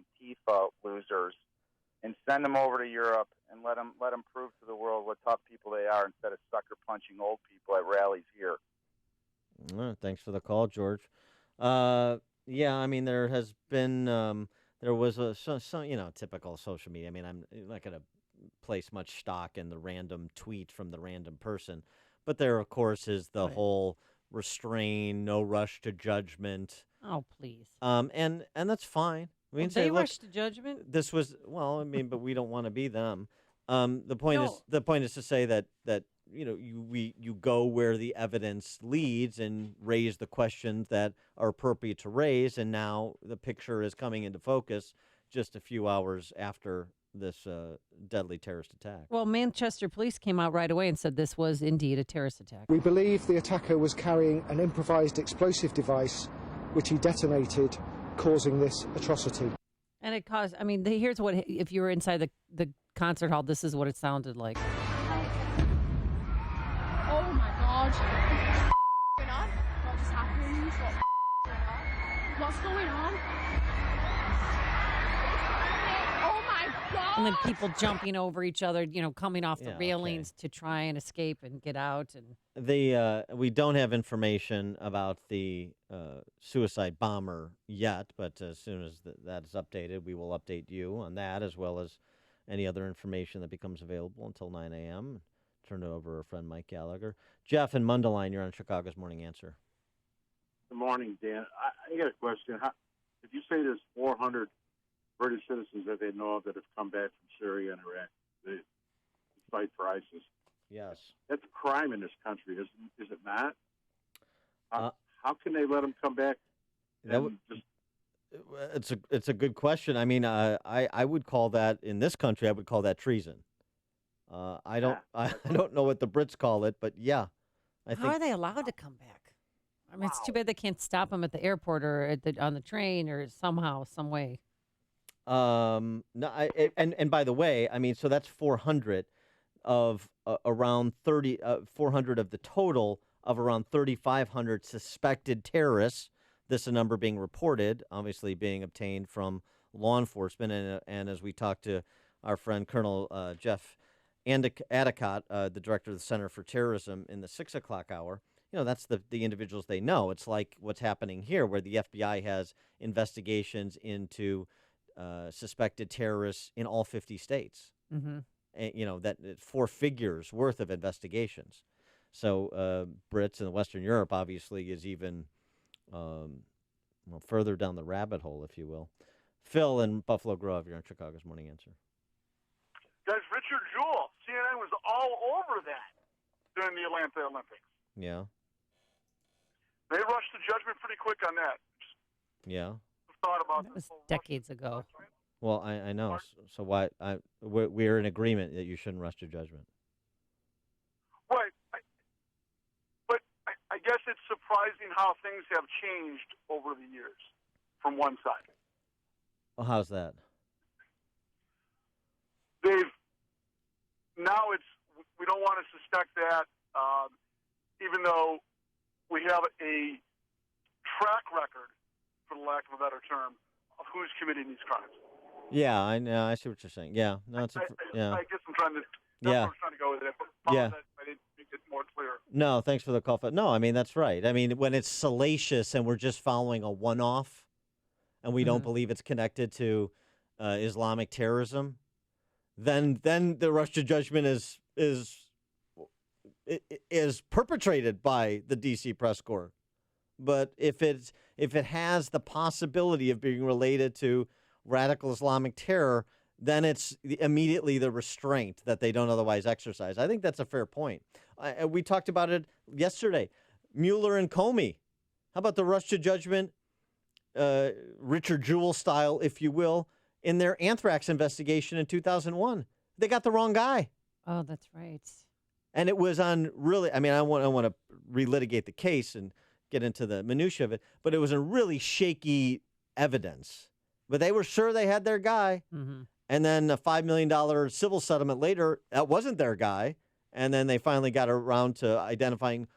Antifa losers, and send them over to Europe and let them prove to the world what tough people they are instead of sucker punching old people at rallies here. Thanks for the call, George. Yeah, I mean, there has been there was some typical social media. I mean, I'm not going to place much stock in the random tweet from the random person, but there, of course, is the whole restrain, no rush to judgment. Oh, please. And that's fine. I mean, They rushed to judgment. This was but we don't want to be them. The point is to say that you go where the evidence leads and raise the questions that are appropriate to raise, and now the picture is coming into focus just a few hours after this deadly terrorist attack. Well, Manchester police came out right away and said this was indeed a terrorist attack. We believe the attacker was carrying an improvised explosive device, which he detonated, causing this atrocity. And it caused, here's what, if you were inside the concert hall, this is what it sounded like. Oh my god. What's going on? What just happened? What's going on? Oh my god. And then people jumping over each other, coming off the Yeah, railings to try and escape and get out. And We don't have information about the suicide bomber yet, but as soon as that is updated, we will update you on that, as well as any other information that becomes available until 9 a.m. Turn it over to our friend Mike Gallagher. Jeff in Mundelein, you're on Chicago's Morning Answer. Good morning, Dan. I got a question. If you say there's 400 British citizens that they know of that have come back from Syria and Iraq to fight for ISIS, yes, that's a crime in this country, is it not? How can they let them come back? It's a good question. I mean, I would call that, in this country, I would call that treason. I don't know what the Brits call it, but yeah, I how think. are they allowed to come back? I mean, it's too bad they can't stop them at the airport or on the train or somehow, some way. No, and by the way, I mean, so that's 400 of around 400 of the total of around 3,500 suspected terrorists. This a number being reported, obviously being obtained from law enforcement, and as we talked to our friend Colonel Jeff Adicott, the director of the Center for Terrorism, in the 6 o'clock hour. That's the individuals they know. It's like what's happening here, where the FBI has investigations into suspected terrorists in all 50 states. Mm-hmm. And, that 4 figures worth of investigations. So Brits and Western Europe obviously is even further down the rabbit hole, if you will. Phil in Buffalo Grove, you're on Chicago's Morning Answer. Guys, Richard Jewell, CNN was all over that during the Atlanta Olympics. Yeah. They rushed to judgment pretty quick on that. Yeah. Thought about That was decades ago. Well, I know. So why? We're in agreement that you shouldn't rush to judgment. Right. But I guess it's surprising how things have changed over the years from one side. Well, how's that? now we don't want to suspect that, even though we have a track record, for the lack of a better term, of who's committing these crimes. Yeah, I know. I see what you're saying. Yeah, no, it's yeah. I guess I'm trying to. That's Yeah. where I'm trying to go with it. But Yeah. I didn't make it more clear. No, thanks for the call. No, I mean, that's right. I mean, when it's salacious and we're just following a one-off and we don't believe it's connected to Islamic terrorism, then the rush to judgment is perpetrated by the D.C. press corps. But if it has the possibility of being related to radical Islamic terror, then it's immediately the restraint that they don't otherwise exercise. I think that's a fair point. We talked about it yesterday. Mueller and Comey. How about the rush to judgment, Richard Jewell style, if you will, in their anthrax investigation in 2001? They got the wrong guy. Oh, that's right. And it was on really, I mean, I want to relitigate the case and get into the minutia of it, but it was a really shaky evidence. But they were sure they had their guy. Mm-hmm. And then a $5 million civil settlement later, that wasn't their guy. And then they finally got around to identifying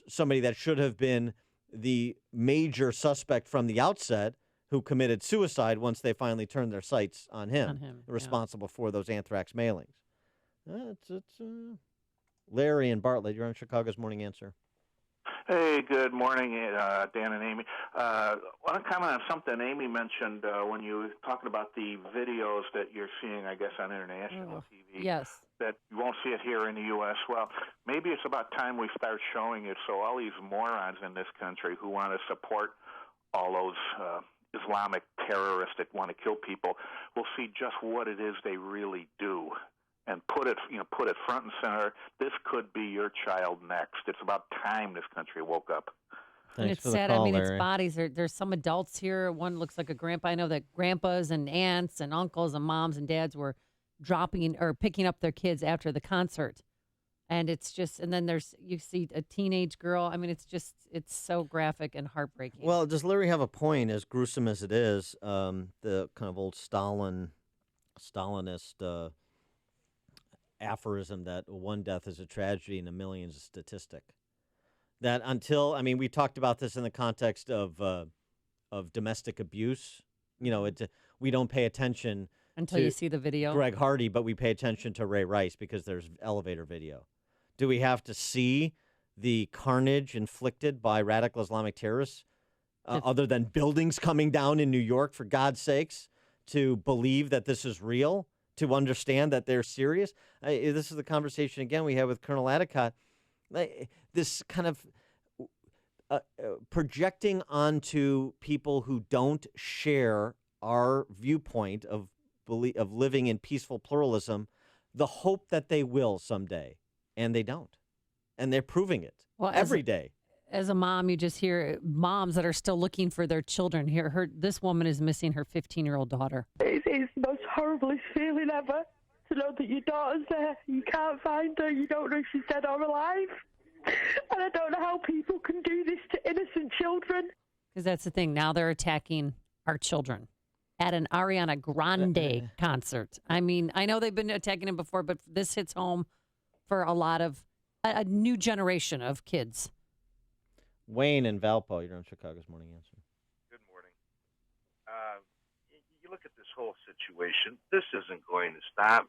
somebody that should have been the major suspect from the outset who committed suicide once they finally turned their sights on him, responsible for those anthrax mailings. Larry and Bartlett, you're on Chicago's Morning Answer. Hey, good morning, Dan and Amy. I want to comment on something Amy mentioned when you were talking about the videos that you're seeing, I guess, on international TV. Yes. That you won't see it here in the U.S. Well, maybe it's about time we start showing it so all these morons in this country who want to support all those Islamic terrorists that want to kill people will see just what it is they really do. And put it front and center. This could be your child next. It's about time this country woke up. And it's sad. I mean, it's bodies. There's some adults here. One looks like a grandpa. I know that grandpas and aunts and uncles and moms and dads were dropping or picking up their kids after the concert. And it's just, and then you see a teenage girl. I mean, it's so graphic and heartbreaking. Well, does Larry have a point, as gruesome as it is, the kind of old Stalinist aphorism that one death is a tragedy and a million is a statistic. That until, I mean, we talked about this in the context of domestic abuse. You know, we don't pay attention until you see the video. Greg Hardy, but we pay attention to Ray Rice because there's elevator video. Do we have to see the carnage inflicted by radical Islamic terrorists, other than buildings coming down in New York, for God's sakes, to believe that this is real? To understand that they're serious? This is the conversation, again, we had with Colonel Adicott. This kind of projecting onto people who don't share our viewpoint of living in peaceful pluralism the hope that they will someday, and they don't. And they're proving it every day. As a mom, you just hear moms that are still looking for their children. This woman is missing her 15-year-old daughter. It's the most horriblest feeling ever to know that your daughter's there. You can't find her. You don't know if she's dead or alive. And I don't know how people can do this to innocent children. Because that's the thing. Now they're attacking our children at an Ariana Grande concert. I mean, I know they've been attacking him before, but this hits home for a lot of a new generation of kids. Wayne and Valpo, you're on Chicago's Morning Answer. Good morning. You look at this whole situation. This isn't going to stop.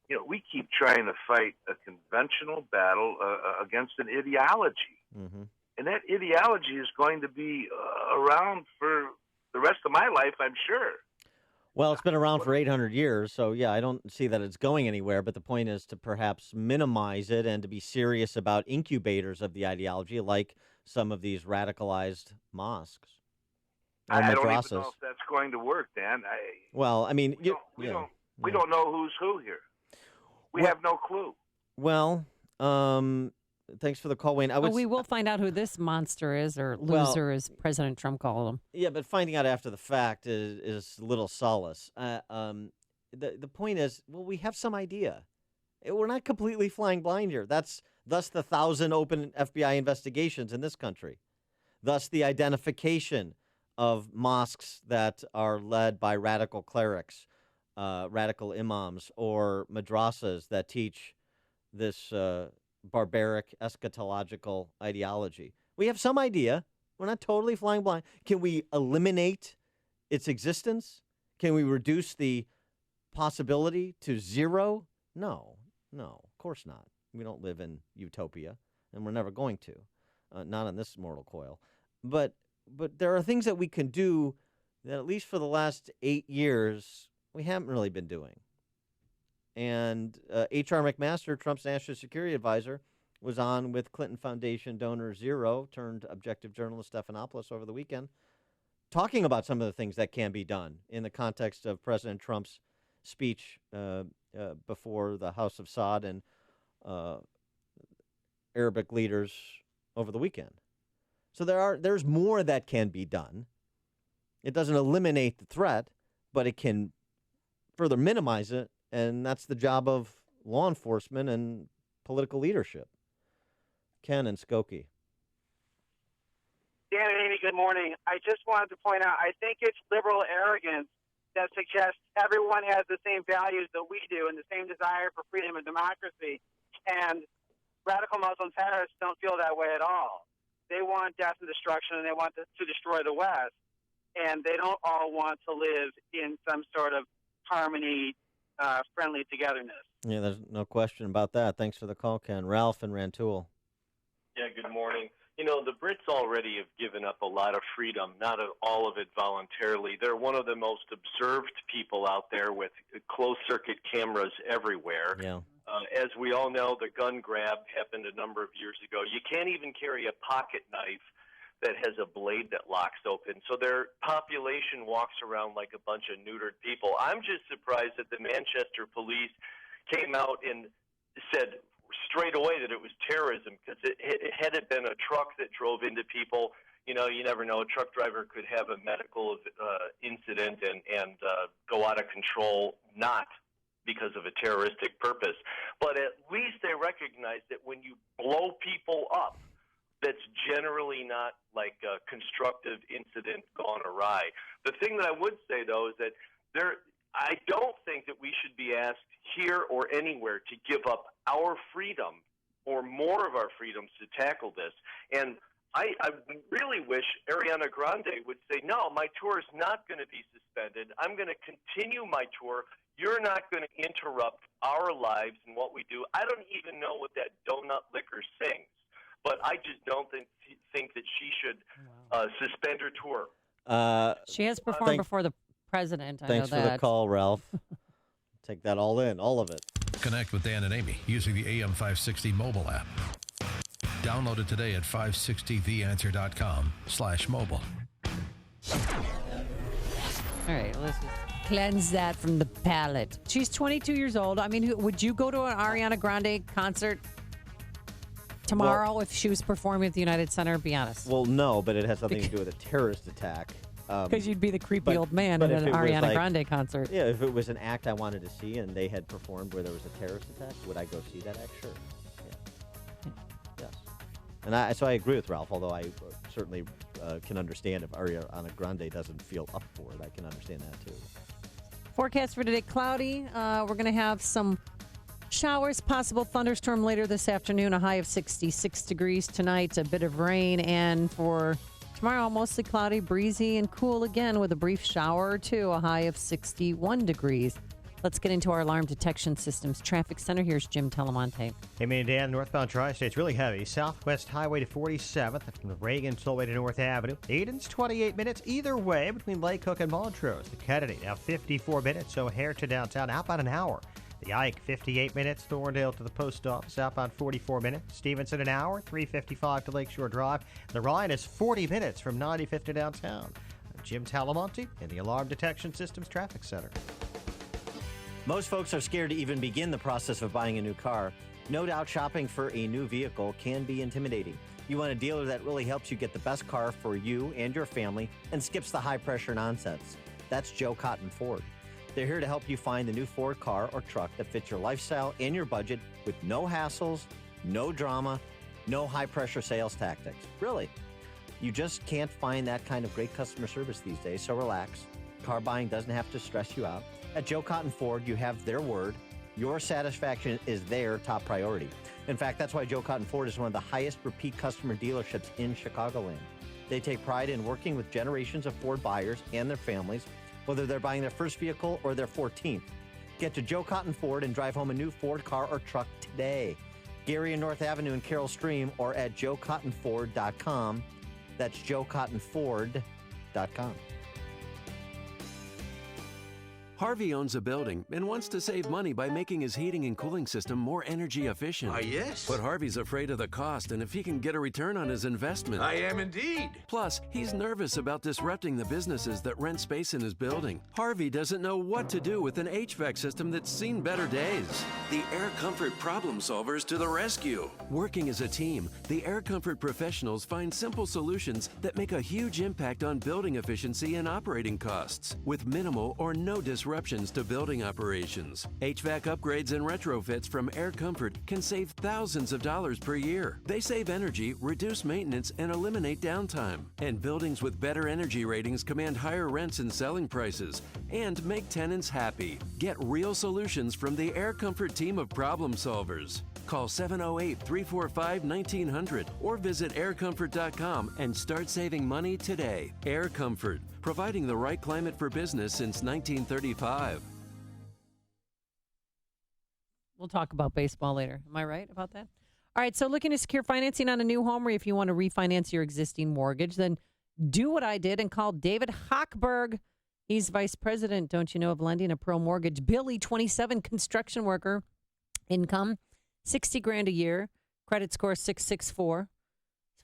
You know, we keep trying to fight a conventional battle against an ideology. Mm-hmm. And that ideology is going to be around for the rest of my life, I'm sure. Well, it's been around for 800 years, so yeah, I don't see that it's going anywhere, but the point is to perhaps minimize it and to be serious about incubators of the ideology, like some of these radicalized mosques. I don't even know if that's going to work, Dan. We don't know who's who here. We have no clue. Well, thanks for the call, Wayne. We will find out who this monster is, or loser, as President Trump called him. Yeah, but finding out after the fact is little solace. The point is, we have some idea. We're not completely flying blind here. Thus the 1,000 open FBI investigations in this country. Thus the identification of mosques that are led by radical clerics radical imams or madrasas that teach this barbaric eschatological ideology. We have some idea. We're not totally flying blind. Can we eliminate its existence? Can we reduce the possibility to zero? No, of course not. We don't live in utopia, and we're never going to, not on this mortal coil. But there are things that we can do that, at least for the last 8 years, we haven't really been doing. And H.R. McMaster, Trump's national security advisor, was on with Clinton Foundation donor Zero turned objective journalist Stephanopoulos over the weekend, talking about some of the things that can be done in the context of President Trump's speech before the House of Saud and Arabic leaders over the weekend. So there's more that can be done. It doesn't eliminate the threat, but it can further minimize it, and that's the job of law enforcement and political leadership. Ken and Skokie. Dan and Amy, good morning. I just wanted to point out, I think it's liberal arrogance that suggests everyone has the same values that we do and the same desire for freedom and democracy. And radical Muslim terrorists don't feel that way at all. They want death and destruction, and they want to destroy the West. And they don't all want to live in some sort of harmony, friendly togetherness. Yeah, there's no question about that. Thanks for the call, Ken. Ralph and Rantoul. Yeah, good morning. You know, the Brits already have given up a lot of freedom, not all of it voluntarily. They're one of the most observed people out there with closed-circuit cameras everywhere. Yeah. As we all know, the gun grab happened a number of years ago. You can't even carry a pocket knife that has a blade that locks open. So their population walks around like a bunch of neutered people. I'm just surprised that the Manchester police came out and said straight away that it was terrorism, because had it been a truck that drove into people, you know, you never know. A truck driver could have a medical incident and go out of control, not because of a terroristic purpose. But at least they recognize that when you blow people up, that's generally not like a constructive incident gone awry. The thing that I would say, though, is that I don't think that we should be asked here or anywhere to give up our freedom or more of our freedoms to tackle this. And I really wish Ariana Grande would say, no, my tour is not going to be suspended. I'm going to continue my tour. You're not going to interrupt our lives and what we do. I don't even know what that donut licker sings, but I just don't think that she should suspend her tour. She has performed before the president. Thanks for the call, Ralph. Take that all in, all of it. Connect with Dan and Amy using the AM 560 mobile app. Download it today at 560theanswer.com/mobile. All right, let's just cleanse that from the palate. She's 22 years old. I mean, would you go to an Ariana Grande concert tomorrow if she was performing at the United Center? Be honest. Well, no, but it has something to do with a terrorist attack. Because you'd be the creepy old man at an Ariana Grande concert. Yeah, if it was an act I wanted to see and they had performed where there was a terrorist attack, would I go see that act? Sure. Yeah. Yes. And so I agree with Ralph, although I certainly can understand if Ariana Grande doesn't feel up for it. I can understand that, too. Forecast for today, cloudy. We're going to have some showers, possible thunderstorm later this afternoon, a high of 66 degrees tonight, a bit of rain, and for tomorrow, mostly cloudy, breezy, and cool again with a brief shower or two, a high of 61 degrees. Let's get into our alarm detection systems. Traffic Center, here's Jim Telemonte. Hey, man, Dan, northbound Tri-State's really heavy. Southwest Highway to 47th, from the Reagan all the way to North Avenue. Eden's 28 minutes either way between Lake Cook and Montrose. The Kennedy, now 54 minutes, so O'Hare to downtown, outbound an hour. The Ike, 58 minutes. Thorndale to the post office, outbound 44 minutes. Stevenson, an hour, 3:55 to Lakeshore Drive. The Ryan is 40 minutes from 95th to downtown. Jim Talamonte in the Alarm Detection Systems Traffic Center. Most folks are scared to even begin the process of buying a new car. No doubt shopping for a new vehicle can be intimidating. You want a dealer that really helps you get the best car for you and your family and skips the high-pressure nonsense. That's Joe Cotton Ford. They're here to help you find the new Ford car or truck that fits your lifestyle and your budget with no hassles, no drama, no high-pressure sales tactics. Really. You just can't find that kind of great customer service these days, so relax. Car buying doesn't have to stress you out. At Joe Cotton Ford, you have their word. Your satisfaction is their top priority. In fact, that's why Joe Cotton Ford is one of the highest repeat customer dealerships in Chicagoland. They take pride in working with generations of Ford buyers and their families, whether they're buying their first vehicle or their 14th. Get to Joe Cotton Ford and drive home a new Ford car or truck today. Gary and North Avenue in Carroll Stream or at joecottonford.com. That's joecottonford.com. Harvey owns a building and wants to save money by making his heating and cooling system more energy efficient. Yes. But Harvey's afraid of the cost and if he can get a return on his investment. I am indeed. Plus, he's nervous about disrupting the businesses that rent space in his building. Harvey doesn't know what to do with an HVAC system that's seen better days. The Air Comfort problem solvers to the rescue. Working as a team, the Air Comfort professionals find simple solutions that make a huge impact on building efficiency and operating costs with minimal or no disruptions to building operations. HVAC upgrades and retrofits from Air Comfort can save thousands of dollars per year. They save energy, reduce maintenance, and eliminate downtime. And buildings with better energy ratings command higher rents and selling prices and make tenants happy. Get real solutions from the Air Comfort team of problem solvers. Call 708-345-1900 or visit aircomfort.com and start saving money today. Air Comfort, providing the right climate for business since 1935. We'll talk about baseball later. Am I right about that? All right, so looking to secure financing on a new home, or if you want to refinance your existing mortgage, then do what I did and call David Hochberg. He's vice president, don't you know, of lending at Pearl Mortgage. Billy, 27, construction worker, income $60,000 a year, credit score 664.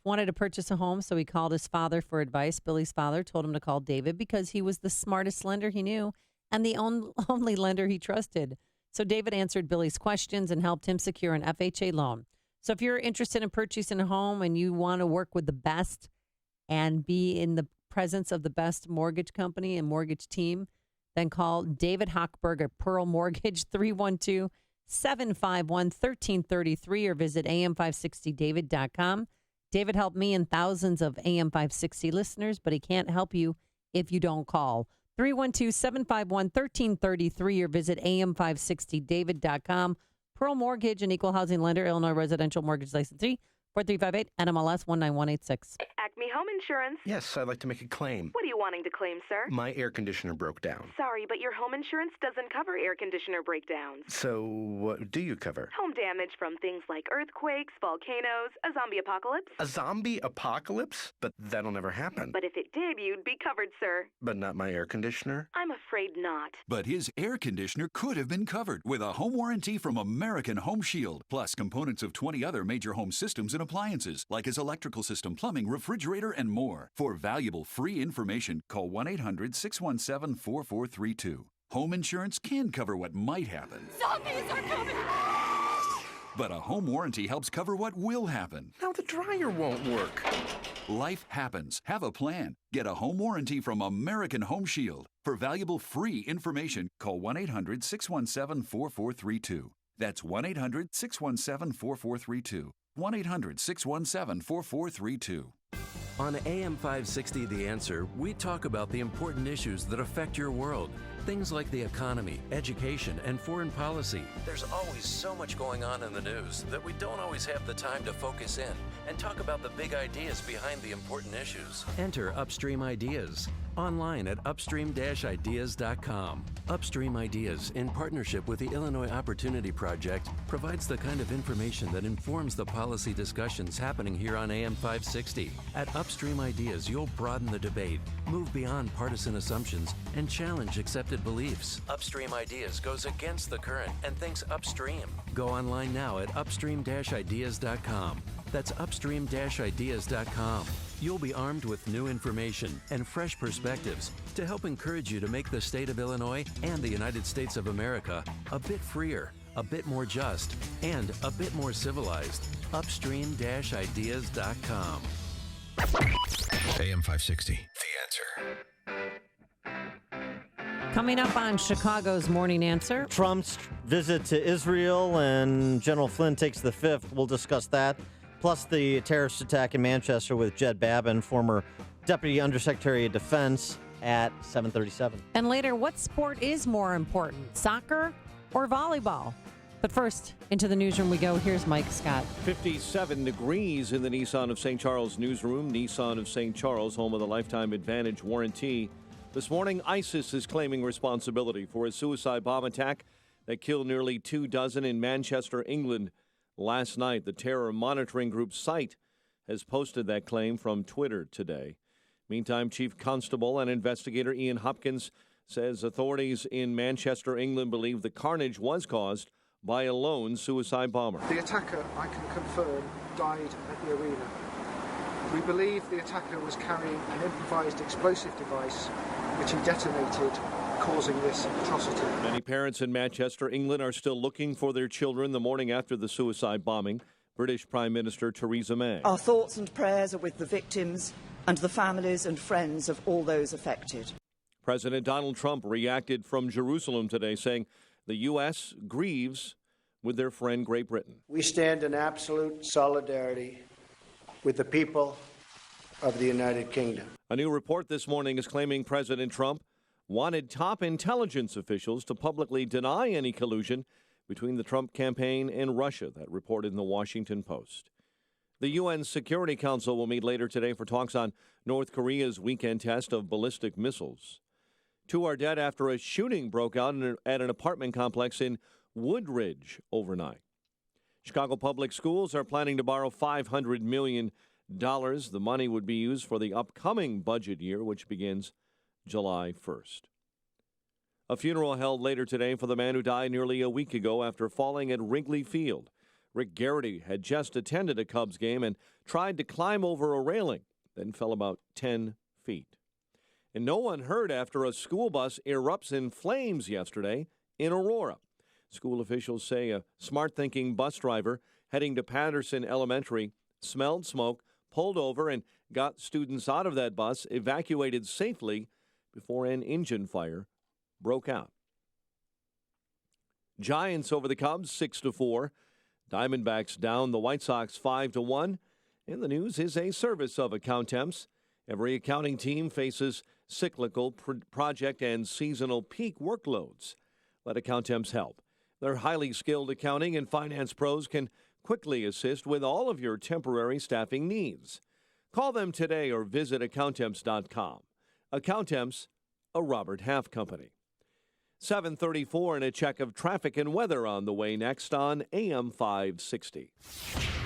Wanted to purchase a home, so he called his father for advice. Billy's father told him to call David because he was the smartest lender he knew and the only lender he trusted. So David answered Billy's questions and helped him secure an FHA loan. So if you're interested in purchasing a home and you want to work with the best and be in the presence of the best mortgage company and mortgage team, then call David Hochberg at Pearl Mortgage, 312-751-1333, or visit am560david.com. David helped me and thousands of AM 560 listeners, but he can't help you if you don't call. 312-751-1333 or visit am560david.com. Pearl Mortgage, an equal housing lender, Illinois residential mortgage licensee, 4358 NMLS 19186. Acme Home Insurance. Yes, I'd like to make a claim. What are you wanting to claim, sir? My air conditioner broke down. Sorry, but your home insurance doesn't cover air conditioner breakdowns. So what do you cover? Home damage from things like earthquakes, volcanoes, a zombie apocalypse. A zombie apocalypse? But that'll never happen. But if it did, you'd be covered, sir. But not my air conditioner? I'm afraid not. But his air conditioner could have been covered with a home warranty from American Home Shield, plus components of 20 other major home systems and appliances, like his electrical system, plumbing, refrigerator, and more. For valuable free information, call 1-800-617-4432. Home insurance can cover what might happen. Zombies are coming! But a home warranty helps cover what will happen. Now the dryer won't work. Life happens. Have a plan. Get a home warranty from American Home Shield. For valuable free information, call 1-800-617-4432. That's 1-800-617-4432. 1-800-617-4432. On AM 560 The Answer, we talk about the important issues that affect your world. Things like the economy, education, and foreign policy. There's always so much going on in the news that we don't always have the time to focus in and talk about the big ideas behind the important issues. Enter Upstream Ideas online at upstream-ideas.com. Upstream Ideas, in partnership with the Illinois Opportunity Project, provides the kind of information that informs the policy discussions happening here on AM 560. At Upstream Ideas, you'll broaden the debate, move beyond partisan assumptions, and challenge accepted beliefs. Upstream Ideas goes against the current and thinks upstream. Go online now at upstream-ideas.com. That's upstream-ideas.com. You'll be armed with new information and fresh perspectives to help encourage you to make the state of Illinois and the United States of America a bit freer, a bit more just, and a bit more civilized. Upstream-ideas.com. AM 560, The Answer. Coming up on Chicago's Morning Answer. Trump's visit to Israel and General Flynn takes the fifth. We'll discuss that. Plus the terrorist attack in Manchester with Jed Babin, former Deputy Undersecretary of Defense. at 7:37. And later, what sport is more important, soccer or volleyball? But first, into the newsroom we go. Here's Mike Scott. 57 degrees in the Nissan of St. Charles newsroom. Nissan of St. Charles, home of the Lifetime Advantage warranty. This morning, ISIS is claiming responsibility for a suicide bomb attack that killed nearly 24 in Manchester, England last night. The terror monitoring group SITE has posted that claim from Twitter today. Meantime, Chief Constable and investigator Ian Hopkins says authorities in Manchester, England believe the carnage was caused by a lone suicide bomber. The attacker, I can confirm, died at the arena. We believe the attacker was carrying an improvised explosive device which he detonated, causing this atrocity. Many parents in Manchester, England are still looking for their children the morning after the suicide bombing. British Prime Minister Theresa May. Our thoughts and prayers are with the victims and the families and friends of all those affected. President Donald Trump reacted from Jerusalem today, saying the U.S. grieves with their friend Great Britain. We stand in absolute solidarity with the people of the United Kingdom. A new report this morning is claiming President Trump wanted top intelligence officials to publicly deny any collusion between the Trump campaign and Russia, that reported in the Washington Post. The UN Security Council will meet later today for talks on North Korea's weekend test of ballistic missiles. 2 are dead after a shooting broke out at an apartment complex in Woodridge overnight. Chicago Public Schools are planning to borrow $500 million. The money would be used for the upcoming budget year, which begins July 1st. A funeral held later today for the man who died nearly a week ago after falling at Wrigley Field. Rick Garrity had just attended a Cubs game and tried to climb over a railing, then fell about 10 feet. And no one heard after a school bus erupts in flames yesterday in Aurora. School officials say a smart-thinking bus driver heading to Patterson Elementary smelled smoke, pulled over, and got students out of that bus, evacuated safely before an engine fire broke out. Giants over the Cubs 6-4. Diamondbacks down the White Sox 5-1. And the news is a service of Accountemps. Every accounting team faces cyclical, project, and seasonal peak workloads. Let Accountemps help. Their highly skilled accounting and finance pros can quickly assist with all of your temporary staffing needs. Call them today or visit Accountemps.com. Accountemps, a Robert Half company. 7:34 and a check of traffic and weather on the way next on AM 560.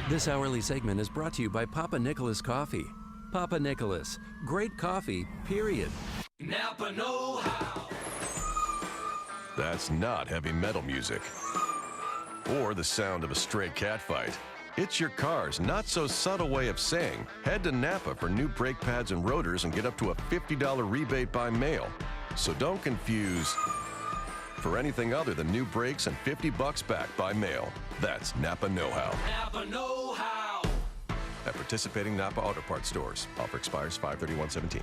This hourly segment is brought to you by Papa Nicholas Coffee. Papa Nicholas, great coffee, period. Napa know-how. That's not heavy metal music or the sound of a stray cat fight. It's your car's not-so-subtle way of saying, head to Napa for new brake pads and rotors and get up to a $50 rebate by mail. So don't confuse for anything other than new brakes and $50 back by mail. That's Napa know-how. Napa know-how. At participating Napa Auto Parts stores. Offer expires 5/31/17.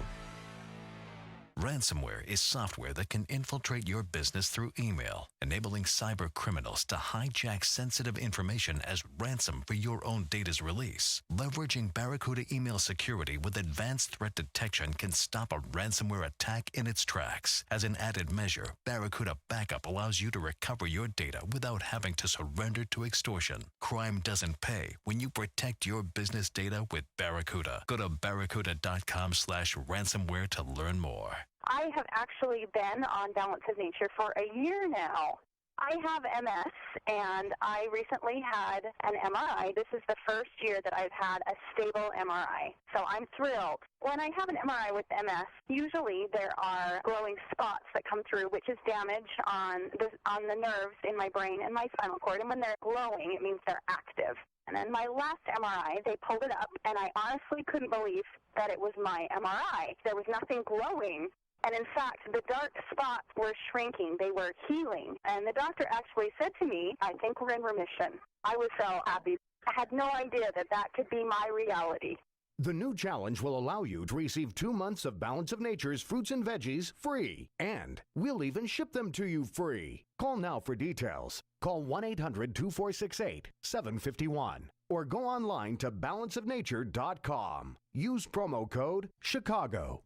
Ransomware is software that can infiltrate your business through email, enabling cyber criminals to hijack sensitive information as ransom for your own data's release. Leveraging Barracuda email security with advanced threat detection can stop a ransomware attack in its tracks. As an added measure, Barracuda Backup allows you to recover your data without having to surrender to extortion. Crime doesn't pay when you protect your business data with Barracuda. Go to barracuda.com/ransomware to learn more. I have actually been on Balance of Nature for a year now. I have MS, and I recently had an MRI. This is the first year that I've had a stable MRI, so I'm thrilled. When I have an MRI with MS, usually there are glowing spots that come through, which is damage on the nerves in my brain and my spinal cord, and when they're glowing, it means they're active. And then my last MRI, they pulled it up, and I honestly couldn't believe that it was my MRI. There was nothing glowing. And in fact, the dark spots were shrinking. They were healing. And the doctor actually said to me, I think we're in remission. I was so happy. I had no idea that that could be my reality. The new challenge will allow you to receive 2 months of Balance of Nature's fruits and veggies free. And we'll even ship them to you free. Call now for details. Call 1-800-246-8751 or go online to balanceofnature.com. Use promo code CHICAGO.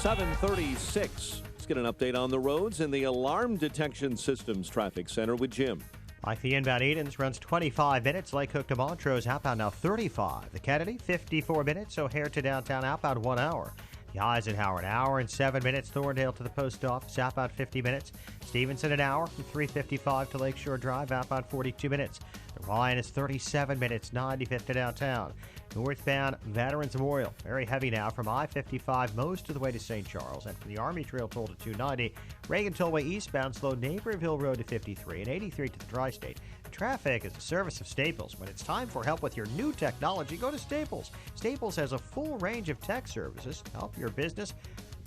7:36. Let's get an update on the roads in the Alarm Detection Systems Traffic Center with Jim. Like the inbound Edens runs 25 minutes. Lake Hook to Montrose outbound now 35. The Kennedy 54 minutes. O'Hare to downtown outbound 1 hour. The Eisenhower an hour and 7 minutes. Thorndale to the post office outbound 50 minutes. Stevenson an hour from 3:55 to Lakeshore Drive outbound 42 minutes. The Ryan is 37 minutes 95th to downtown. Northbound Veterans Memorial, very heavy now from I-55 most of the way to St. Charles, and from the Army Trail toll to 290. Reagan Tollway eastbound slow Naperville Road to 53 and 83 to the Tri-State. Traffic is a service of Staples. When it's time for help with your new technology, go to Staples. Staples has a full range of tech services to help your business,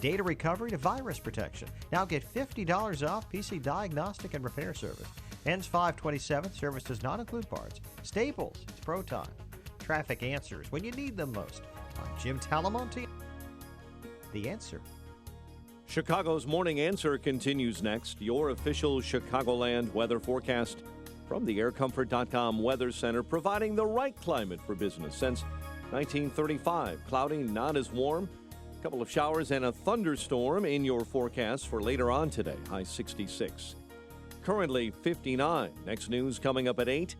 data recovery to virus protection. Now get $50 off PC diagnostic and repair service. Ends 5/27. Service does not include parts. Staples, it's pro time. Traffic answers when you need them most. I'm Jim Talamonte. The Answer. Chicago's Morning Answer continues next. Your official Chicagoland weather forecast from the aircomfort.com Weather Center, providing the right climate for business since 1935. Cloudy, not as warm. A couple of showers and a thunderstorm in your forecast for later on today. High 66. Currently 59. Next news coming up at 8.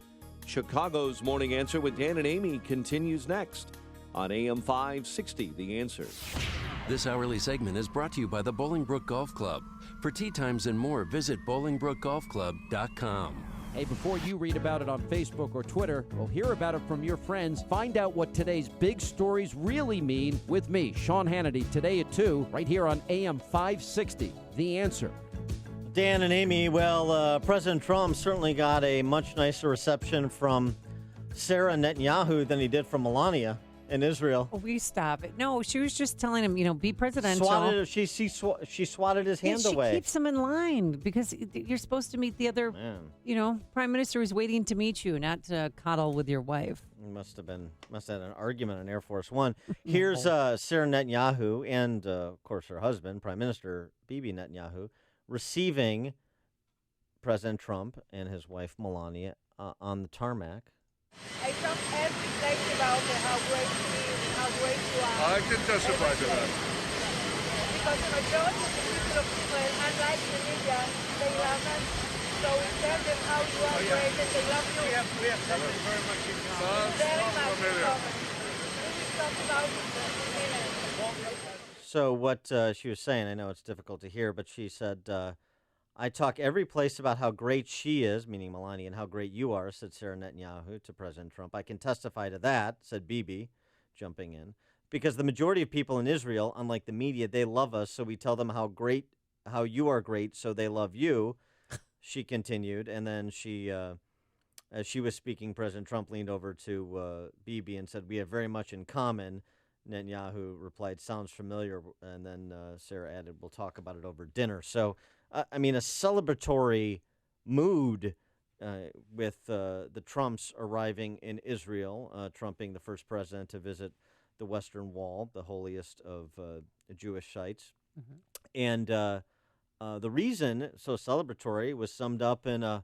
Chicago's Morning Answer with Dan and Amy continues next on AM 560, The Answer. This hourly segment is brought to you by the Bolingbrook Golf Club. For tee times and more, visit BolingbrookGolfClub.com. Hey, before you read about it on Facebook or Twitter, well, hear about it from your friends. Find out what today's big stories really mean with me, Sean Hannity, today at 2, right here on AM 560, The Answer. Dan and Amy, well, President Trump certainly got a much nicer reception from Sarah Netanyahu than he did from Melania in Israel. Oh, we stop it. No, she was just telling him, be presidential. She swatted his hand away. She keeps him in line because you're supposed to meet the other, prime minister who's waiting to meet you, not to coddle with your wife. Must have had an argument on Air Force One. Here's Sarah Netanyahu and, of course, her husband, Prime Minister Bibi Netanyahu, receiving President Trump and his wife Melania on the tarmac. I talk every day about how great he is, how great you are. I can testify to that. Because the majority of the people of Israel, unlike the media, they love us. So we tell them how you are great and they love you. We have something very much in common. Very much in common. We talk about it. So what she was saying, I know it's difficult to hear, but she said, I talk every place about how great she is, meaning Melania, and how great you are, said Sarah Netanyahu to President Trump. I can testify to that, said Bibi, jumping in, because the majority of people in Israel, unlike the media, they love us, so we tell them how you are great, so they love you, she continued. And then she, as she was speaking, President Trump leaned over to Bibi and said, we have very much in common. Netanyahu replied, sounds familiar, and then Sarah added, we'll talk about it over dinner. So, a celebratory mood with the Trumps arriving in Israel, Trump being the first president to visit the Western Wall, the holiest of Jewish sites. Mm-hmm. And the reason so celebratory was summed up in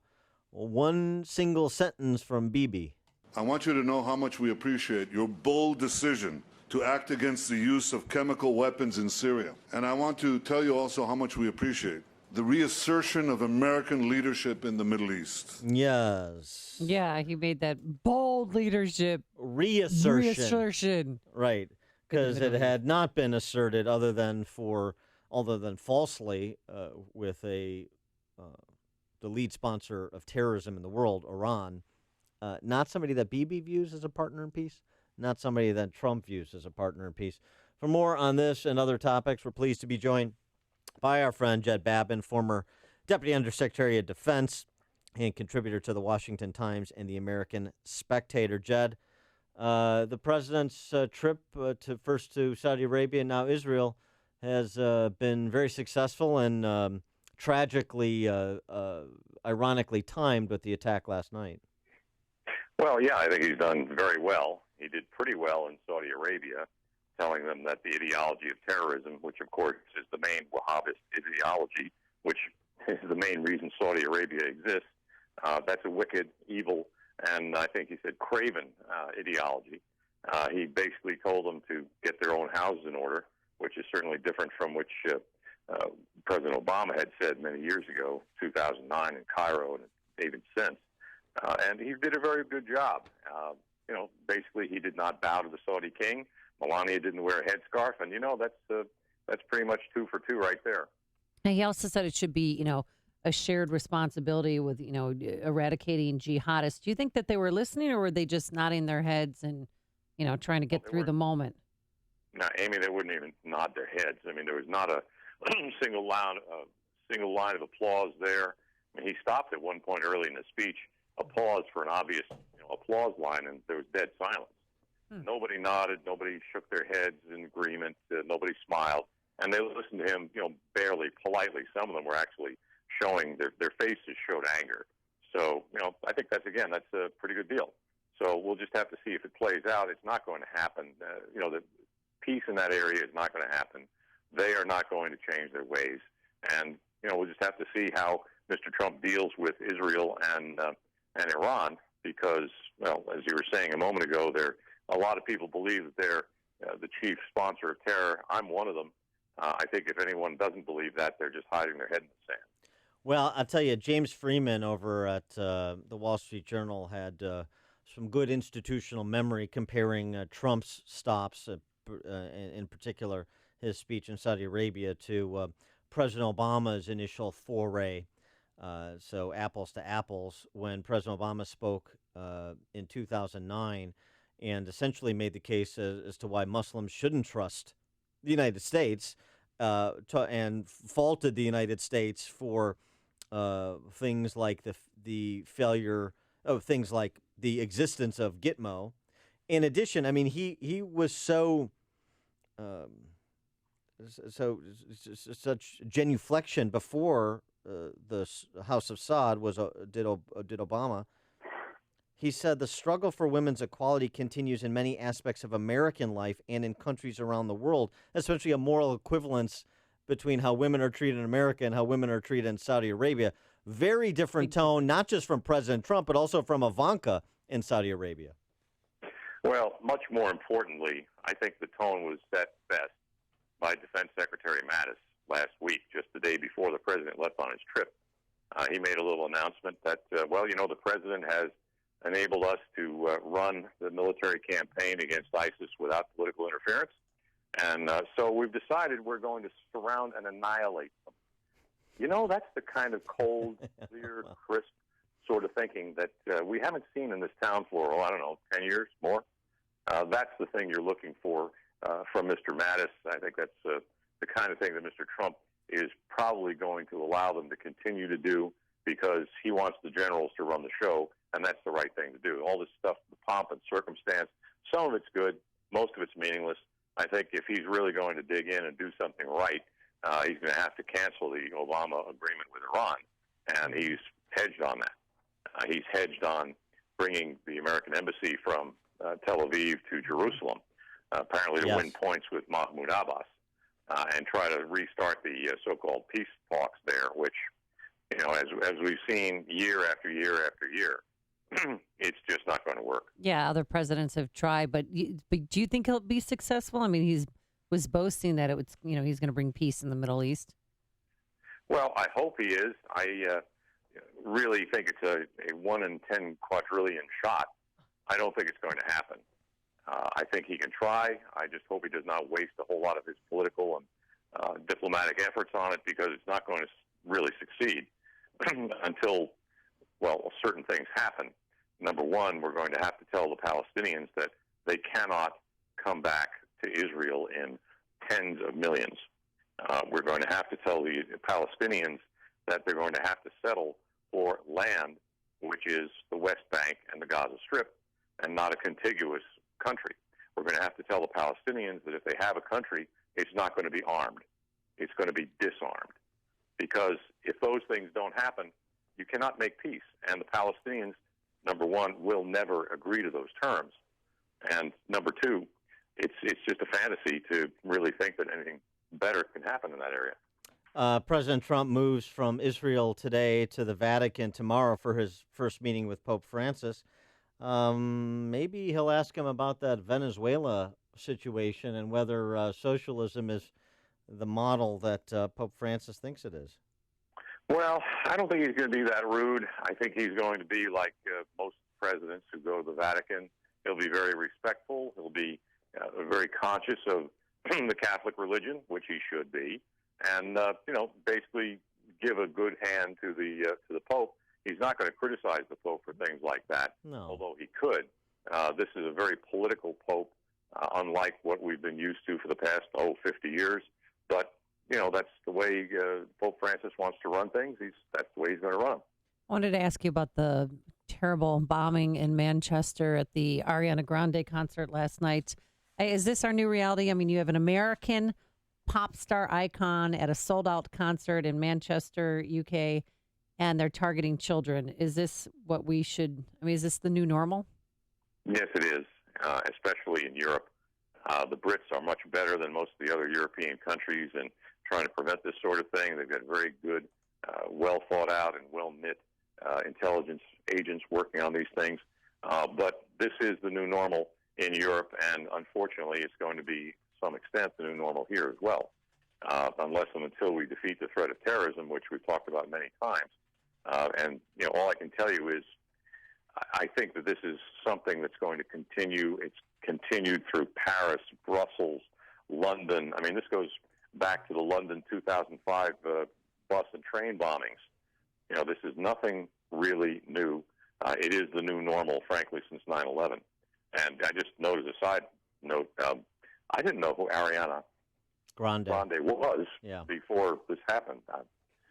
one single sentence from Bibi. I want you to know how much we appreciate your bold decision to act against the use of chemical weapons in Syria. And I want to tell you also how much we appreciate the reassertion of American leadership in the Middle East. Yes. Yeah, he made that bold leadership. Reassertion. Right. Because it had not been asserted other than falsely with the lead sponsor of terrorism in the world, Iran. Not somebody that Bibi views as a partner in peace. Not somebody that Trump views as a partner in peace. For more on this and other topics, we're pleased to be joined by our friend Jed Babin, former Deputy Undersecretary of Defense and contributor to the Washington Times and the American Spectator. Jed, the president's trip to Saudi Arabia and now Israel has been very successful and tragically, ironically timed with the attack last night. Well, yeah, I think he's done very well. He did pretty well in Saudi Arabia, telling them that the ideology of terrorism, which of course is the main Wahhabist ideology, which is the main reason Saudi Arabia exists, that's a wicked, evil, and I think he said craven ideology. He basically told them to get their own houses in order, which is certainly different from which President Obama had said many years ago, 2009 in Cairo, and even since. And he did a very good job. Basically, he did not bow to the Saudi king. Melania didn't wear a headscarf, and that's pretty much 2 for 2 right there. And he also said it should be, a shared responsibility with, eradicating jihadists. Do you think that they were listening, or were they just nodding their heads and, trying to get through the moment? Now, Amy, they wouldn't even nod their heads. I mean, there was not a single line of applause there. I mean, he stopped at one point early in the speech, a pause for an obvious applause line, and there was dead silence. Nobody nodded, nobody shook their heads in agreement, nobody smiled, and they listened to him, barely, politely. Some of them were actually showing their faces showed anger. So, I think that's a pretty good deal. So we'll just have to see if it plays out. It's not going to happen. The peace in that area is not going to happen. They are not going to change their ways. And, we'll just have to see how Mr. Trump deals with Israel and Iran because, as you were saying a moment ago, a lot of people believe that they're the chief sponsor of terror. I'm one of them. I think if anyone doesn't believe that, they're just hiding their head in the sand. Well, I'll tell you, James Freeman over at the Wall Street Journal had some good institutional memory comparing Trump's stops, in particular his speech in Saudi Arabia, to President Obama's initial foray. So apples to apples, when President Obama spoke in 2009 and essentially made the case as to why Muslims shouldn't trust the United States and faulted the United States for things like the failure of things like the existence of Gitmo. In addition, I mean, he was so such genuflection before the House of Saud did Obama. He said the struggle for women's equality continues in many aspects of American life and in countries around the world, especially a moral equivalence between how women are treated in America and how women are treated in Saudi Arabia. Very different tone, not just from President Trump, but also from Ivanka in Saudi Arabia. Well, much more importantly, I think the tone was set best by Defense Secretary Mattis last week, just the day before the president left on his trip. He made a little announcement that, the president has enabled us to run the military campaign against ISIS without political interference. And so we've decided we're going to surround and annihilate them. That's the kind of cold, clear, crisp sort of thinking that we haven't seen in this town for, 10 years, more. That's the thing you're looking for from Mr. Mattis. I think that's the kind of thing that Mr. Trump is probably going to allow them to continue to do because he wants the generals to run the show, and that's the right thing to do. All this stuff, the pomp and circumstance, some of it's good, most of it's meaningless. I think if he's really going to dig in and do something right, he's going to have to cancel the Obama agreement with Iran, and he's hedged on that. He's hedged on bringing the American embassy from Tel Aviv to Jerusalem, apparently to win points with Mahmoud Abbas, and try to restart the so-called peace talks there, which, as we've seen year after year after year, it's just not going to work. Yeah, other presidents have tried, but do you think he'll be successful? I mean, he was boasting that he's going to bring peace in the Middle East. Well, I hope he is. I really think it's a 1 in 10 quadrillion shot. I don't think it's going to happen. I think he can try. I just hope he does not waste a whole lot of his political and diplomatic efforts on it because it's not going to really succeed until, certain things happen. Number one, we're going to have to tell the Palestinians that they cannot come back to Israel in tens of millions. We're going to have to tell the Palestinians that they're going to have to settle for land, which is the West Bank and the Gaza Strip, and not a contiguous country. We're going to have to tell the Palestinians that if they have a country, it's not going to be armed. It's going to be disarmed. Because if those things don't happen, you cannot make peace. And the Palestinians, number one, will never agree to those terms. And number two, it's just a fantasy to really think that anything better can happen in that area. President Trump moves from Israel today to the Vatican tomorrow for his first meeting with Pope Francis. Maybe he'll ask him about that Venezuela situation and whether socialism is the model that Pope Francis thinks it is. Well, I don't think he's going to be that rude. I think he's going to be like most presidents who go to the Vatican. He'll be very respectful. He'll be very conscious of the Catholic religion, which he should be, and basically give a good hand to the Pope. He's not going to criticize the Pope for things like that, although he could. This is a very political Pope, unlike what we've been used to for the past 50 years. But that's the way Pope Francis wants to run things. That's the way he's going to run them. I wanted to ask you about the terrible bombing in Manchester at the Ariana Grande concert last night. Is this our new reality? I mean, you have an American pop star icon at a sold-out concert in Manchester, UK, and they're targeting children. Is this what we should, is this the new normal? Yes, it is, especially in Europe. The Brits are much better than most of the other European countries in trying to prevent this sort of thing. They've got very good, well-thought-out and well-knit intelligence agents working on these things. But this is the new normal in Europe, and unfortunately it's going to be, to some extent, the new normal here as well, unless and until we defeat the threat of terrorism, which we've talked about many times. And all I can tell you is I think that this is something that's going to continue. It's continued through Paris, Brussels, London. I mean, this goes back to the London 2005 bus and train bombings. This is nothing really new. It is the new normal, frankly, since 9/11. And I just noted a side note. I didn't know who Ariana Grande was before this happened.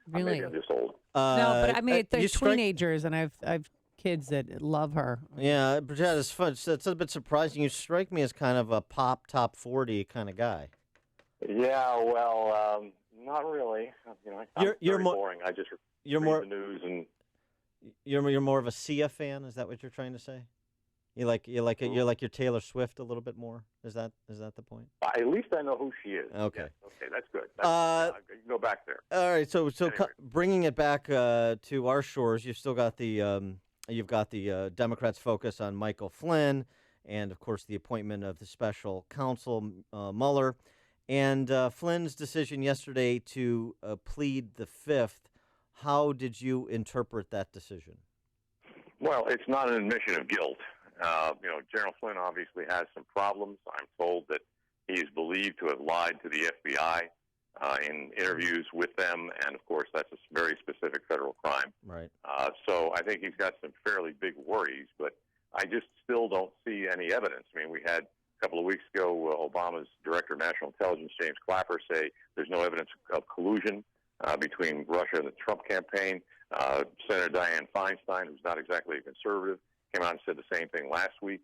Really? Maybe I'm just old. No, but they're you strike- teenagers, and I've kids that love her. Yeah, Bridget, it's fun. It's a bit surprising. You strike me as kind of a pop top 40 kind of guy. Yeah, well, not really. I'm You're very more boring. I just you're read more the news and you're more of a Sia fan. Is that what you're trying to say? You like your Taylor Swift a little bit more. Is that the point? at least I know who she is. Okay. Yes, okay, that's good. You can go back there. All right. So Anyway. Bringing it back to our shores, you've still got the Democrats' focus on Michael Flynn, and of course the appointment of the special counsel Mueller, and Flynn's decision yesterday to plead the Fifth. How did you interpret that decision? Well, it's not an admission of guilt. General Flynn obviously has some problems. I'm told that he is believed to have lied to the FBI in interviews with them, and of course that's a very specific federal crime. Right. So I think he's got some fairly big worries, but I just still don't see any evidence. I mean, we had a couple of weeks ago Obama's Director of National Intelligence, James Clapper, say there's no evidence of collusion between Russia and the Trump campaign. Senator Dianne Feinstein, who's not exactly a conservative, came out and said the same thing last week.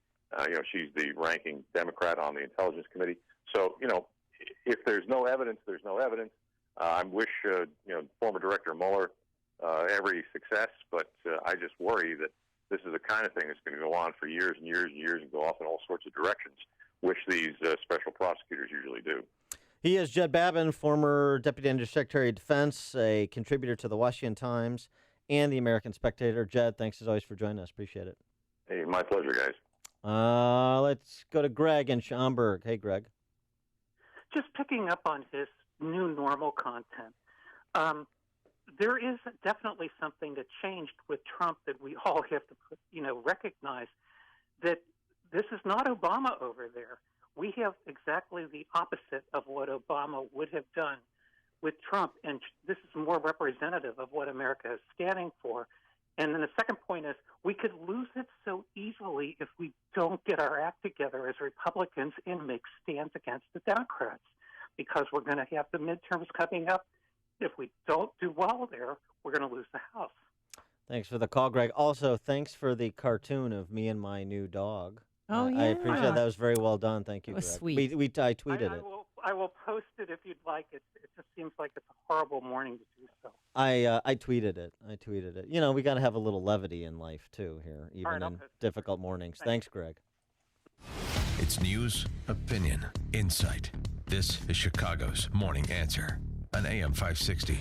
She's the ranking Democrat on the Intelligence Committee. So, if there's no evidence, there's no evidence. I wish, former Director Mueller every success, but I just worry that this is the kind of thing that's going to go on for years and years and years and go off in all sorts of directions, which these special prosecutors usually do. He is Jed Babin, former Deputy Undersecretary of Defense, a contributor to the Washington Times and the American Spectator. Jed, thanks as always for joining us. Appreciate it. Hey, my pleasure, guys. Let's go to Greg in Schaumburg. Hey, Greg. Just picking up on his new normal content, there is definitely something that changed with Trump that we all have to, recognize that this is not Obama over there. We have exactly the opposite of what Obama would have done with Trump, and this is more representative of what America is standing for. And then the second point is we could lose it so easily if we don't get our act together as Republicans and make stands against the Democrats, because we're going to have the midterms coming up. If we don't do well there, we're going to lose the House. Thanks for the call, Greg. Also, thanks for the cartoon of me and my new dog. Oh, yeah. I appreciate that. That was very well done. Thank you, That was Greg. sweet. I tweeted it. I will post it if you'd like. It just seems like it's a horrible morning to do so. I tweeted it. We got to have a little levity in life, too, here, even in difficult mornings. Thanks, Greg. It's news, opinion, insight. This is Chicago's Morning Answer on AM 560.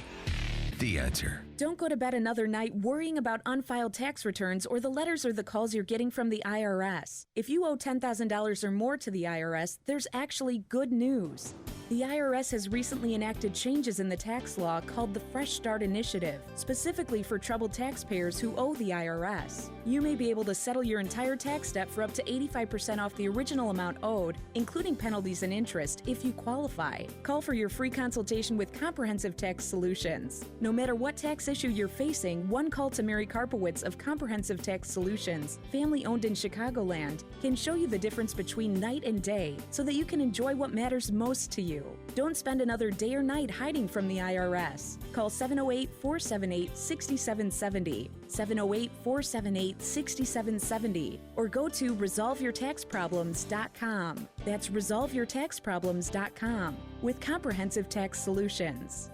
The Answer. Don't go to bed another night worrying about unfiled tax returns or the letters or the calls you're getting from the IRS. If you owe $10,000 or more to the IRS, there's actually good news. The IRS has recently enacted changes in the tax law called the Fresh Start Initiative, specifically for troubled taxpayers who owe the IRS. You may be able to settle your entire tax debt for up to 85% off the original amount owed, including penalties and interest, if you qualify. Call for your free consultation with Comprehensive Tax Solutions. No matter what tax issue you're facing, one call to Mary Karpowitz of Comprehensive Tax Solutions, family owned in Chicagoland, can show you the difference between night and day so that you can enjoy what matters most to you. Don't spend another day or night hiding from the IRS. Call 708-478-6770, 708-478-6770, or go to resolveyourtaxproblems.com. That's resolveyourtaxproblems.com with Comprehensive Tax Solutions.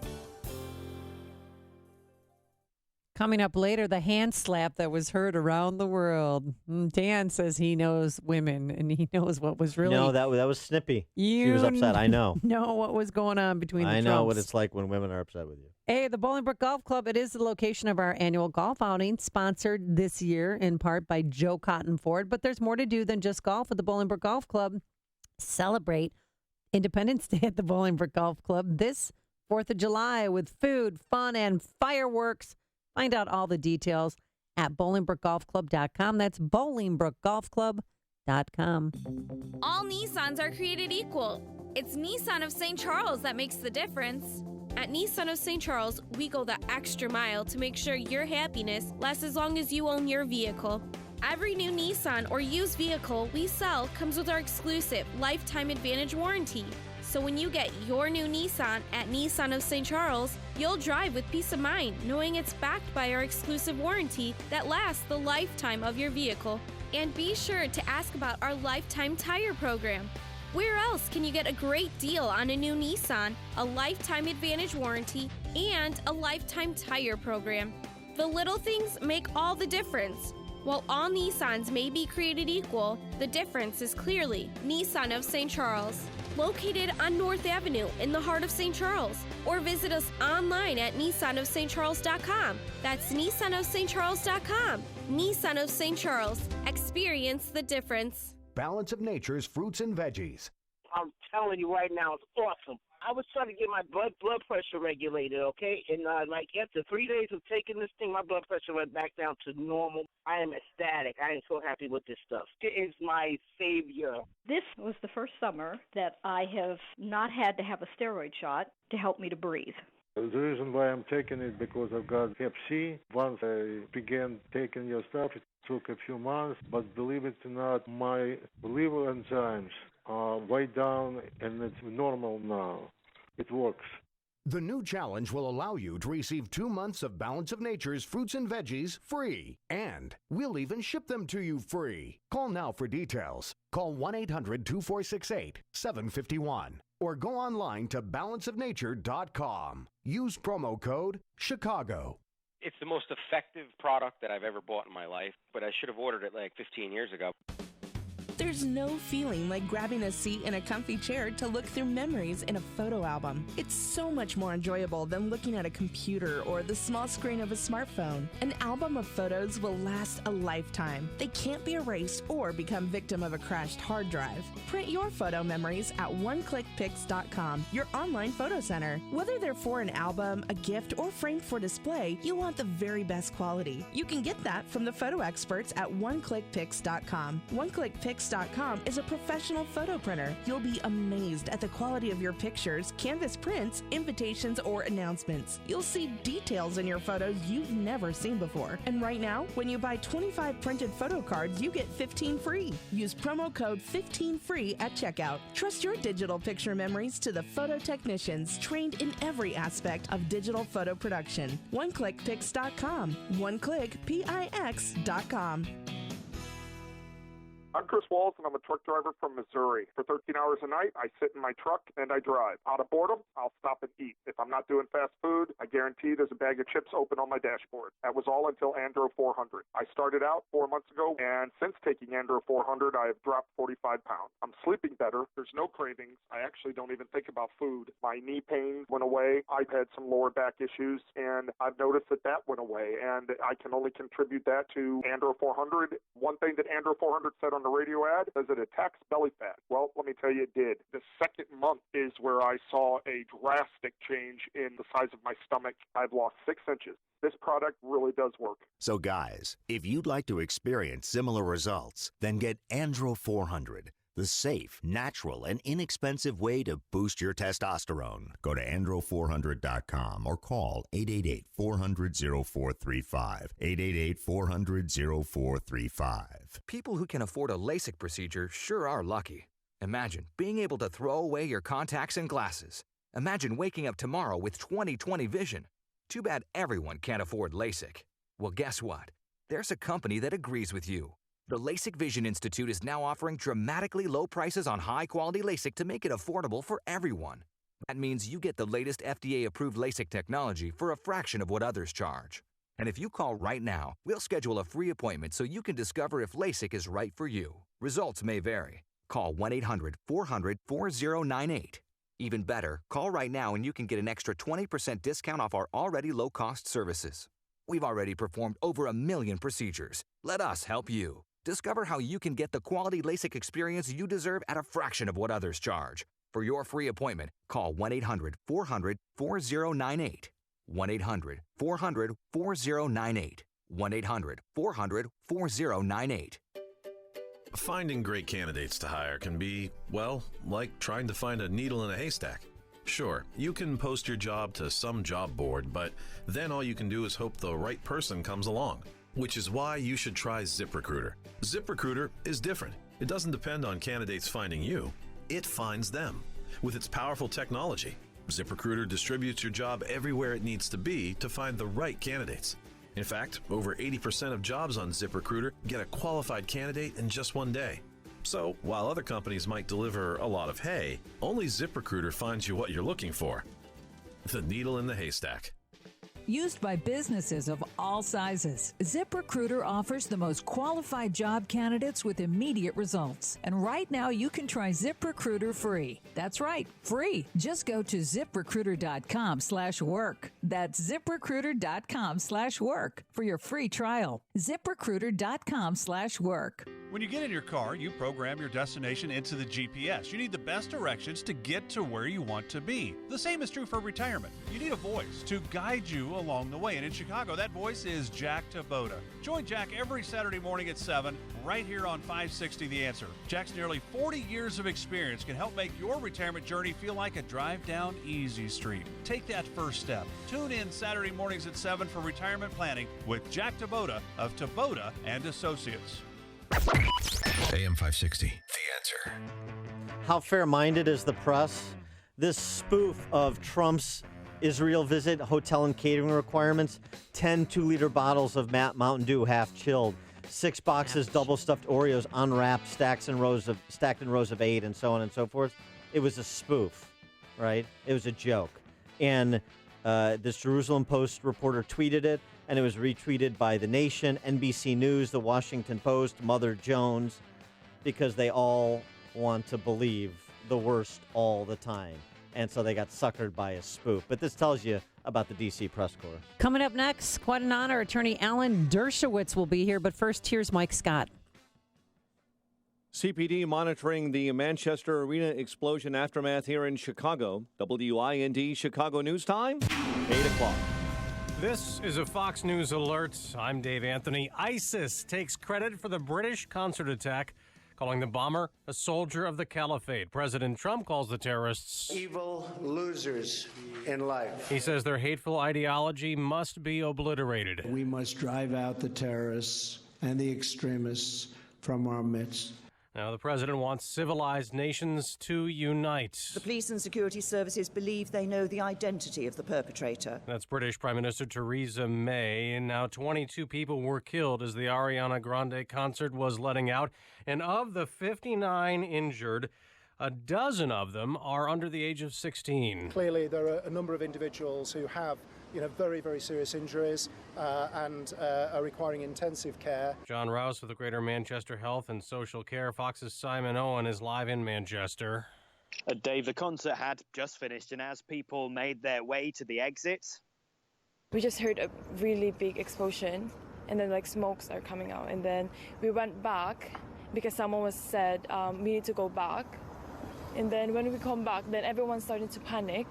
Coming up later, the hand slap that was heard around the world. Dan says he knows women, and he knows what was really... No, that was snippy. She was upset. I know. Know what was going on between the I Trumps. know what it's like when women are upset with you. Hey, the Bolingbrook Golf Club, it is the location of our annual golf outing, sponsored this year in part by Joe Cotton Ford. But there's more to do than just golf at the Bolingbrook Golf Club. Celebrate Independence Day at the Bolingbrook Golf Club this 4th of July with food, fun, and fireworks. Find out all the details at BolingbrookGolfClub.com. That's BolingbrookGolfClub.com. All Nissans are created equal. It's Nissan of St. Charles that makes the difference. At Nissan of St. Charles, we go the extra mile to make sure your happiness lasts as long as you own your vehicle. Every new Nissan or used vehicle we sell comes with our exclusive Lifetime Advantage warranty. So when you get your new Nissan at Nissan of St. Charles, you'll drive with peace of mind knowing it's backed by our exclusive warranty that lasts the lifetime of your vehicle. And be sure to ask about our Lifetime Tire program. Where else can you get a great deal on a new Nissan, a Lifetime Advantage warranty, and a Lifetime Tire program? The little things make all the difference. While all Nissans may be created equal, the difference is clearly Nissan of St. Charles. Located on North Avenue in the heart of St. Charles, or visit us online at nissanofstcharles.com. That's nissanofstcharles.com. Nissan of St. Charles. Experience the difference. Balance of Nature's fruits and veggies. I'm telling you right now, it's awesome. I was trying to get my blood pressure regulated, okay? And like after 3 days of taking this thing, my blood pressure went back down to normal. I am ecstatic. I am so happy with this stuff. It is my savior. This was the first summer that I have not had to have a steroid shot to help me to breathe. The reason why I'm taking it because I've got Hep C. Once I began taking your stuff, it took a few months, but believe it or not, my liver enzymes are way down and it's normal now. It works. The new challenge will allow you to receive 2 months of Balance of Nature's fruits and veggies free. And we'll even ship them to you free. Call now for details. Call 1-800-246-8751 or go online to balanceofnature.com. Use promo code CHICAGO. It's the most effective product that I've ever bought in my life, but I should have ordered it like 15 years ago. There's no feeling like grabbing a seat in a comfy chair to look through memories in a photo album. It's so much more enjoyable than looking at a computer or the small screen of a smartphone. An album of photos will last a lifetime. They can't be erased or become victim of a crashed hard drive. Print your photo memories at oneclickpics.com, your online photo center. Whether they're for an album, a gift, or framed for display, you want the very best quality. You can get that from the photo experts at oneclickpics.com. OneClickPics.com is a professional photo printer. You'll be amazed at the quality of your pictures, canvas prints, invitations, or announcements. You'll see details in your photos you've never seen before. And right now, when you buy 25 printed photo cards, you get 15 free. Use promo code 15FREE at checkout. Trust your digital picture memories to the photo technicians trained in every aspect of digital photo production. OneClickPics.com. OneClickPix.com. I'm Chris Walls, and I'm a truck driver from Missouri. For 13 hours a night, I sit in my truck and I drive. Out of boredom, I'll stop and eat. If I'm not doing fast food, I guarantee there's a bag of chips open on my dashboard. That was all until Andro 400. I started out 4 months ago, and since taking Andro 400, I have dropped 45 pounds. I'm sleeping better. There's no cravings. I actually don't even think about food. My knee pain went away. I've had some lower back issues, and I've noticed that went away, and I can only contribute that to Andro 400. One thing that Andro 400 said on the radio ad is it attacks belly fat. Well, let me tell you, it did. The second month is where I saw a drastic change in the size of my stomach. I've lost 6 inches. This product really does work. So guys, if you'd like to experience similar results, then get Andro 400, the safe, natural, and inexpensive way to boost your testosterone. Go to andro400.com or call 888-400-0435. 888-400-0435. People who can afford a LASIK procedure sure are lucky. Imagine being able to throw away your contacts and glasses. Imagine waking up tomorrow with 20/20 vision. Too bad everyone can't afford LASIK. Well, guess what? There's a company that agrees with you. The LASIK Vision Institute is now offering dramatically low prices on high-quality LASIK to make it affordable for everyone. That means you get the latest FDA-approved LASIK technology for a fraction of what others charge. And if you call right now, we'll schedule a free appointment so you can discover if LASIK is right for you. Results may vary. Call 1-800-400-4098. Even better, call right now and you can get an extra 20% discount off our already low-cost services. We've already performed over 1 million procedures. Let us help you. Discover how you can get the quality LASIK experience you deserve at a fraction of what others charge. For your free appointment, call 1-800-400-4098. 1-800-400-4098. 1-800-400-4098. Finding great candidates to hire can be, well, like trying to find a needle in a haystack. Sure, you can post your job to some job board, but then all you can do is hope the right person comes along. Which is why you should try ZipRecruiter. ZipRecruiter is different. It doesn't depend on candidates finding you. It finds them. With its powerful technology, ZipRecruiter distributes your job everywhere it needs to be to find the right candidates. In fact, over 80% of jobs on ZipRecruiter get a qualified candidate in just one day. So, while other companies might deliver a lot of hay, only ZipRecruiter finds you what you're looking for. The needle in the haystack. Used by businesses of all sizes, ZipRecruiter offers the most qualified job candidates with immediate results. And right now you can try ZipRecruiter free. That's right, free. Just go to ZipRecruiter.com/work. That's ZipRecruiter.com/work for your free trial. ZipRecruiter.com/work. When you get in your car, you program your destination into the GPS. You need the best directions to get to where you want to be. The same is true for retirement. You need a voice to guide you along the way. And in Chicago, that voice is Jack Taboda. Join Jack every Saturday morning at 7 right here on 560 The Answer. Jack's nearly 40 years of experience can help make your retirement journey feel like a drive down easy street. Take that first step. Tune in Saturday mornings at 7 for retirement planning with Jack Taboda of Taboda and Associates. AM 560, The Answer. How fair-minded is the press? This spoof of Trump's Israel visit, hotel and catering requirements, 10 2-liter bottles of Mountain Dew half-chilled, 6 boxes double-stuffed Oreos unwrapped, stacked in rows of 8, and so on and so forth. It was a spoof, right? It was a joke. And this Jerusalem Post reporter tweeted it, and it was retweeted by The Nation, NBC News, The Washington Post, Mother Jones, because they all want to believe the worst all the time. And so they got suckered by a spoof. But this tells you about the D.C. press corps. Coming up next, quite an honor. Attorney Alan Dershowitz will be here. But first, here's Mike Scott. CPD monitoring the Manchester Arena explosion aftermath here in Chicago. WIND Chicago News Time, 8 o'clock. This is a Fox News alert. I'm Dave Anthony. ISIS takes credit for the British concert attack, calling the bomber a soldier of the caliphate. President Trump calls the terrorists evil losers in life. He says their hateful ideology must be obliterated. We must drive out the terrorists and the extremists from our midst. Now, the president wants civilized nations to unite. The police and security services believe they know the identity of the perpetrator. That's British Prime Minister Theresa May. And now 22 people were killed as the Ariana Grande concert was letting out. And of the 59 injured, a dozen of them are under the age of 16. Clearly, there are a number of individuals who have very, very serious injuries and are requiring intensive care. John Rouse with the Greater Manchester Health and Social Care. Fox's Simon Owen is live in Manchester. Dave, the concert had just finished, and as people made their way to the exit, we just heard a really big explosion, and then smoke started coming out, and then we went back because someone said we need to go back, and then when we come back, then everyone started to panic.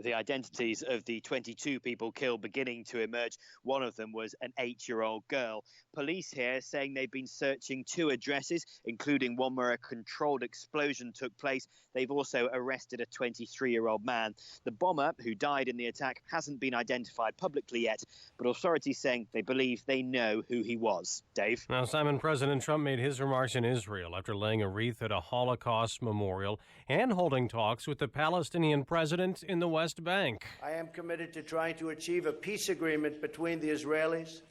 the identities of the 22 people killed beginning to emerge. One of them was an 8-year-old girl. Police here saying they've been searching 2 addresses, including one where a controlled explosion took place. They've also arrested a 23-year-old man. The bomber who died in the attack hasn't been identified publicly yet, but authorities saying they believe they know who he was. Dave? Now, Simon, President Trump made his remarks in Israel after laying a wreath at a Holocaust memorial and holding talks with the Palestinian president in the West Bank. I am committed to trying to achieve a peace agreement between the Israelis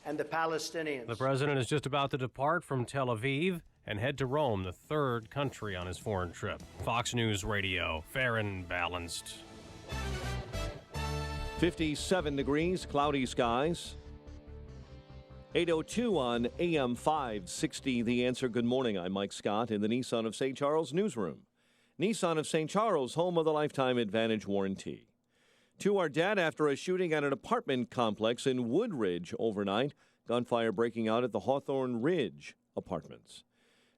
and the Palestinians. The president is just about to depart from Tel Aviv and head to Rome, the 3rd country on his foreign trip. Fox News Radio, fair and balanced. 57 degrees, cloudy skies. 8:02 on AM 560. The Answer. Good morning. I'm Mike Scott in the Nissan of St. Charles newsroom. Nissan of St. Charles, home of the Lifetime Advantage warranty. 2 are dead after a shooting at an apartment complex in Woodridge overnight. Gunfire breaking out at the Hawthorne Ridge Apartments.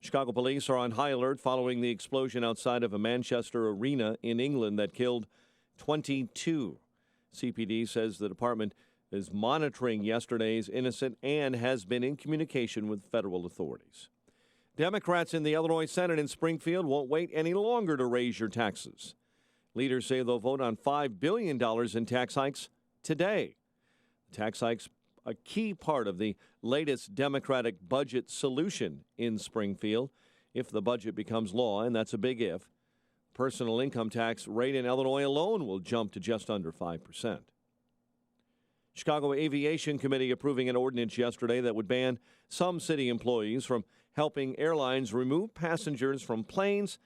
Chicago police are on high alert following the explosion outside of a Manchester arena in England that killed 22. CPD says the department is monitoring yesterday's incident and has been in communication with federal authorities. Democrats in the Illinois Senate in Springfield won't wait any longer to raise your taxes. Leaders say they'll vote on $5 billion in tax hikes today. Tax hikes a key part of the latest Democratic budget solution in Springfield if the budget becomes law, and that's a big if. Personal income tax rate in Illinois alone will jump to just under 5%. Chicago Aviation Committee approving an ordinance yesterday that would ban some city employees from helping airlines remove passengers from planes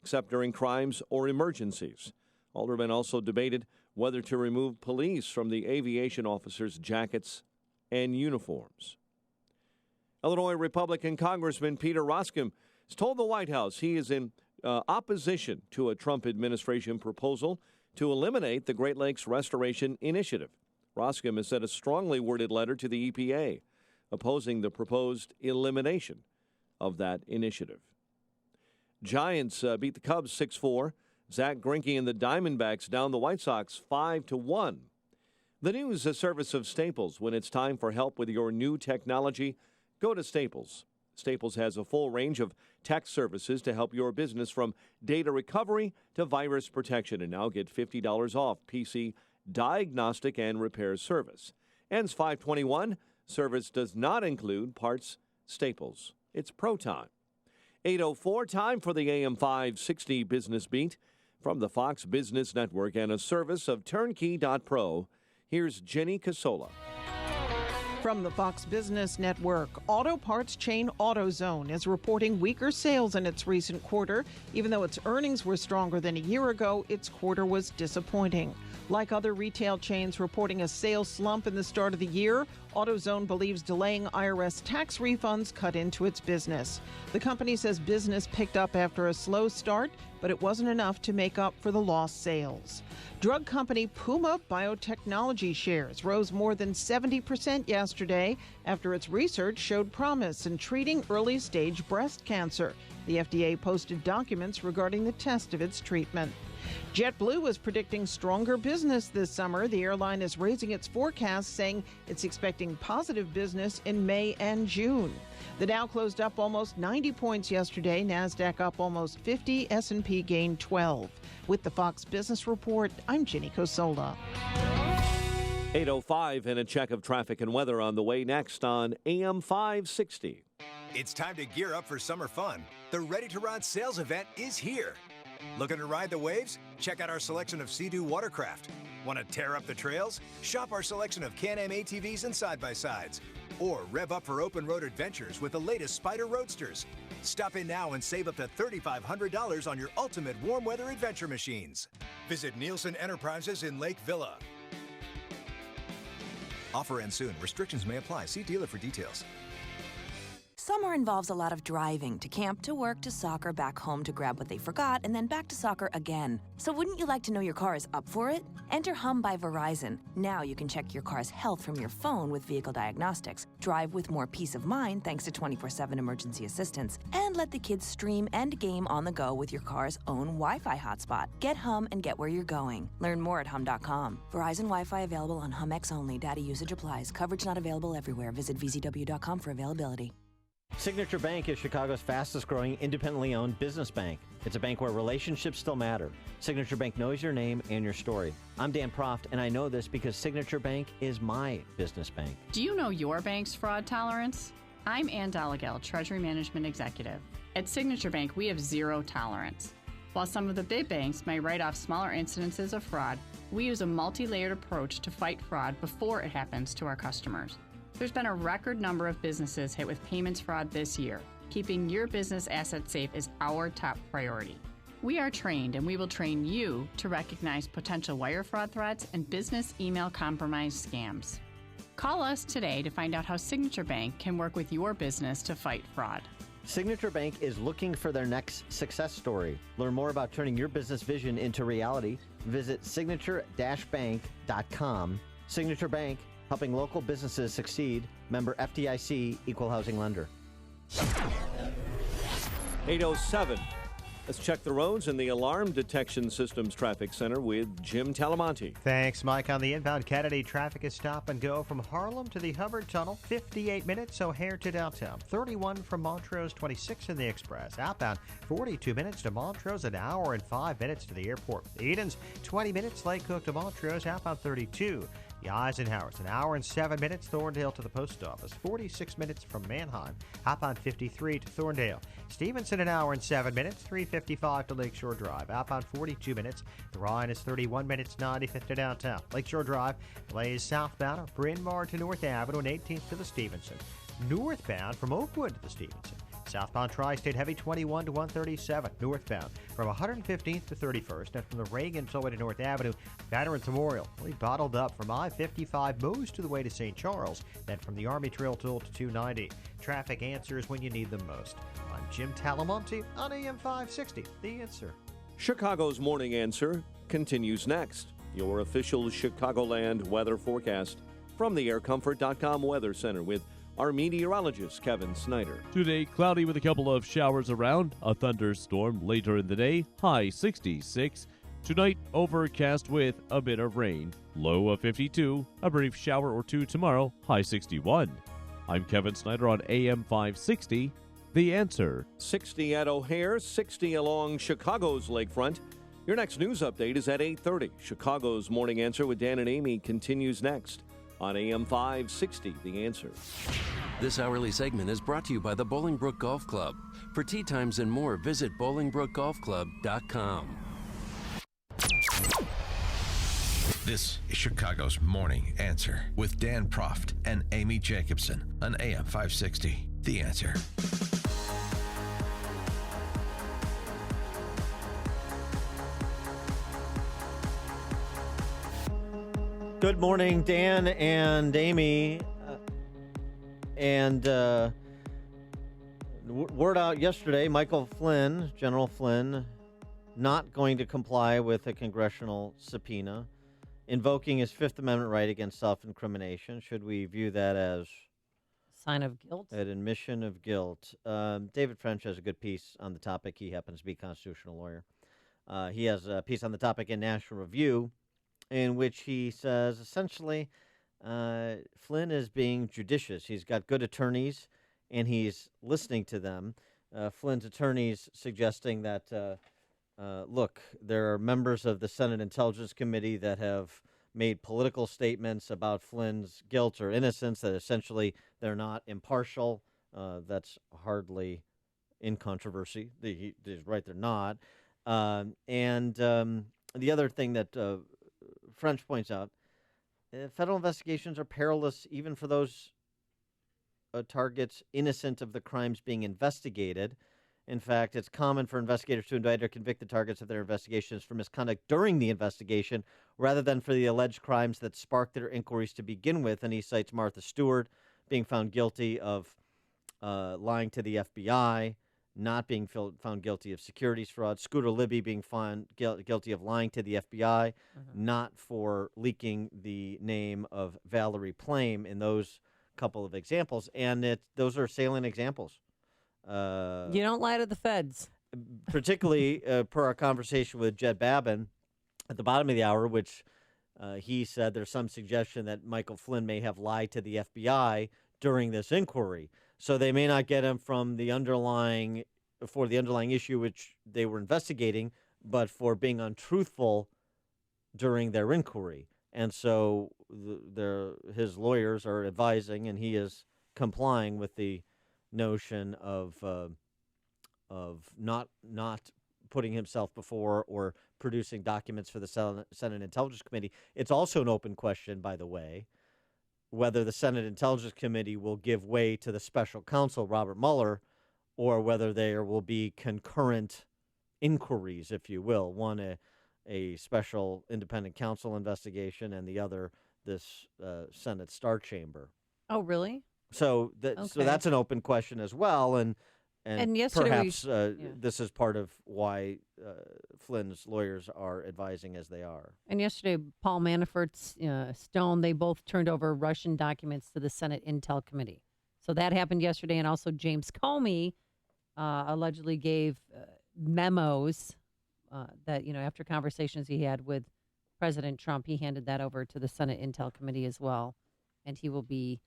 except during crimes or emergencies. Aldermen also debated whether to remove police from the aviation officers' jackets and uniforms. Illinois Republican Congressman Peter Roskam has told the White House he is in opposition to a Trump administration proposal to eliminate the Great Lakes Restoration Initiative. Roskam has sent a strongly worded letter to the EPA opposing the proposed elimination of that initiative. Giants beat the Cubs 6-4. Zach Greinke and the Diamondbacks down the White Sox 5-1. The news, a service of Staples. When it's time for help with your new technology, go to Staples. Staples has a full range of tech services to help your business, from data recovery to virus protection. And now get $50 off PC diagnostic and repair service. Ends 5/21. Service does not include parts. Staples. It's pro time. 8:04, time for the AM 560 Business Beat from the Fox Business Network and a service of Turnkey.pro. Here's Jenny Casola. From the Fox Business Network, auto parts chain AutoZone is reporting weaker sales in its recent quarter. Even though its earnings were stronger than a year ago, its quarter was disappointing. Like other retail chains reporting a sales slump in the start of the year, AutoZone believes delaying IRS tax refunds cut into its business. The company says business picked up after a slow start, but it wasn't enough to make up for the lost sales. Drug company Puma Biotechnology shares rose more than 70% yesterday after its research showed promise in treating early-stage breast cancer. The FDA posted documents regarding the test of its treatment. JetBlue is predicting stronger business this summer. The airline is raising its forecast, saying it's expecting positive business in May and June. The Dow closed up almost 90 points yesterday. NASDAQ up almost 50. S&P gained 12. With the Fox Business Report, I'm Jenny Cosola. 8:05 and a check of traffic and weather on the way next on AM 560. It's time to gear up for summer fun. The Ready to Ride sales event is here. Looking to ride the waves? Check out our selection of Sea-Doo watercraft. Want to tear up the trails? Shop our selection of Can-Am ATVs and side-by-sides. Or rev up for open road adventures with the latest Spyder Roadsters. Stop in now and save up to $3,500 on your ultimate warm weather adventure machines. Visit Nielsen Enterprises in Lake Villa. Offer ends soon. Restrictions may apply. See dealer for details. Summer involves a lot of driving, to camp, to work, to soccer, back home to grab what they forgot, and then back to soccer again. So wouldn't you like to know your car is up for it? Enter Hum by Verizon. Now you can check your car's health from your phone with vehicle diagnostics, drive with more peace of mind thanks to 24/7 emergency assistance, and let the kids stream and game on the go with your car's own Wi-Fi hotspot. Get Hum and get where you're going. Learn more at hum.com. Verizon Wi-Fi available on HumX only. Data usage applies. Coverage not available everywhere. Visit vzw.com for availability. Signature Bank is Chicago's fastest growing independently owned business bank. It's a bank where relationships still matter. Signature Bank knows your name and your story. I'm Dan Proft, and I know this because Signature Bank is my business bank. Do you know your bank's fraud tolerance? I'm Ann Dollagall, Treasury Management Executive. At Signature Bank, we have zero tolerance. While some of the big banks may write off smaller incidences of fraud, we use a multi-layered approach to fight fraud before it happens to our customers. There's been a record number of businesses hit with payments fraud this year. Keeping your business assets safe is our top priority. We are trained, and we will train you to recognize potential wire fraud threats and business email compromise scams. Call us today to find out how Signature Bank can work with your business to fight fraud. Signature Bank is looking for their next success story. Learn more about turning your business vision into reality. Visit signature-bank.com. Signature Bank, helping local businesses succeed. Member FDIC, Equal Housing Lender. 8:07. Let's check the roads in the Alarm Detection Systems Traffic Center with Jim Talamonte. Thanks, Mike. On the inbound Kennedy, traffic is stop and go from Harlem to the Hubbard Tunnel, 58 minutes, O'Hare to downtown. 31 from Montrose, 26 in the Express. Outbound, 42 minutes to Montrose, an hour and 5 minutes to the airport. The Edens, 20 minutes, Lake Cook to Montrose, outbound 32. The Eisenhower's, an hour and 7 minutes, Thorndale to the post office. 46 minutes from Manheim, outbound 53 to Thorndale. Stevenson, an hour and 7 minutes, 355 to Lakeshore Drive. Outbound 42 minutes. The Rhine is 31 minutes, 95th to downtown. Lakeshore Drive, delays southbound of Bryn Mawr to North Avenue and 18th to the Stevenson. Northbound from Oakwood to the Stevenson. Southbound Tri-State Heavy 21 to 137. Northbound from 115th to 31st. And from the Reagan all the way to North Avenue, Veterans Memorial really bottled up from I-55 most of the way to St. Charles. Then from the Army Trail Toll to 290. Traffic answers when you need them most. I'm Jim Talamonte on AM 560. The Answer. Chicago's Morning Answer continues next. Your official Chicagoland weather forecast from the AirComfort.com Weather Center with our meteorologist, Kevin Snyder. Today, cloudy with a couple of showers around, a thunderstorm later in the day, high 66. Tonight, overcast with a bit of rain, low of 52. A brief shower or two tomorrow, high 61. I'm Kevin Snyder on AM 560, The Answer. 60 at O'Hare, 60 along Chicago's lakefront. Your next news update is at 8:30. Chicago's Morning Answer with Dan and Amy continues next on AM 560, The Answer. This hourly segment is brought to you by the Bolingbrook Golf Club. For tee times and more, visit BolingbrookGolfClub.com. This is Chicago's Morning Answer with Dan Proft and Amy Jacobson on AM 560, The Answer. Good morning, Dan and Amy. Word out yesterday, Michael Flynn, General Flynn, not going to comply with a congressional subpoena, invoking his Fifth Amendment right against self-incrimination. Should we view that as sign of guilt? An admission of guilt. David French has a good piece on the topic. He happens to be a constitutional lawyer. He has a piece on the topic in National Review, in which he says, essentially, Flynn is being judicious. He's got good attorneys, and he's listening to them. Flynn's attorneys suggesting that, look, there are members of the Senate Intelligence Committee that have made political statements about Flynn's guilt or innocence, that essentially they're not impartial. That's hardly in controversy. He's right, they're not. The other thing that French points out, federal investigations are perilous even for those targets innocent of the crimes being investigated. In fact, it's common for investigators to indict or convict the targets of their investigations for misconduct during the investigation rather than for the alleged crimes that sparked their inquiries to begin with. And he cites Martha Stewart being found guilty of lying to the FBI, not being found guilty of securities fraud, Scooter Libby being found guilty of lying to the FBI, not for leaking the name of Valerie Plame in those couple of examples. And those are salient examples. You don't lie to the feds. Particularly per our conversation with Jed Babin at the bottom of the hour, which he said there's some suggestion that Michael Flynn may have lied to the FBI during this inquiry. So they may not get him from the underlying issue which they were investigating, but for being untruthful during their inquiry. And so his lawyers are advising, and he is complying with the notion of not putting himself before or producing documents for the Senate Intelligence Committee. It's also an open question, by the way, whether the Senate Intelligence Committee will give way to the special counsel, Robert Mueller, or whether there will be concurrent inquiries, if you will. One, a special independent counsel investigation, and the other, this Senate Star Chamber. Oh, really? So that's an open question as well, and yesterday perhaps this is part of why Flynn's lawyers are advising as they are. And yesterday, Paul Manafort's Stone, they both turned over Russian documents to the Senate Intel Committee. So that happened yesterday, and also James Comey allegedly gave memos that, after conversations he had with President Trump, he handed that over to the Senate Intel Committee as well, and he will be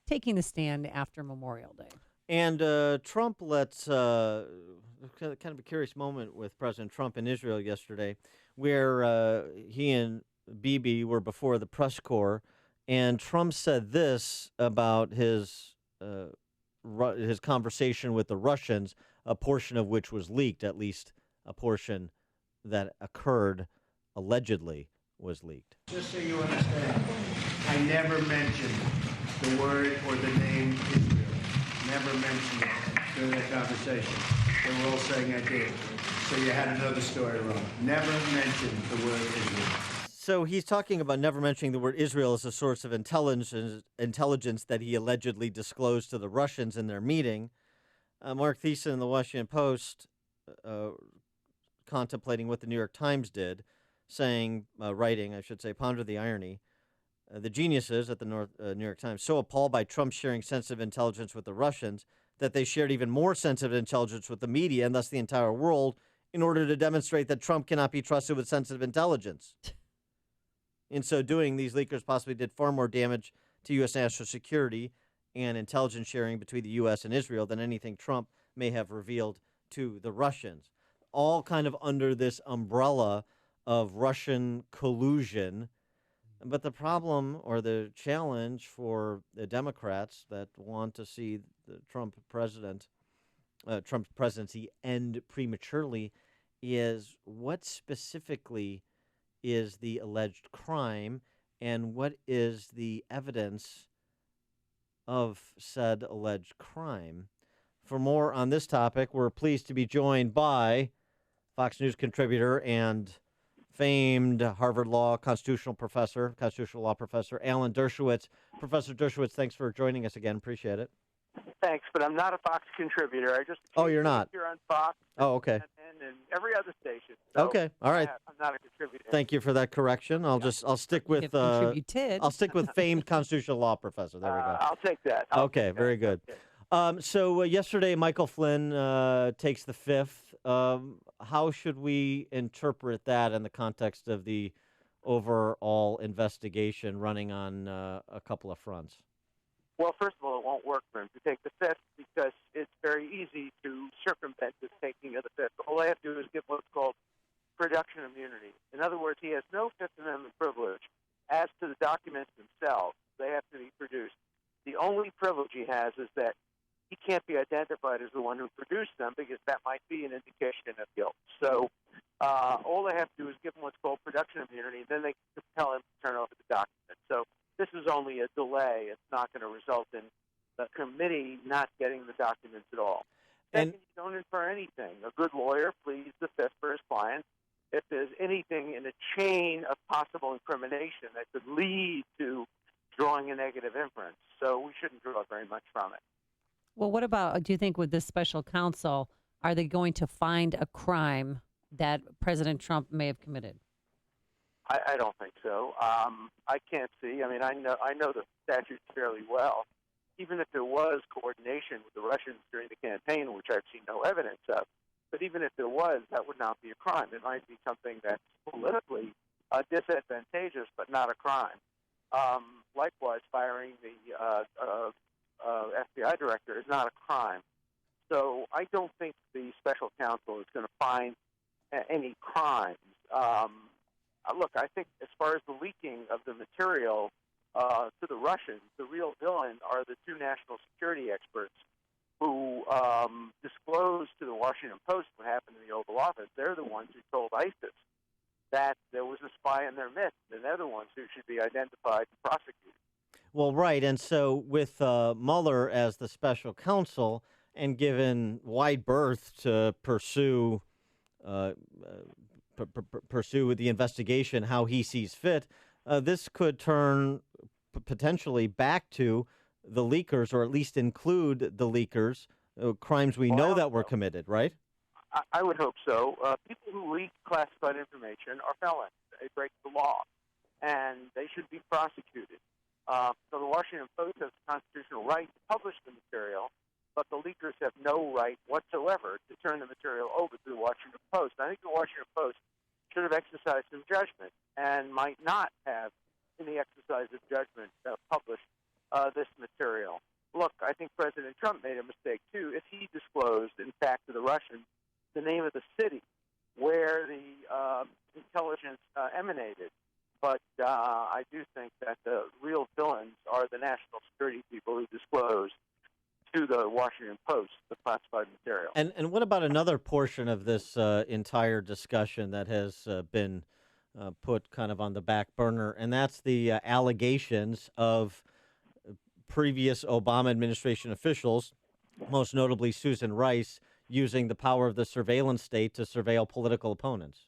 taking the stand after Memorial Day. And Trump lets kind of a curious moment with President Trump in Israel yesterday, where he and Bibi were before the press corps, and Trump said this about his conversation with the Russians, a portion of which was leaked, at least a portion that occurred allegedly was leaked. Just so you understand, I never mentioned the word or the name Israel. Never mentioned it during that conversation. They were all saying I did. So you had another story wrong. Never mentioned the word Israel. So he's talking about never mentioning the word Israel as a source of intelligence that he allegedly disclosed to the Russians in their meeting. Mark Thiessen in the Washington Post, contemplating what the New York Times did, writing, I should say, ponder the irony. The geniuses at the New York Times, so appalled by Trump sharing sensitive intelligence with the Russians that they shared even more sensitive intelligence with the media and thus the entire world in order to demonstrate that Trump cannot be trusted with sensitive intelligence. In so doing, these leakers possibly did far more damage to U.S. national security and intelligence sharing between the U.S. and Israel than anything Trump may have revealed to the Russians. All kind of under this umbrella of Russian collusion. But the problem or the challenge for the Democrats that want to see the Trump's presidency end prematurely is what specifically is the alleged crime and what is the evidence of said alleged crime. For more on this topic, we're pleased to be joined by Fox News contributor and famed Harvard Law constitutional law professor, Alan Dershowitz. Professor Dershowitz, thanks for joining us again. Appreciate it. Thanks, but I'm not a Fox contributor. You're not? You're on Fox. Oh, okay. And every other station. So okay, all right. I'm not a contributor. Thank you for that correction. I'll stick with famed constitutional law professor. There we go. I'll take that. Okay, very good. So yesterday, Michael Flynn takes the fifth. How should we interpret that in the context of the overall investigation running on a couple of fronts? Well, first of all, it won't work for him to take the fifth because it's very easy to circumvent the taking of the fifth. All they have to do is give what's called production immunity. In other words, he has no Fifth Amendment privilege as to the documents themselves. They have to be produced. The only privilege he has is that he can't be identified as the one who produced them because that might be an indication of guilt. So all they have to do is give him what's called production immunity, then they can compel him to turn over the document. So this is only a delay. It's not going to result in the committee not getting the documents at all. Second, you don't infer anything. A good lawyer pleads the fifth for his client. If there's anything in a chain of possible incrimination that could lead to drawing a negative inference. So we shouldn't draw very much from it. Well, what about, do you think with this special counsel, are they going to find a crime that President Trump may have committed? I don't think so. I can't see. I mean, I know the statute fairly well. Even if there was coordination with the Russians during the campaign, which I've seen no evidence of, but even if there was, that would not be a crime. It might be something that's politically disadvantageous, but not a crime. Likewise, firing the FBI director is not a crime. So I don't think the special counsel is going to find any crimes. Look, I think as far as the leaking of the material to the Russians, the real villain are the two national security experts who disclosed to the Washington Post what happened in the Oval Office. They're the ones who told ISIS that there was a spy in their midst, and they're the ones who should be identified and prosecuted. Well, right. And so with Mueller as the special counsel and given wide berth to pursue the investigation how he sees fit, this could turn potentially back to the leakers, or at least include the leakers, crimes we know that were committed, right? I would hope so. People who leak classified information are felons. They break the law, and they should be prosecuted. So the Washington Post has a constitutional right to publish the material, but the leakers have no right whatsoever to turn the material over to the Washington Post. I think the Washington Post should have exercised some judgment and might not have, in the exercise of judgment, published this material. Look, I think President Trump made a mistake, too, if he disclosed, in fact, to the Russians, the name of the city where the intelligence emanated. But I do think that the real villains are the national security people who disclosed to the Washington Post the classified material. And what about another portion of this entire discussion that has been put kind of on the back burner, and that's the allegations of previous Obama administration officials, most notably Susan Rice, using the power of the surveillance state to surveil political opponents?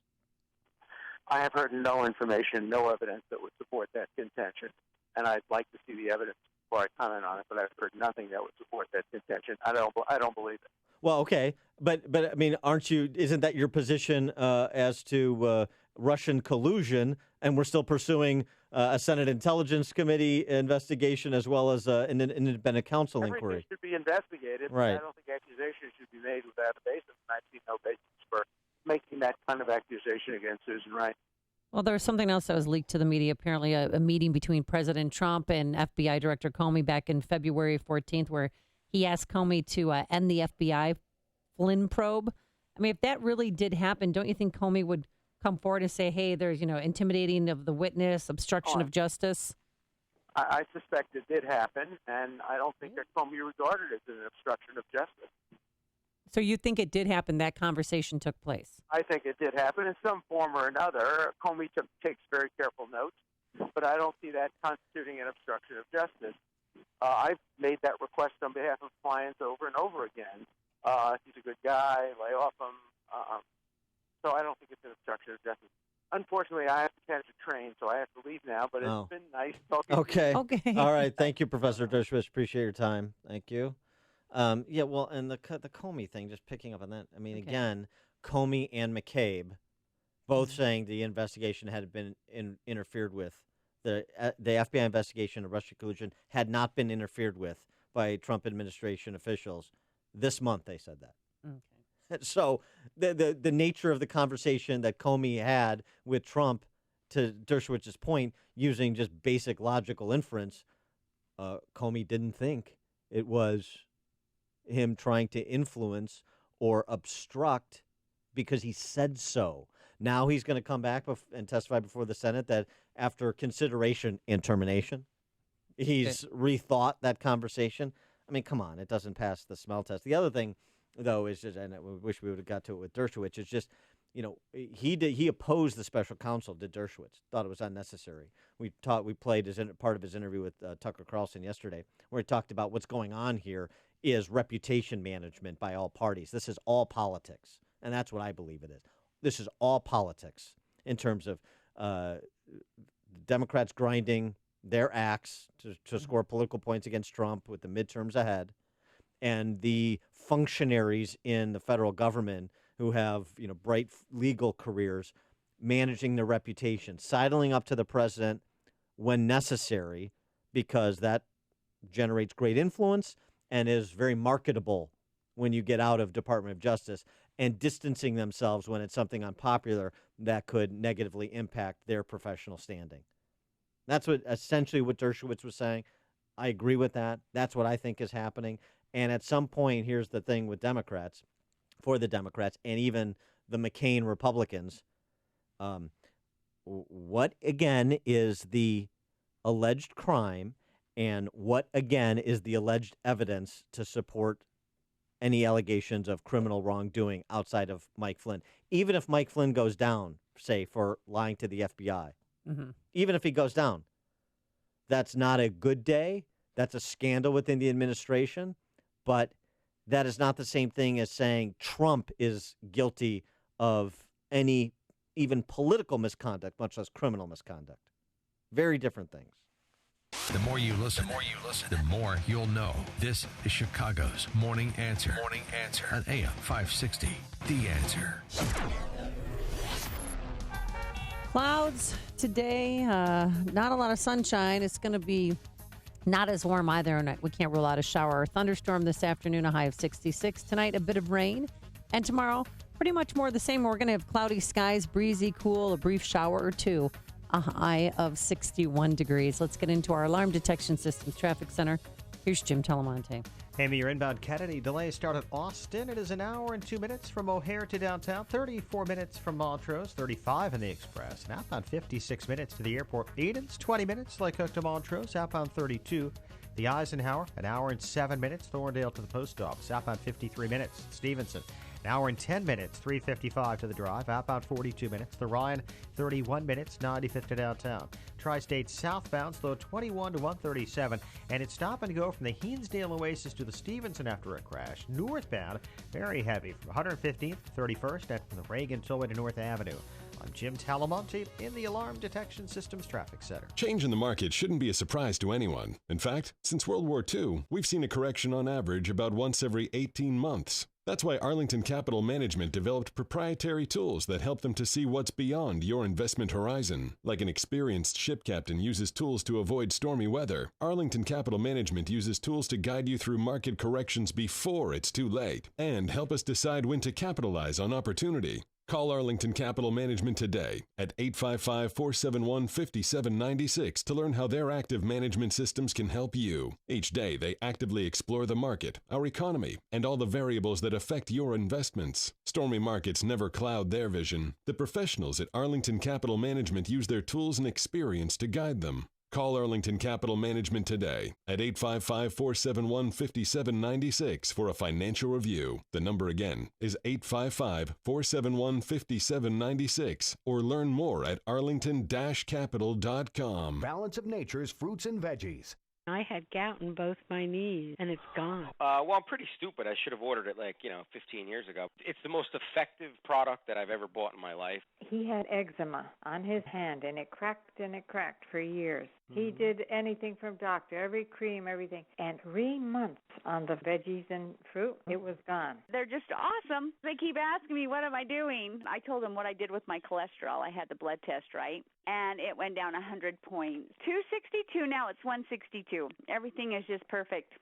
I have heard no information, no evidence that would support that contention, and I'd like to see the evidence before I comment on it, but I've heard nothing that would support that contention. I don't believe it. Well, okay, but I mean, isn't that your position as to Russian collusion, and we're still pursuing a Senate Intelligence Committee investigation as well as an independent counsel inquiry? Everything should be investigated, right. But I don't think accusations should be made without a basis, and I see no basis for making that kind of accusation against Susan Rice. Well, there was something else that was leaked to the media, apparently a meeting between President Trump and FBI Director Comey back in February 14th, where he asked Comey to end the FBI Flynn probe. I mean, if that really did happen, don't you think Comey would come forward and say, hey, there's, intimidating of the witness, obstruction of justice? I suspect it did happen, and I don't think that Comey regarded it as an obstruction of justice. So you think it did happen, that conversation took place? I think it did happen in some form or another. Comey takes very careful notes, but I don't see that constituting an obstruction of justice. I've made that request on behalf of clients over and over again. He's a good guy, lay off him. So I don't think it's an obstruction of justice. Unfortunately, I have to catch a train, so I have to leave now, but it's been nice talking to you. Okay. All right. Thank you, Professor Dershowitz. Appreciate your time. Thank you. And the Comey thing, just picking up on that. I mean, again, Comey and McCabe both saying the investigation had been interfered with. The FBI investigation of Russian collusion had not been interfered with by Trump administration officials. This month, they said that. Okay. So the nature of the conversation that Comey had with Trump, to Dershowitz's point, using just basic logical inference, Comey didn't think it was him trying to influence or obstruct because he said so. Now he's going to come back and testify before the Senate that after consideration and termination, he's rethought that conversation. I mean, come on, it doesn't pass the smell test. The other thing, though, is just, and I wish we would have got to it with Dershowitz, is just, he opposed the special counsel, did Dershowitz, thought it was unnecessary. We played part of his interview with Tucker Carlson yesterday, where he talked about what's going on here is reputation management by all parties. This is all politics, and that's what I believe it is. This is all politics in terms of Democrats grinding their axe to score political points against Trump with the midterms ahead, and the functionaries in the federal government who have bright legal careers managing their reputation, sidling up to the president when necessary, because that generates great influence and is very marketable when you get out of Department of Justice, and distancing themselves when it's something unpopular that could negatively impact their professional standing. That's essentially what Dershowitz was saying. I agree with that. That's what I think is happening. And at some point, here's the thing with Democrats, for the Democrats, and even the McCain Republicans, what, again, is the alleged crime, and what, again, is the alleged evidence to support any allegations of criminal wrongdoing outside of Mike Flynn? Even if Mike Flynn goes down, say, for lying to the FBI, even if he goes down, that's not a good day. That's a scandal within the administration. But that is not the same thing as saying Trump is guilty of any even political misconduct, much less criminal misconduct. Very different things. The more you listen, the more you'll know. This is Chicago's Morning Answer. Morning Answer on AM 560. The Answer. Clouds today, not a lot of sunshine. It's going to be not as warm either, and we can't rule out a shower or thunderstorm this afternoon, a high of 66. Tonight, a bit of rain, and tomorrow, pretty much more of the same. We're going to have cloudy skies, breezy, cool, a brief shower or two, a high of 61 degrees. Let's get into our alarm detection systems traffic center. Here's Jim Telemonte. Amy, your inbound Kennedy. Delays start at Austin. It is an hour and 2 minutes from O'Hare to downtown. 34 minutes from Montrose. 35 in the Express. And outbound 56 minutes to the airport. Edens, 20 minutes. Lake Hook to Montrose. Outbound 32. The Eisenhower, an hour and 7 minutes. Thorndale to the post office. Outbound 53 minutes. Stevenson, an hour and 10 minutes. 355 to the drive. Outbound 42 minutes. The Ryan, 31 minutes. 95th to downtown. Tri-State southbound, slow 21 to 137, and it's stop and go from the Hinsdale Oasis to the Stevenson after a crash. Northbound, very heavy from 115th to 31st, and from the Reagan Tollway to North Avenue. I'm Jim Talamonte in the Alarm Detection Systems Traffic Center. Change in the market shouldn't be a surprise to anyone. In fact, since World War II, we've seen a correction on average about once every 18 months. That's why Arlington Capital Management developed proprietary tools that help them to see what's beyond your investment horizon. Like an experienced ship captain uses tools to avoid stormy weather, Arlington Capital Management uses tools to guide you through market corrections before it's too late and help us decide when to capitalize on opportunity. Call Arlington Capital Management today at 855-471-5796 to learn how their active management systems can help you. Each day, they actively explore the market, our economy, and all the variables that affect your investments. Stormy markets never cloud their vision. The professionals at Arlington Capital Management use their tools and experience to guide them. Call Arlington Capital Management today at 855-471-5796 for a financial review. The number again is 855-471-5796 or learn more at arlington-capital.com. Balance of Nature's fruits and veggies. I had gout in both my knees, and it's gone. Well, I'm pretty stupid. I should have ordered it 15 years ago. It's the most effective product that I've ever bought in my life. He had eczema on his hand, and it cracked for years. He did anything from doctor, every cream, everything. And 3 months on the veggies and fruit, it was gone. They're just awesome. They keep asking me, what am I doing? I told them what I did with my cholesterol. I had the blood test, right? And it went down 100 points. 262, now it's 162. Everything is just perfect.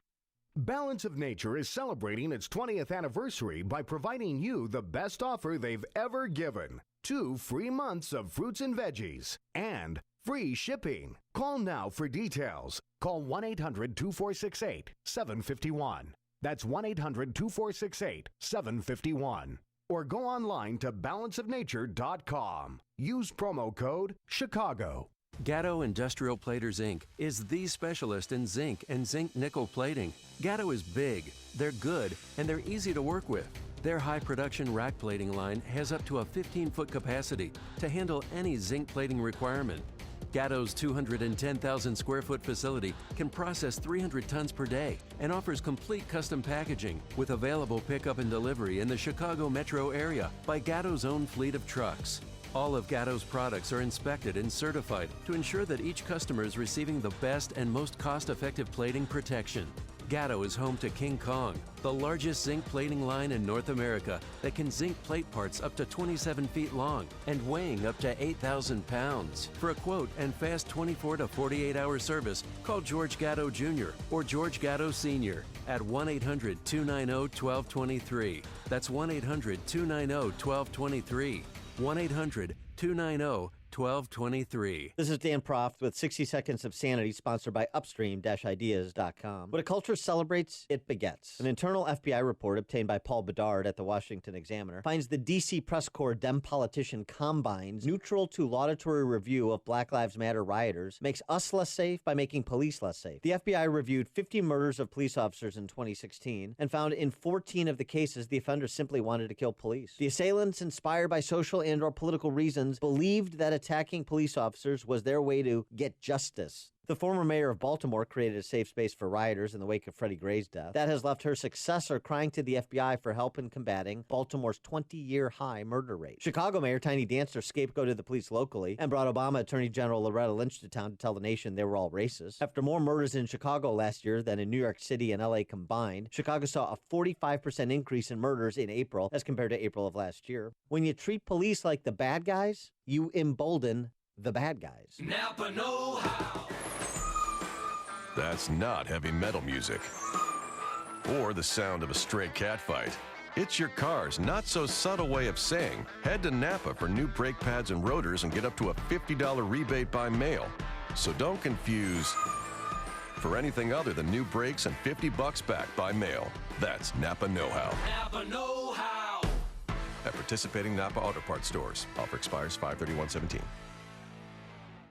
Balance of Nature is celebrating its 20th anniversary by providing you the best offer they've ever given. 2 free months of fruits and veggies and free shipping. Call now for details. Call 1-800-2468-751. That's 1-800-2468-751. Or go online to balanceofnature.com. Use promo code CHICAGO. Gatto Industrial Platers, Inc. is the specialist in zinc and zinc nickel plating. Gatto is big, they're good, and they're easy to work with. Their high production rack plating line has up to a 15-foot capacity to handle any zinc plating requirement. Gatto's 210,000 square foot facility can process 300 tons per day and offers complete custom packaging with available pickup and delivery in the Chicago metro area by Gatto's own fleet of trucks. All of Gatto's products are inspected and certified to ensure that each customer is receiving the best and most cost-effective plating protection. Gatto is home to King Kong, the largest zinc plating line in North America that can zinc plate parts up to 27 feet long and weighing up to 8,000 pounds. For a quote and fast 24 to 48-hour service, call George Gatto Jr. or George Gatto Sr. at 1-800-290-1223. That's 1-800-290-1223. 1-800-290-1223. This is Dan Proft with 60 Seconds of Sanity, sponsored by Upstream-Ideas.com. When a culture celebrates, it begets. An internal FBI report obtained by Paul Bedard at the Washington Examiner finds the D.C. press corps Dem politician Combine's neutral to laudatory review of Black Lives Matter rioters makes us less safe by making police less safe. The FBI reviewed 50 murders of police officers in 2016 and found in 14 of the cases the offenders simply wanted to kill police. The assailants, inspired by social and or political reasons, believed that attacking police officers was their way to get justice. The former mayor of Baltimore created a safe space for rioters in the wake of Freddie Gray's death. That has left her successor crying to the FBI for help in combating Baltimore's 20-year high murder rate. Chicago Mayor Tiny Dancer scapegoated the police locally and brought Obama Attorney General Loretta Lynch to town to tell the nation they were all racist. After more murders in Chicago last year than in New York City and LA combined, Chicago saw a 45% increase in murders in April as compared to April of last year. When you treat police like the bad guys, you embolden the bad guys. Napa know-how. That's not heavy metal music or the sound of a stray cat fight. It's your car's not-so-subtle way of saying, head to Napa for new brake pads and rotors and get up to a $50 rebate by mail. So don't confuse for anything other than new brakes and $50 back by mail. That's Napa know-how. Napa know-how. At participating Napa Auto Parts stores. Offer expires 5/31/17.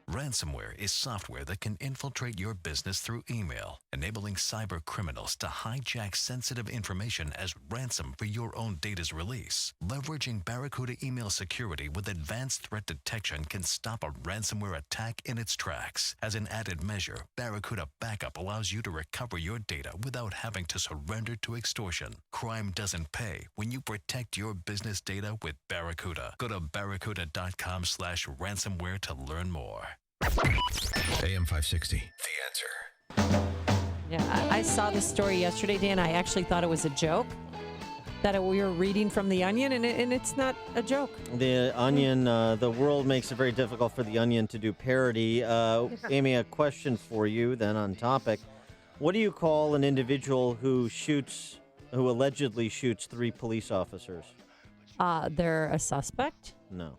Ransomware is software that can infiltrate your business through email, enabling cyber criminals to hijack sensitive information as ransom for your own data's release. Leveraging Barracuda email security with advanced threat detection can stop a ransomware attack in its tracks. As an added measure, Barracuda Backup allows you to recover your data without having to surrender to extortion. Crime doesn't pay when you protect your business data with Barracuda. Go to barracuda.com/ransomware to learn more. AM 560. The Answer. Yeah, I saw this story yesterday, Dan. I actually thought it was a joke that we were reading from The Onion, and it's not a joke. The Onion, the world makes it very difficult for The Onion to do parody. Amy, a question for you then on topic. What do you call an individual who allegedly shoots 3 police officers? They're a suspect? No.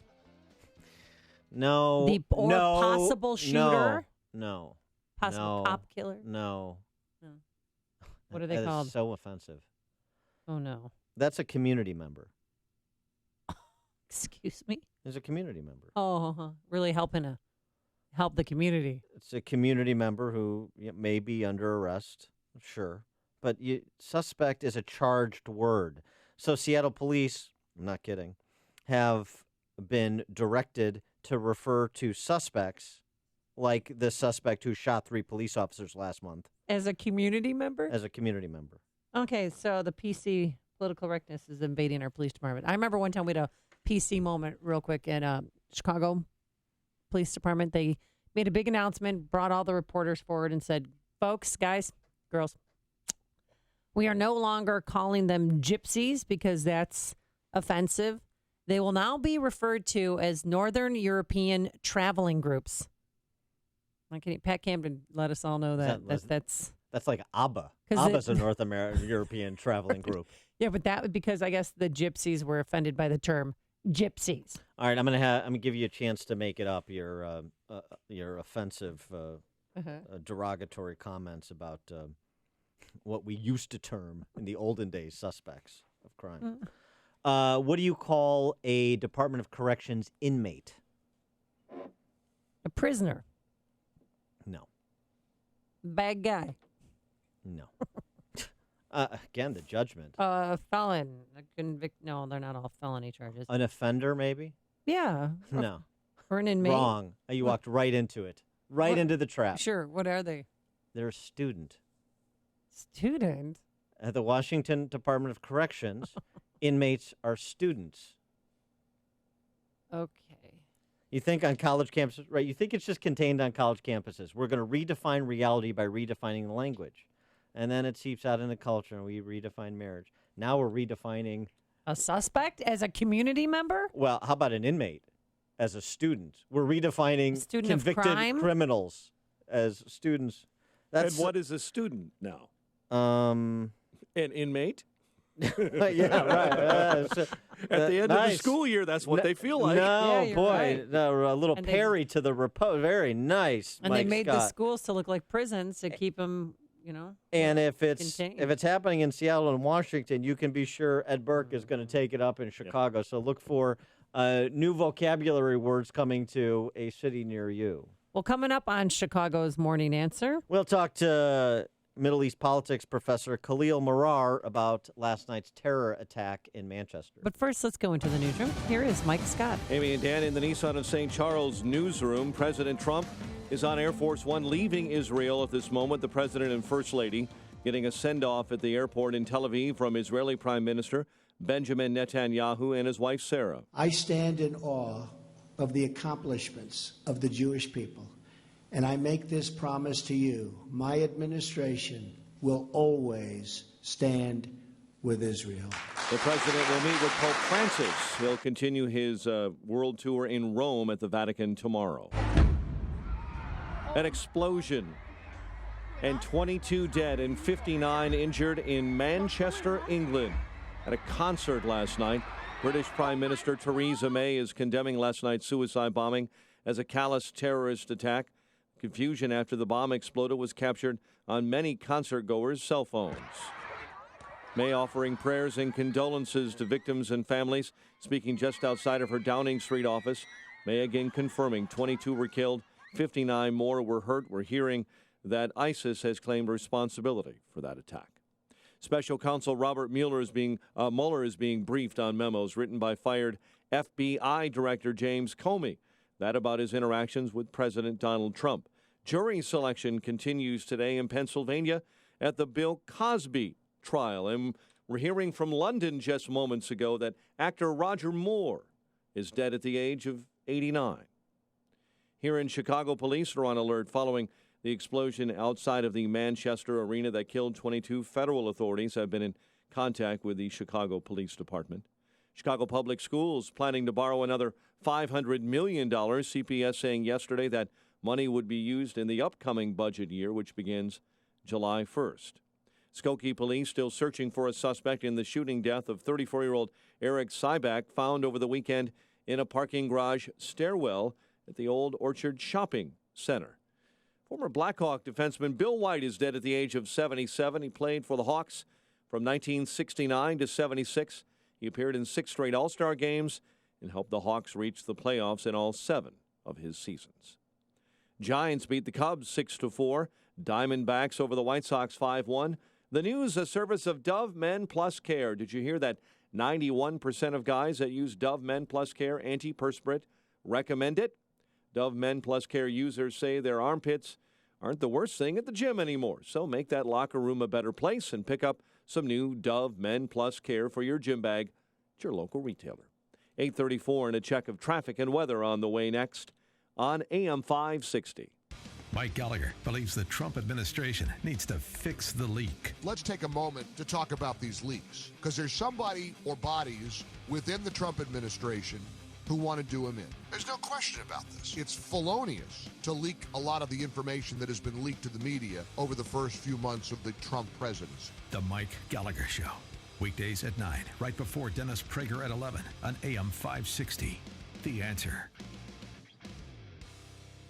Possible shooter? No. Possible cop killer? No. What are they That called? is so offensive. Oh, no. That's a community member. Excuse me? There's a community member. Oh, really help the community. It's a community member who may be under arrest, sure. But suspect is a charged word. So Seattle police, I'm not kidding, have been directed to refer to suspects like the suspect who shot 3 police officers last month. As a community member? As a community member. Okay, so the PC, political correctness, is invading our police department. I remember one time we had a PC moment real quick in Chicago Police Department. They made a big announcement, brought all the reporters forward and said, folks, guys, girls, we are no longer calling them gypsies because that's offensive. They will now be referred to as Northern European traveling groups. Pat Camden let us all know that's like ABBA. ABBA's a North American European traveling group. Yeah, but that because I guess the gypsies were offended by the term gypsies. All right, I'm gonna give you a chance to make it up. Your offensive, derogatory comments about what we used to term in the olden days suspects of crime. What do you call a Department of Corrections inmate? A prisoner. Bad guy. No. Again, the judgment. Felon. No, they're not all felony charges. An offender, maybe? Yeah. No. Or an inmate. Wrong. You walked right into it. Right into the trap. Sure. What are they? They're a student. Student? At the Washington Department of Corrections, inmates are students. Okay. You think on college campuses, right? You think it's just contained on college campuses. We're going to redefine reality by redefining the language. And then it seeps out into culture, and we redefine marriage. Now we're redefining... A suspect as a community member? Well, how about an inmate as a student? We're redefining convicted criminals as students. And what is a student now? An inmate? Yeah, right. At the end of the school year, that's what they feel like. No, Yeah, boy. right. No, a little And Perry to the repose. Very nice, And Mike they made Scott. the schools to look like prisons to keep them, And if it's contained. happening in Seattle and Washington, you can be sure Ed Burke is going to take it up in Chicago. So look for new vocabulary words coming to a city near you. Well, coming up on Chicago's Morning Answer. We'll talk to Middle East politics professor Khalil Marar about last night's terror attack in Manchester. But first, let's go into the newsroom. Here is Mike Scott. Amy and Dan in the Nissan of St. Charles newsroom. President Trump is on Air Force One leaving Israel at this moment. The president and first lady getting a send-off at the airport in Tel Aviv from Israeli Prime Minister Benjamin Netanyahu and his wife Sarah. I stand in awe of the accomplishments of the Jewish people. And I make this promise to you. My administration will always stand with Israel. The president will meet with Pope Francis. He'll continue his world tour in Rome at the Vatican tomorrow. An explosion and 22 dead and 59 injured in Manchester, England. At a concert last night, British Prime Minister Theresa May is condemning last night's suicide bombing as a callous terrorist attack. Confusion after the bomb exploded was captured on many concert-goers' cell phones. May offering prayers and condolences to victims and families, speaking just outside of her Downing Street office. May again confirming 22 were killed, 59 more were hurt. We're hearing that ISIS has claimed responsibility for that attack. Special Counsel Robert Mueller is being briefed on memos written by fired FBI Director James Comey. That about his interactions with President Donald Trump. Jury selection continues today in Pennsylvania at the Bill Cosby trial. And we're hearing from London just moments ago that actor Roger Moore is dead at the age of 89. Here in Chicago, police are on alert following the explosion outside of the Manchester arena that killed 22. Federal authorities have been in contact with the Chicago Police Department. Chicago Public Schools planning to borrow another $500 million. CPS saying yesterday that money would be used in the upcoming budget year, which begins July 1st. Skokie police still searching for a suspect in the shooting death of 34-year-old Eric Sybak, found over the weekend in a parking garage stairwell at the Old Orchard Shopping Center. Former Blackhawk defenseman Bill White is dead at the age of 77. He played for the Hawks from 1969 to 76. He appeared in 6 straight All-Star games and helped the Hawks reach the playoffs in all 7 of his seasons. Giants beat the Cubs 6-4. Diamondbacks over the White Sox 5-1. The news, a service of Dove Men Plus Care. Did you hear that 91% of guys that use Dove Men Plus Care antiperspirant recommend it? Dove Men Plus Care users say their armpits aren't the worst thing at the gym anymore. So make that locker room a better place and pick up some new Dove Men Plus Care for your gym bag at your local retailer. 8:34 and a check of traffic and weather on the way next on AM 560. Mike Gallagher believes the Trump administration needs to fix the leak. Let's take a moment to talk about these leaks, because there's somebody or bodies within the Trump administration who want to do them in. There's no question about this. It's felonious to leak a lot of the information that has been leaked to the media over the first few months of the Trump presidency. The Mike Gallagher Show. Weekdays at 9, right before Dennis Prager at 11 on AM 560. The Answer.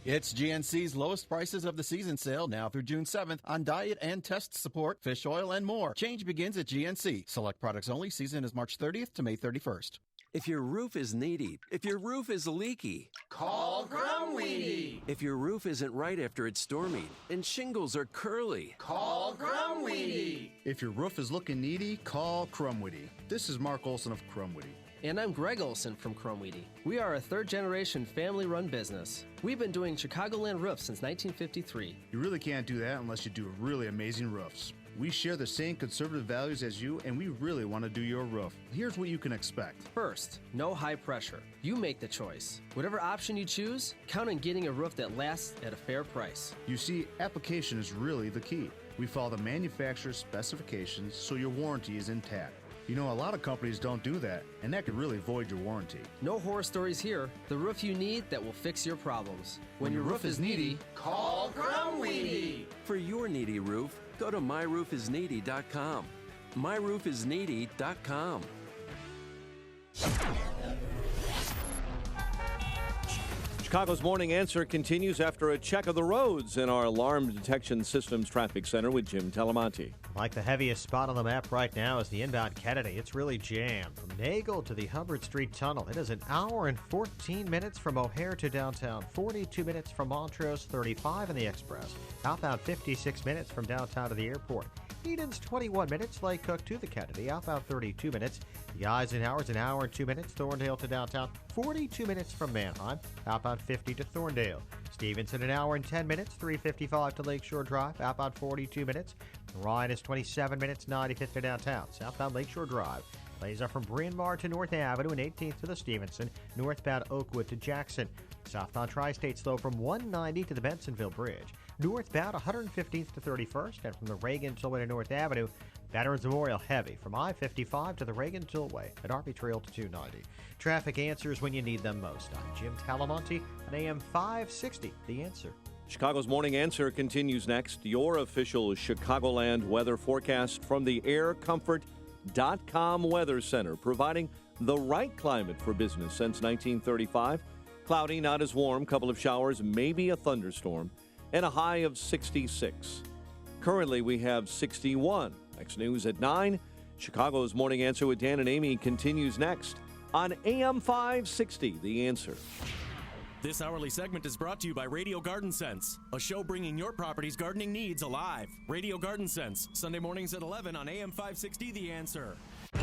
It's GNC's lowest prices of the season sale now through June 7th on diet and test support, fish oil, and more. Change begins at GNC. Select products only. Season is March 30th to May 31st. If your roof is needy, if your roof is leaky, Call Grumweedy. if your roof isn't right after it's stormy and shingles are curly, Call Grumweedy. If your roof is looking needy, call Crumweedy. This is Mark Olson of Crumweedy. And I'm Greg Olson from Crumweedy. We are a third-generation family-run business. We've been doing Chicagoland roofs since 1953. You really can't do that unless you do really amazing roofs. We share the same conservative values as you, and we really want to do your roof. Here's what you can expect. First, no high pressure. You make the choice. Whatever option you choose, count on getting a roof that lasts at a fair price. You see, application is really the key. We follow the manufacturer's specifications so your warranty is intact. You know, a lot of companies don't do that, and that could really void your warranty. No horror stories here. The roof you need that will fix your problems. When your roof is needy, Call Grumweedy. for your needy roof, go to myroofisneedy.com. myroofisneedy.com. Chicago's Morning Answer continues after a check of the roads in our Alarm Detection Systems Traffic Center with Jim Telemonti. Like the heaviest spot on the map right now is the inbound Kennedy. It's really jammed from Nagel to the Hubbard Street Tunnel. It is an hour and 14 minutes from O'Hare to downtown, 42 minutes from Montrose, 35 in the Express. Outbound 56 minutes from downtown to the airport. Eden's 21 minutes, Lake Cook to the Kennedy. Outbound 32 minutes. The Eisenhower's an hour and 2 minutes. Thorndale to downtown, 42 minutes from Manheim. Outbound 50 to Thorndale. Stevenson an hour and 10 minutes. 355 to Lakeshore Drive. Outbound 42 minutes. Ryan is 27 minutes. 95th to downtown. Southbound Lakeshore Drive. Lays are from Bryn Mawr to North Avenue and 18th to the Stevenson. Northbound Oakwood to Jackson. Southbound Tri-State slow from 190 to the Bensonville Bridge. Northbound 115th to 31st, and from the Reagan Tollway to North Avenue, Veterans Memorial heavy from I-55 to the Reagan Tollway at Army Trail to 290. Traffic answers when you need them most. I'm Jim Talamonte on AM 560, The Answer. Chicago's Morning Answer continues next. Your official Chicagoland weather forecast from the AirComfort.com Weather Center, providing the right climate for business since 1935. Cloudy, not as warm, couple of showers, maybe a thunderstorm, and a high of 66. Currently, we have 61. Next news at 9. Chicago's Morning Answer with Dan and Amy continues next on AM 560, The Answer. This hourly segment is brought to you by Radio Garden Sense, a show bringing your property's gardening needs alive. Radio Garden Sense, Sunday mornings at 11 on AM 560, The Answer.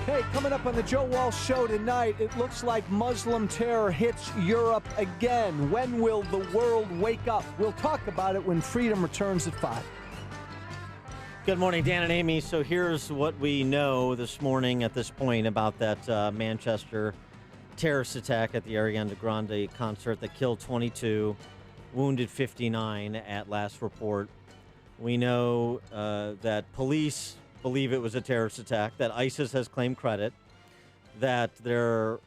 Hey, coming up on the Joe Walsh Show tonight, it looks like Muslim terror hits Europe again. When will the world wake up? We'll talk about it when Freedom returns at 5. Good morning, Dan and Amy. So here's what we know this morning at this point about that Manchester terrorist attack at the Ariana Grande concert that killed 22, wounded 59 at last report. We know that police believe it was a terrorist attack, that ISIS has claimed credit, that the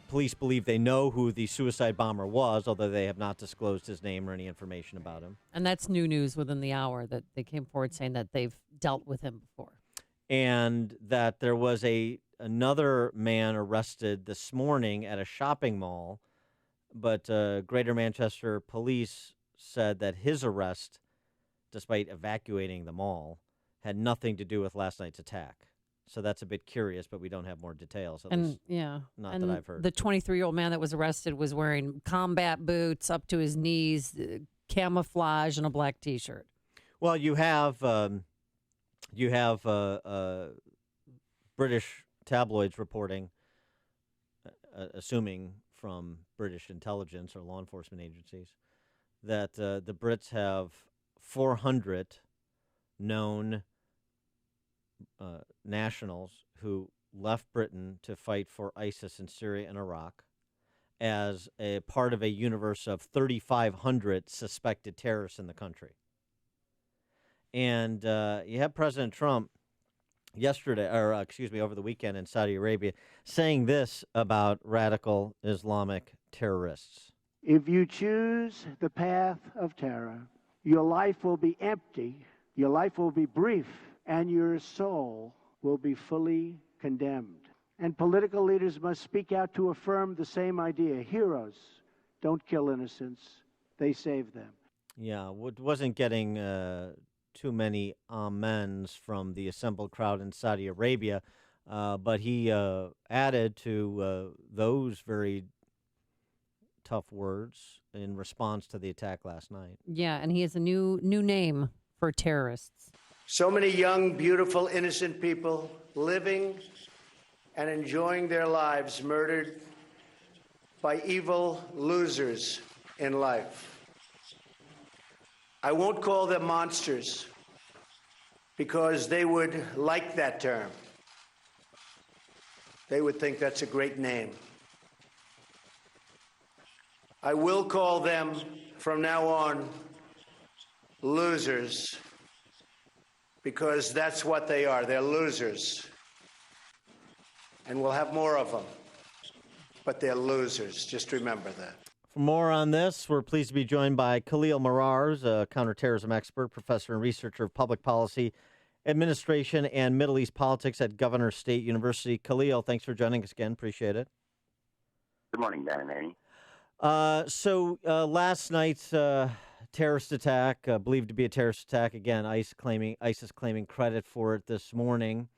police believe they know who the suicide bomber was, although they have not disclosed his name or any information about him. And that's new news within the hour that they came forward saying that they've dealt with him before. And that there was another man arrested this morning at a shopping mall, but Greater Manchester Police said that his arrest, despite evacuating the mall, had nothing to do with last night's attack. So that's a bit curious, but we don't have more details. At least not that I've heard. The 23-year-old man that was arrested was wearing combat boots up to his knees, camouflage, and a black T-shirt. Well, you have British tabloids reporting, assuming from British intelligence or law enforcement agencies, that the Brits have 400 known nationals who left Britain to fight for ISIS in Syria and Iraq as a part of a universe of 3,500 suspected terrorists in the country. And you have President Trump over the weekend in Saudi Arabia saying this about radical Islamic terrorists. If you choose the path of terror, your life will be empty, your life will be brief, and your soul will be fully condemned. And political leaders must speak out to affirm the same idea. Heroes don't kill innocents, they save them. Yeah, wasn't getting too many amens from the assembled crowd in Saudi Arabia But he added to those very tough words in response to the attack last night. Yeah, and he has a new name for terrorists. So many young, beautiful, innocent people living and enjoying their lives murdered by evil losers in life. I won't call them monsters because they would like that term. They would think that's a great name. I will call them from now on losers because that's what they are. They're losers. And we'll have more of them. But they're losers. Just remember that. For more on this, we're pleased to be joined by Khalil Marars, a counterterrorism expert, professor and researcher of public policy, administration, and Middle East politics at Governor State University. Khalil, thanks for joining us again. Appreciate it. Good morning, Dan and Amy. So last night's terrorist attack, believed to be a terrorist attack, again, ISIS claiming credit for it this morning.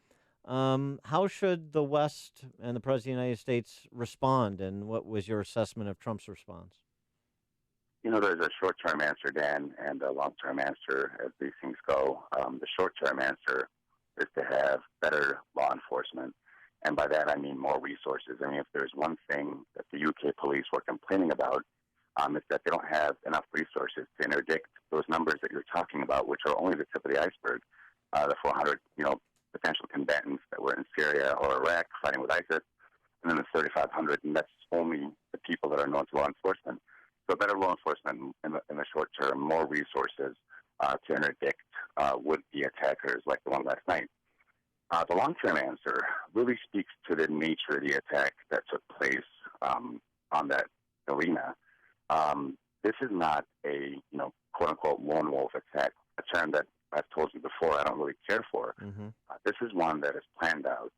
How should the West and the President of the United States respond, and what was your assessment of Trump's response? You know, there's a short-term answer, Dan, and a long-term answer as these things go. The short-term answer is to have better law enforcement, and by that I mean more resources. I mean, if there's one thing that the UK police were complaining about, it's that they don't have enough resources to interdict those numbers that you're talking about, which are only the tip of the iceberg. The 400, potential combatants that were in Syria or Iraq fighting with ISIS, and then the 3,500, and that's only the people that are known to law enforcement. So better law enforcement in the short term, more resources to interdict would-be attackers like the one last night. The long-term answer really speaks to the nature of the attack that took place on that arena. This is not a, quote-unquote lone wolf attack, a term that I've told you before I don't really care for. This is one that is planned out,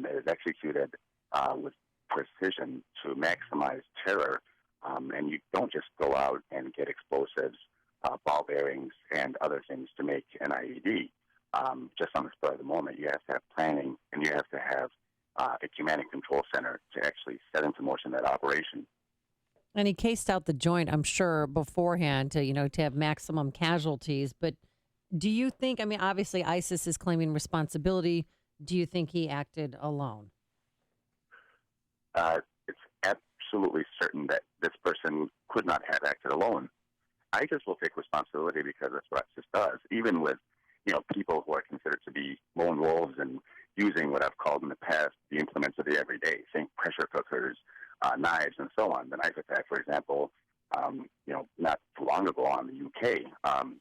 that is executed with precision to maximize terror, and you don't just go out and get explosives, ball bearings, and other things to make an IED just on the spur of the moment. You have to have planning, and you have to have a command and control center to actually set into motion that operation. And he cased out the joint, I'm sure, beforehand to have maximum casualties. But do you think, obviously ISIS is claiming responsibility. Do you think he acted alone? It's absolutely certain that this person could not have acted alone. ISIS will take responsibility because that's what ISIS does, even with people who are considered to be lone wolves and using what I've called in the past the implements of the everyday, think pressure cookers, knives, and so on. The knife attack, for example, not too long ago on the UK,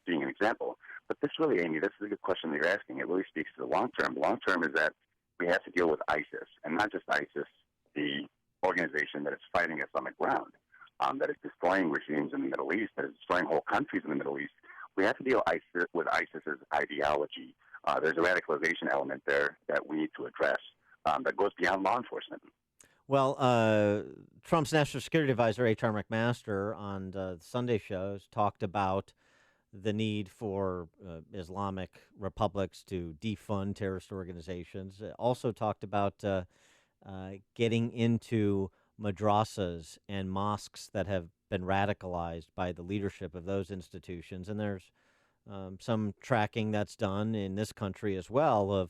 being an example. But this really, Amy, this is a good question that you're asking. It really speaks to the long term. The long term is that we have to deal with ISIS, and not just ISIS, the organization that is fighting us on the ground, that is destroying regimes in the Middle East, that is destroying whole countries in the Middle East. We have to deal with ISIS's ideology. There's a radicalization element there that we need to address that goes beyond law enforcement. Well, Trump's National Security Advisor, H.R. McMaster, on the Sunday shows talked about the need for Islamic republics to defund terrorist organizations. Also talked about getting into madrasas and mosques that have been radicalized by the leadership of those institutions. And there's some tracking that's done in this country as well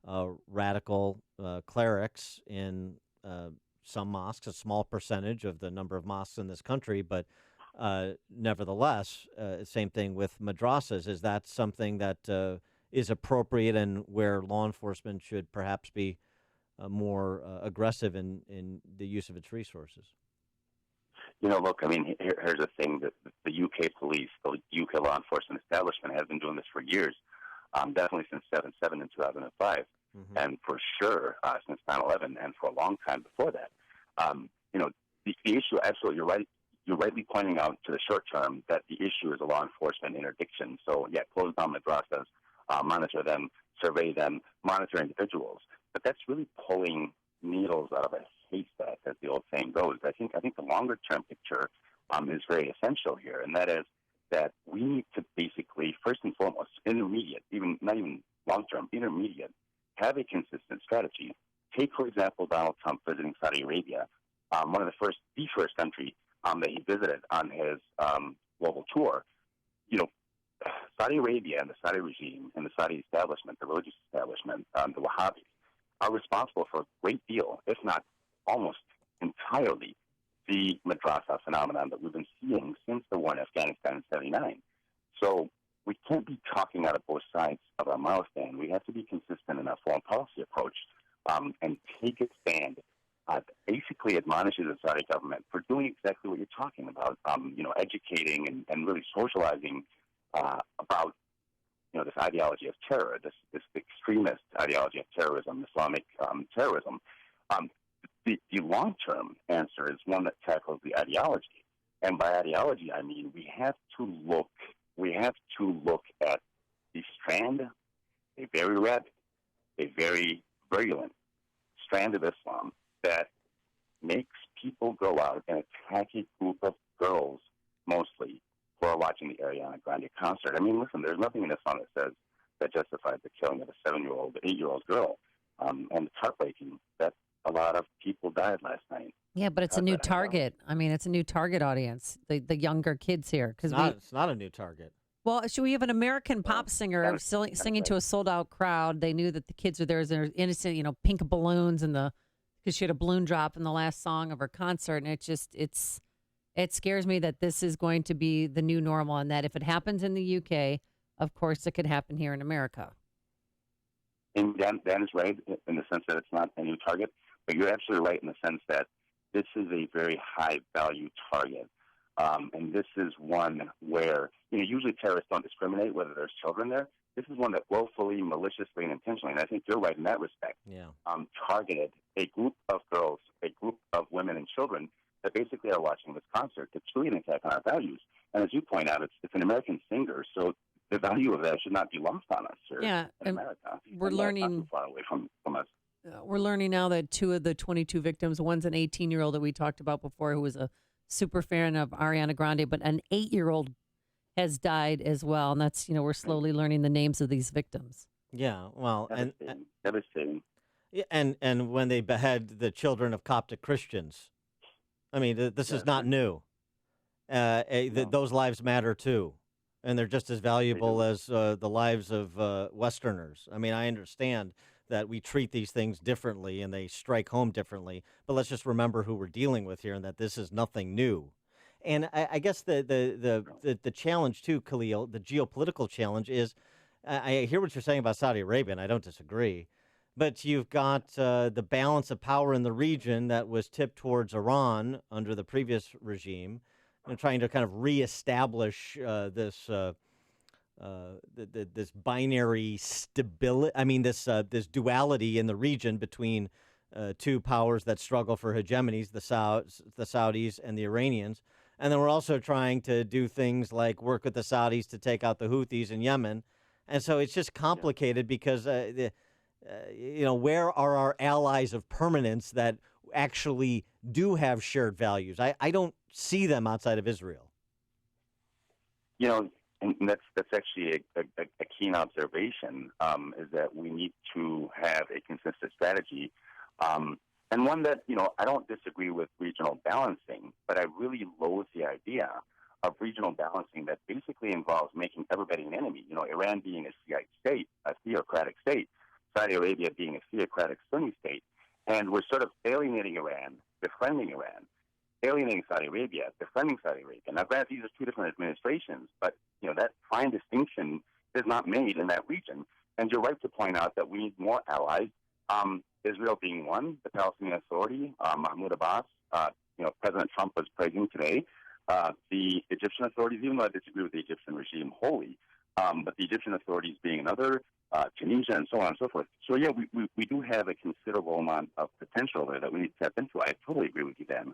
of radical clerics in some mosques, a small percentage of the number of mosques in this country, but nevertheless, same thing with madrasas. Is that something that is appropriate and where law enforcement should perhaps be more aggressive in the use of its resources? Look, here's the thing. That the UK police, the UK law enforcement establishment has been doing this for years, definitely since 7/7 in 2005, and for sure since 9/11, and for a long time before that. The issue, absolutely, you're right. You're rightly pointing out to the short term that the issue is a law enforcement interdiction. So, yeah, close down madrasas, monitor them, survey them, monitor individuals. But that's really pulling needles out of a haystack, as the old saying goes. I think the longer term picture is very essential here, and that is that we need to basically, first and foremost, intermediate, not even long term, intermediate, have a consistent strategy. Take, for example, Donald Trump visiting Saudi Arabia, the first country that he visited on his global tour. Saudi Arabia and the Saudi regime and the Saudi establishment, the religious establishment, the Wahhabis, are responsible for a great deal, if not almost entirely, the madrasa phenomenon that we've been seeing since the war in Afghanistan in 1979. So we can't be talking out of both sides of our mouth, Dan. We have to be consistent in our foreign policy approach and take a stand that basically admonishes the Saudi government for doing exactly what you're talking about, educating and really socializing about this ideology of terror, this extremist ideology of terrorism, Islamic terrorism. The long-term answer is one that tackles the ideology, and by ideology I mean we have to look at the strand, a very rabid, a very virulent strand of Islam that makes people go out and attack a group of girls, mostly, who are watching the Ariana Grande concert. I mean, listen, there's nothing in Islam that justifies the killing of a 7-year-old, 8-year-old girl. And it's heartbreaking that a lot of people died last night. Yeah, but it's a new target. I mean, it's a new target audience, the younger kids here. It's not a new target. Well, should we have an American pop singer singing to a sold-out crowd? They knew that the kids were there as their innocent, pink balloons because she had a balloon drop in the last song of her concert, and it scares me that this is going to be the new normal, and that if it happens in the UK, of course, it could happen here in America. And Dan is right in the sense that it's not a new target, but you're absolutely right in the sense that this is a very high-value target. And this is one where, usually terrorists don't discriminate whether there's children there. This is one that willfully, maliciously, and intentionally, and I think you're right in that respect, targeted a group of girls, a group of women and children that basically are watching this concert. It's really an attack on our values. And as you point out, it's an American singer, so the value of that should not be lost on us here in America. We're learning not too far away from us. We're learning now that 2 of the 22 victims, one's an 18-year-old that we talked about before who was a super fan of Ariana Grande, but an 8-year-old has died as well. And that's, we're slowly learning the names of these victims. Yeah, well, devastating. Yeah, and when they behead the children of Coptic Christians, I mean, this is not new. Those lives matter too, and they're just as valuable as the lives of Westerners. I mean, I understand that we treat these things differently and they strike home differently, but let's just remember who we're dealing with here and that this is nothing new. And I guess the challenge too, Khalil, the geopolitical challenge is, I hear what you're saying about Saudi Arabia, and I don't disagree. But you've got the balance of power in the region that was tipped towards Iran under the previous regime, and trying to kind of reestablish this binary stability. I mean, this duality in the region between two powers that struggle for hegemonies, the Saudis and the Iranians. And then we're also trying to do things like work with the Saudis to take out the Houthis in Yemen. And so it's just complicated because where are our allies of permanence that actually do have shared values? I don't see them outside of Israel. And that's actually a keen observation, is that we need to have a consistent strategy, and one that, I don't disagree with regional balancing, but I really loathe the idea of regional balancing that basically involves making everybody an enemy. Iran being a Shiite state, a theocratic state, Saudi Arabia being a theocratic Sunni state, and we're sort of alienating Iran, befriending Iran, alienating Saudi Arabia, befriending Saudi Arabia. Now, granted, these are two different administrations, but that fine distinction is not made in that region. And you're right to point out that we need more allies. Israel being one, the Palestinian Authority, Mahmoud Abbas. President Trump was praising today the Egyptian authorities, even though I disagree with the Egyptian regime wholly, but the Egyptian authorities being another, Tunisia, and so on and so forth. So, yeah, we do have a considerable amount of potential there that we need to tap into. I totally agree with you, Dan.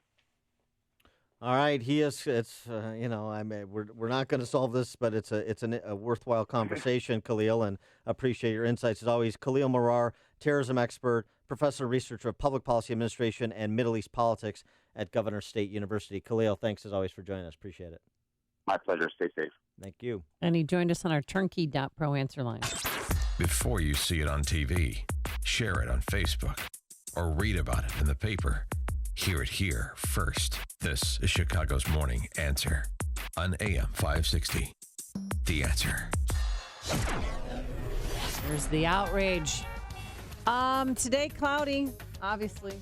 All right, we're not going to solve this, but it's a worthwhile conversation, Khalil, and appreciate your insights as always. Khalil Marar, terrorism expert, professor of research of public policy administration and Middle East politics at Governor State University. Khalil, thanks as always for joining us. Appreciate it. My pleasure. Stay safe. Thank you. And he joined us on our turnkey.pro answer line. before you see it on TV, share it on Facebook, or read about it in the paper. Hear it here first. This is Chicago's Morning Answer on AM 560. The Answer. There's the outrage. Today, cloudy, obviously.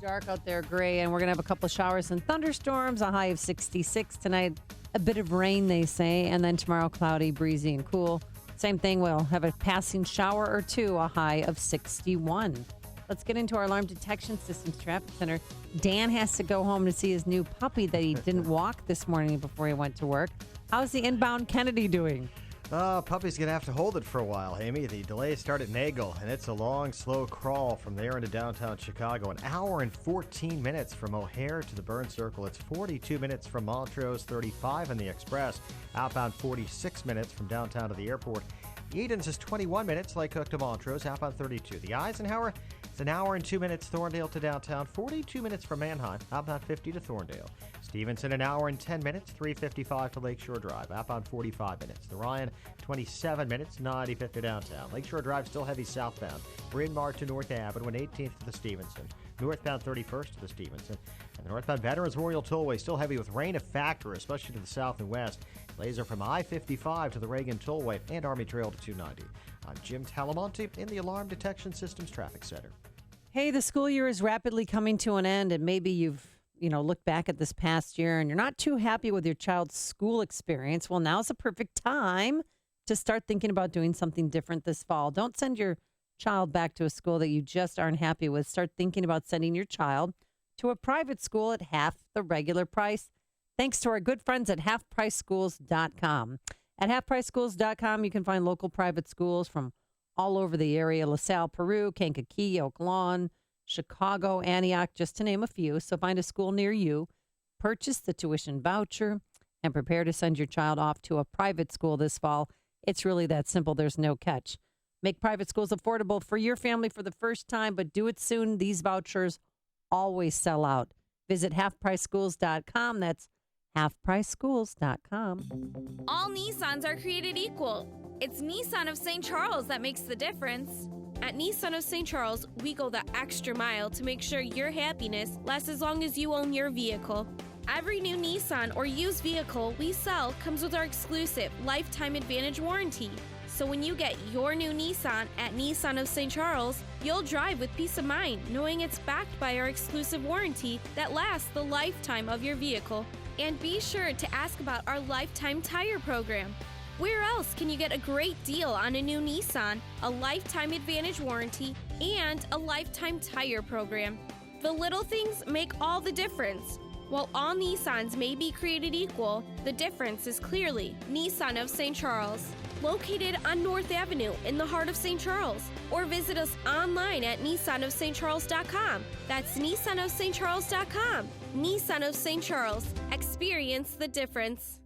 Dark out there, gray, and we're going to have a couple of showers and thunderstorms, a high of 66 tonight. A bit of rain, they say, and then tomorrow, cloudy, breezy, and cool. Same thing, we'll have a passing shower or two, a high of 61. Let's get into our alarm detection systems traffic center. Dan has to go home to see his new puppy that he didn't walk this morning before he went to work. How's the inbound Kennedy doing? Puppy's going to have to hold it for a while, Amy. The delays start at Nagel, and it's a long, slow crawl from there into downtown Chicago. An hour and 14 minutes from O'Hare to the Burn Circle. It's 42 minutes from Montrose, 35 in the Express. Outbound 46 minutes from downtown to the airport. Edens is 21 minutes, Lake Cook to Montrose, outbound 32. The Eisenhower, it's an hour and 2 minutes, Thorndale to downtown, 42 minutes from Manheim, outbound 50 to Thorndale. Stevenson, an hour and 10 minutes, 355 to Lakeshore Drive, outbound 45 minutes. The Ryan, 27 minutes, 95th to downtown. Lakeshore Drive still heavy southbound. Bryn Mawr to North Avenue, and 18th to the Stevenson. Northbound 31st to the Stevenson. And the northbound Veterans Memorial Tollway still heavy with rain a factor, especially to the south and west. Laser from I-55 to the Reagan Tollway and Army Trail to 290. I'm Jim Talamonte in the Alarm Detection Systems Traffic Center. Hey, the school year is rapidly coming to an end, and maybe you've looked back at this past year and you're not too happy with your child's school experience. Well, now's the perfect time to start thinking about doing something different this fall. Don't send your child back to a school that you just aren't happy with. Start thinking about sending your child to a private school at half the regular price, thanks to our good friends at halfpriceschools.com. At halfpriceschools.com, you can find local private schools from all over the area: LaSalle, Peru, Kankakee, Oak Lawn, Chicago, Antioch, just to name a few. So find a school near you, purchase the tuition voucher, and prepare to send your child off to a private school this fall. It's really that simple. There's no catch. Make private schools affordable for your family for the first time, but do it soon. These vouchers always sell out. Visit halfpriceschools.com. That's halfpriceschools.com. All Nissans are created equal. It's Nissan of St. Charles that makes the difference. At Nissan of St. Charles, we go the extra mile to make sure your happiness lasts as long as you own your vehicle. Every new Nissan or used vehicle we sell comes with our exclusive Lifetime Advantage warranty. So when you get your new Nissan at Nissan of St. Charles, you'll drive with peace of mind knowing it's backed by our exclusive warranty that lasts the lifetime of your vehicle. And be sure to ask about our Lifetime Tire program. Where else can you get a great deal on a new Nissan, a Lifetime Advantage warranty, and a Lifetime Tire program? The little things make all the difference. While all Nissans may be created equal, the difference is clearly Nissan of St. Charles. Located on North Avenue in the heart of St. Charles. Or visit us online at nissanofstcharles.com. That's nissanofstcharles.com. Nissan of St. Charles. Experience the difference.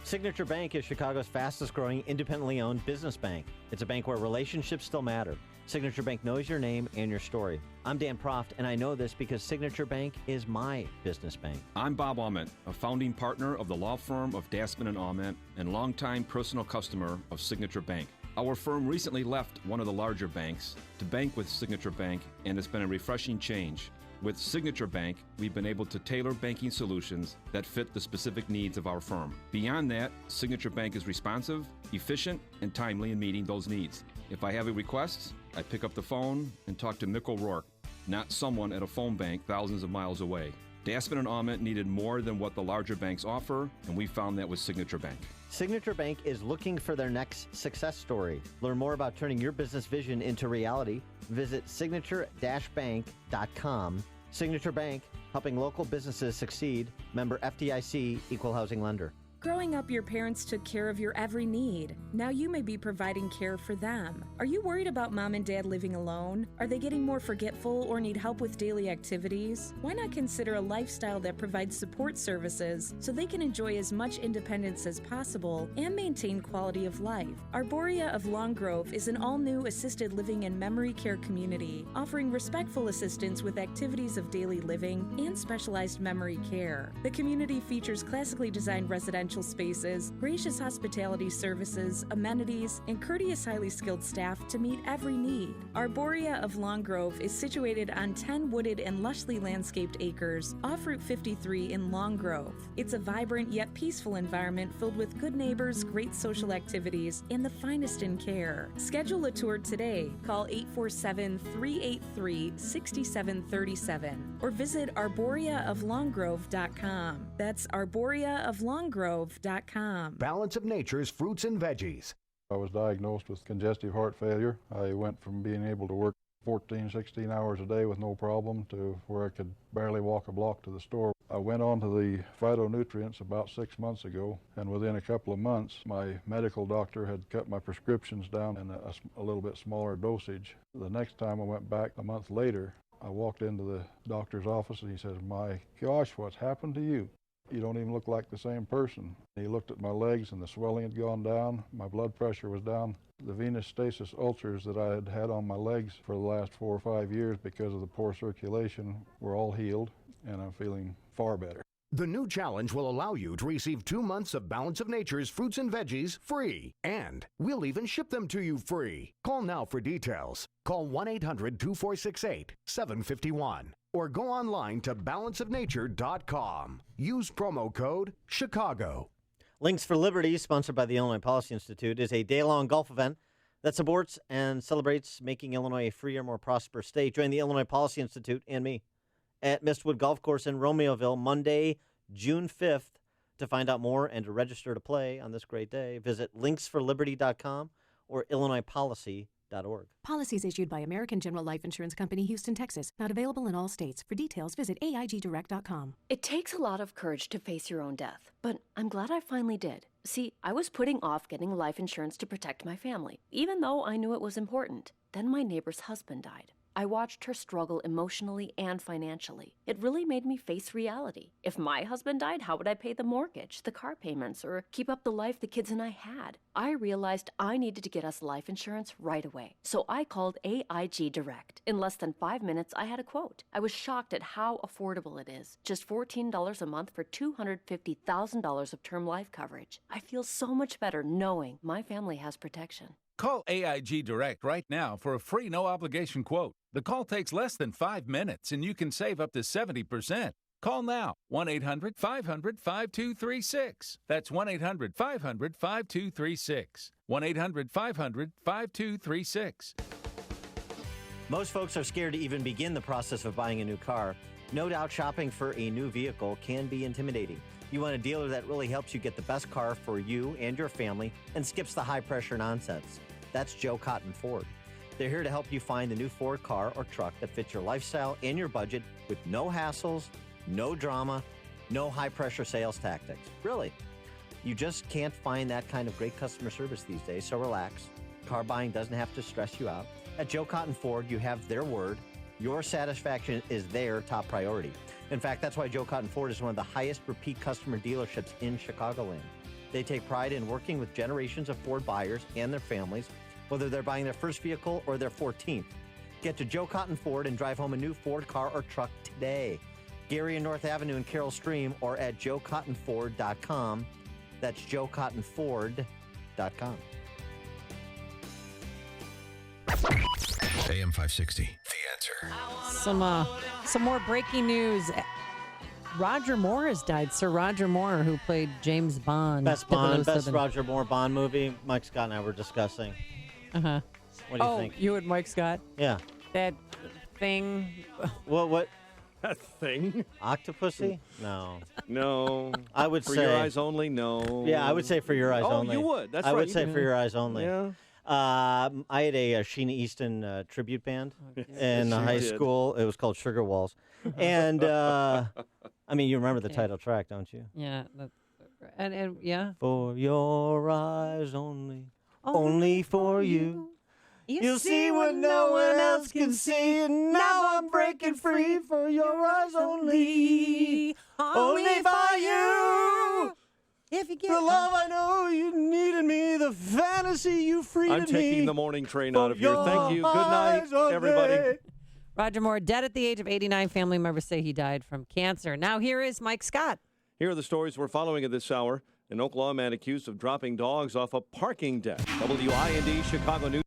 Signature Bank is Chicago's fastest growing independently owned business bank. It's a bank where relationships still matter. Signature Bank knows your name and your story. I'm Dan Proft, and I know this because Signature Bank is my business bank. I'm Bob Aument, a founding partner of the law firm of Dassman & Aument and longtime personal customer of Signature Bank. Our firm recently left one of the larger banks to bank with Signature Bank, and it's been a refreshing change. With Signature Bank, we've been able to tailor banking solutions that fit the specific needs of our firm. Beyond that, Signature Bank is responsive, efficient, and timely in meeting those needs. If I have a request, I pick up the phone and talk to Mick O'Rourke, not someone at a phone bank thousands of miles away. Dassman & Aument needed more than what the larger banks offer, and we found that with Signature Bank. Signature Bank is looking for their next success story. Learn more about turning your business vision into reality. Visit signature-bank.com. Signature Bank, helping local businesses succeed. Member FDIC, Equal Housing Lender. Growing up, your parents took care of your every need. Now you may be providing care for them. Are you worried about mom and dad living alone? Are they getting more forgetful or need help with daily activities? Why not consider a lifestyle that provides support services so they can enjoy as much independence as possible and maintain quality of life? Arborea of Long Grove is an all-new assisted living and memory care community, offering respectful assistance with activities of daily living and specialized memory care. The community features classically designed residential residential spaces, gracious hospitality services, amenities, and courteous, highly skilled staff to meet every need. Arborea of Long Grove is situated on 10 wooded and lushly landscaped acres off Route 53 in Long Grove. It's a vibrant yet peaceful environment filled with good neighbors, great social activities, and the finest in care. Schedule a tour today. Call 847-383-6737 or visit arboreaoflonggrove.com. That's arboreaoflonggrove.com. Balance of Nature's fruits and veggies. I was diagnosed with congestive heart failure. I went from being able to work 14, 16 hours a day with no problem to where I could barely walk a block to the store. I went on to the phytonutrients about 6 months ago, and within a couple of months, my medical doctor had cut my prescriptions down in a little bit smaller dosage. The next time I went back a month later, I walked into the doctor's office and he says, "My gosh, what's happened to you? You don't even look like the same person." He looked at my legs and the swelling had gone down. My blood pressure was down. The venous stasis ulcers that I had had on my legs for the last 4 or 5 years because of the poor circulation were all healed, and I'm feeling far better. The new challenge will allow you to receive 2 months of Balance of Nature's fruits and veggies free. And we'll even ship them to you free. Call now for details. Call 1-800-246-8751 or go online to balanceofnature.com. Use promo code Chicago. Links for Liberty, sponsored by the Illinois Policy Institute, is a day-long golf event that supports and celebrates making Illinois a freer, more prosperous state. Join the Illinois Policy Institute and me at Mistwood Golf Course in Romeoville, Monday, June 5th. To find out more and to register to play on this great day, visit linksforliberty.com or illinoispolicy.org. Policies issued by American General Life Insurance Company, Houston, Texas. Not available in all states. For details, visit AIGdirect.com. It takes a lot of courage to face your own death, but I'm glad I finally did. See, I was putting off getting life insurance to protect my family, even though I knew it was important. Then my neighbor's husband died. I watched her struggle emotionally and financially. It really made me face reality. If my husband died, how would I pay the mortgage, the car payments, or keep up the life the kids and I had? I realized I needed to get us life insurance right away. So I called AIG Direct. In less than 5 minutes, I had a quote. I was shocked at how affordable it is. Just $14 a month for $250,000 of term life coverage. I feel so much better knowing my family has protection. Call AIG Direct right now for a free no-obligation quote. The call takes less than 5 minutes, and you can save up to 70%. Call now, 1-800-500-5236. That's 1-800-500-5236. 1-800-500-5236. Most folks are scared to even begin the process of buying a new car. No doubt shopping for a new vehicle can be intimidating. You want a dealer that really helps you get the best car for you and your family and skips the high-pressure nonsense. That's Joe Cotton Ford. They're here to help you find the new Ford car or truck that fits your lifestyle and your budget with no hassles, no drama, no high-pressure sales tactics. Really. You just can't find that kind of great customer service these days, so relax. Car buying doesn't have to stress you out. At Joe Cotton Ford, you have their word. Your satisfaction is their top priority. In fact, that's why Joe Cotton Ford is one of the highest repeat customer dealerships in Chicagoland. They take pride in working with generations of Ford buyers and their families, whether they're buying their first vehicle or their 14th. Get to Joe Cotton Ford and drive home a new Ford car or truck today. Gary and North Avenue in Carroll Stream or at joecottonford.com. That's joecottonford.com. AM 560, The Answer. Some more breaking news. Roger Moore has died. Sir Roger Moore, who played James Bond. Best Roger Moore Bond movie. Mike Scott and I were discussing. Uh-huh. What do you think? You and Mike Scott? Yeah. That thing. What? That thing? Octopussy? No. No. I would for say. For Your Eyes Only? No. Yeah, I would say For Your Eyes Only. Oh, you would? That's I right. would say For Your Eyes Only. Yeah. I had a Sheena Easton tribute band in high school. It was called Sugar Walls. And, I mean, you remember the title track, don't you? Yeah. And yeah. For your eyes only for you. You'll see what no one else can see. And now I'm breaking free for your eyes only. Only for you. If you get the love I know you needed me, the fantasy you freed me. I'm taking the morning train out of here. Thank you. Good night, everybody. Roger Moore, dead at the age of 89. Family members say he died from cancer. Now here is Mike Scott. Here are the stories we're following at this hour. An Oklahoma man accused of dropping dogs off a parking deck. WIND Chicago News.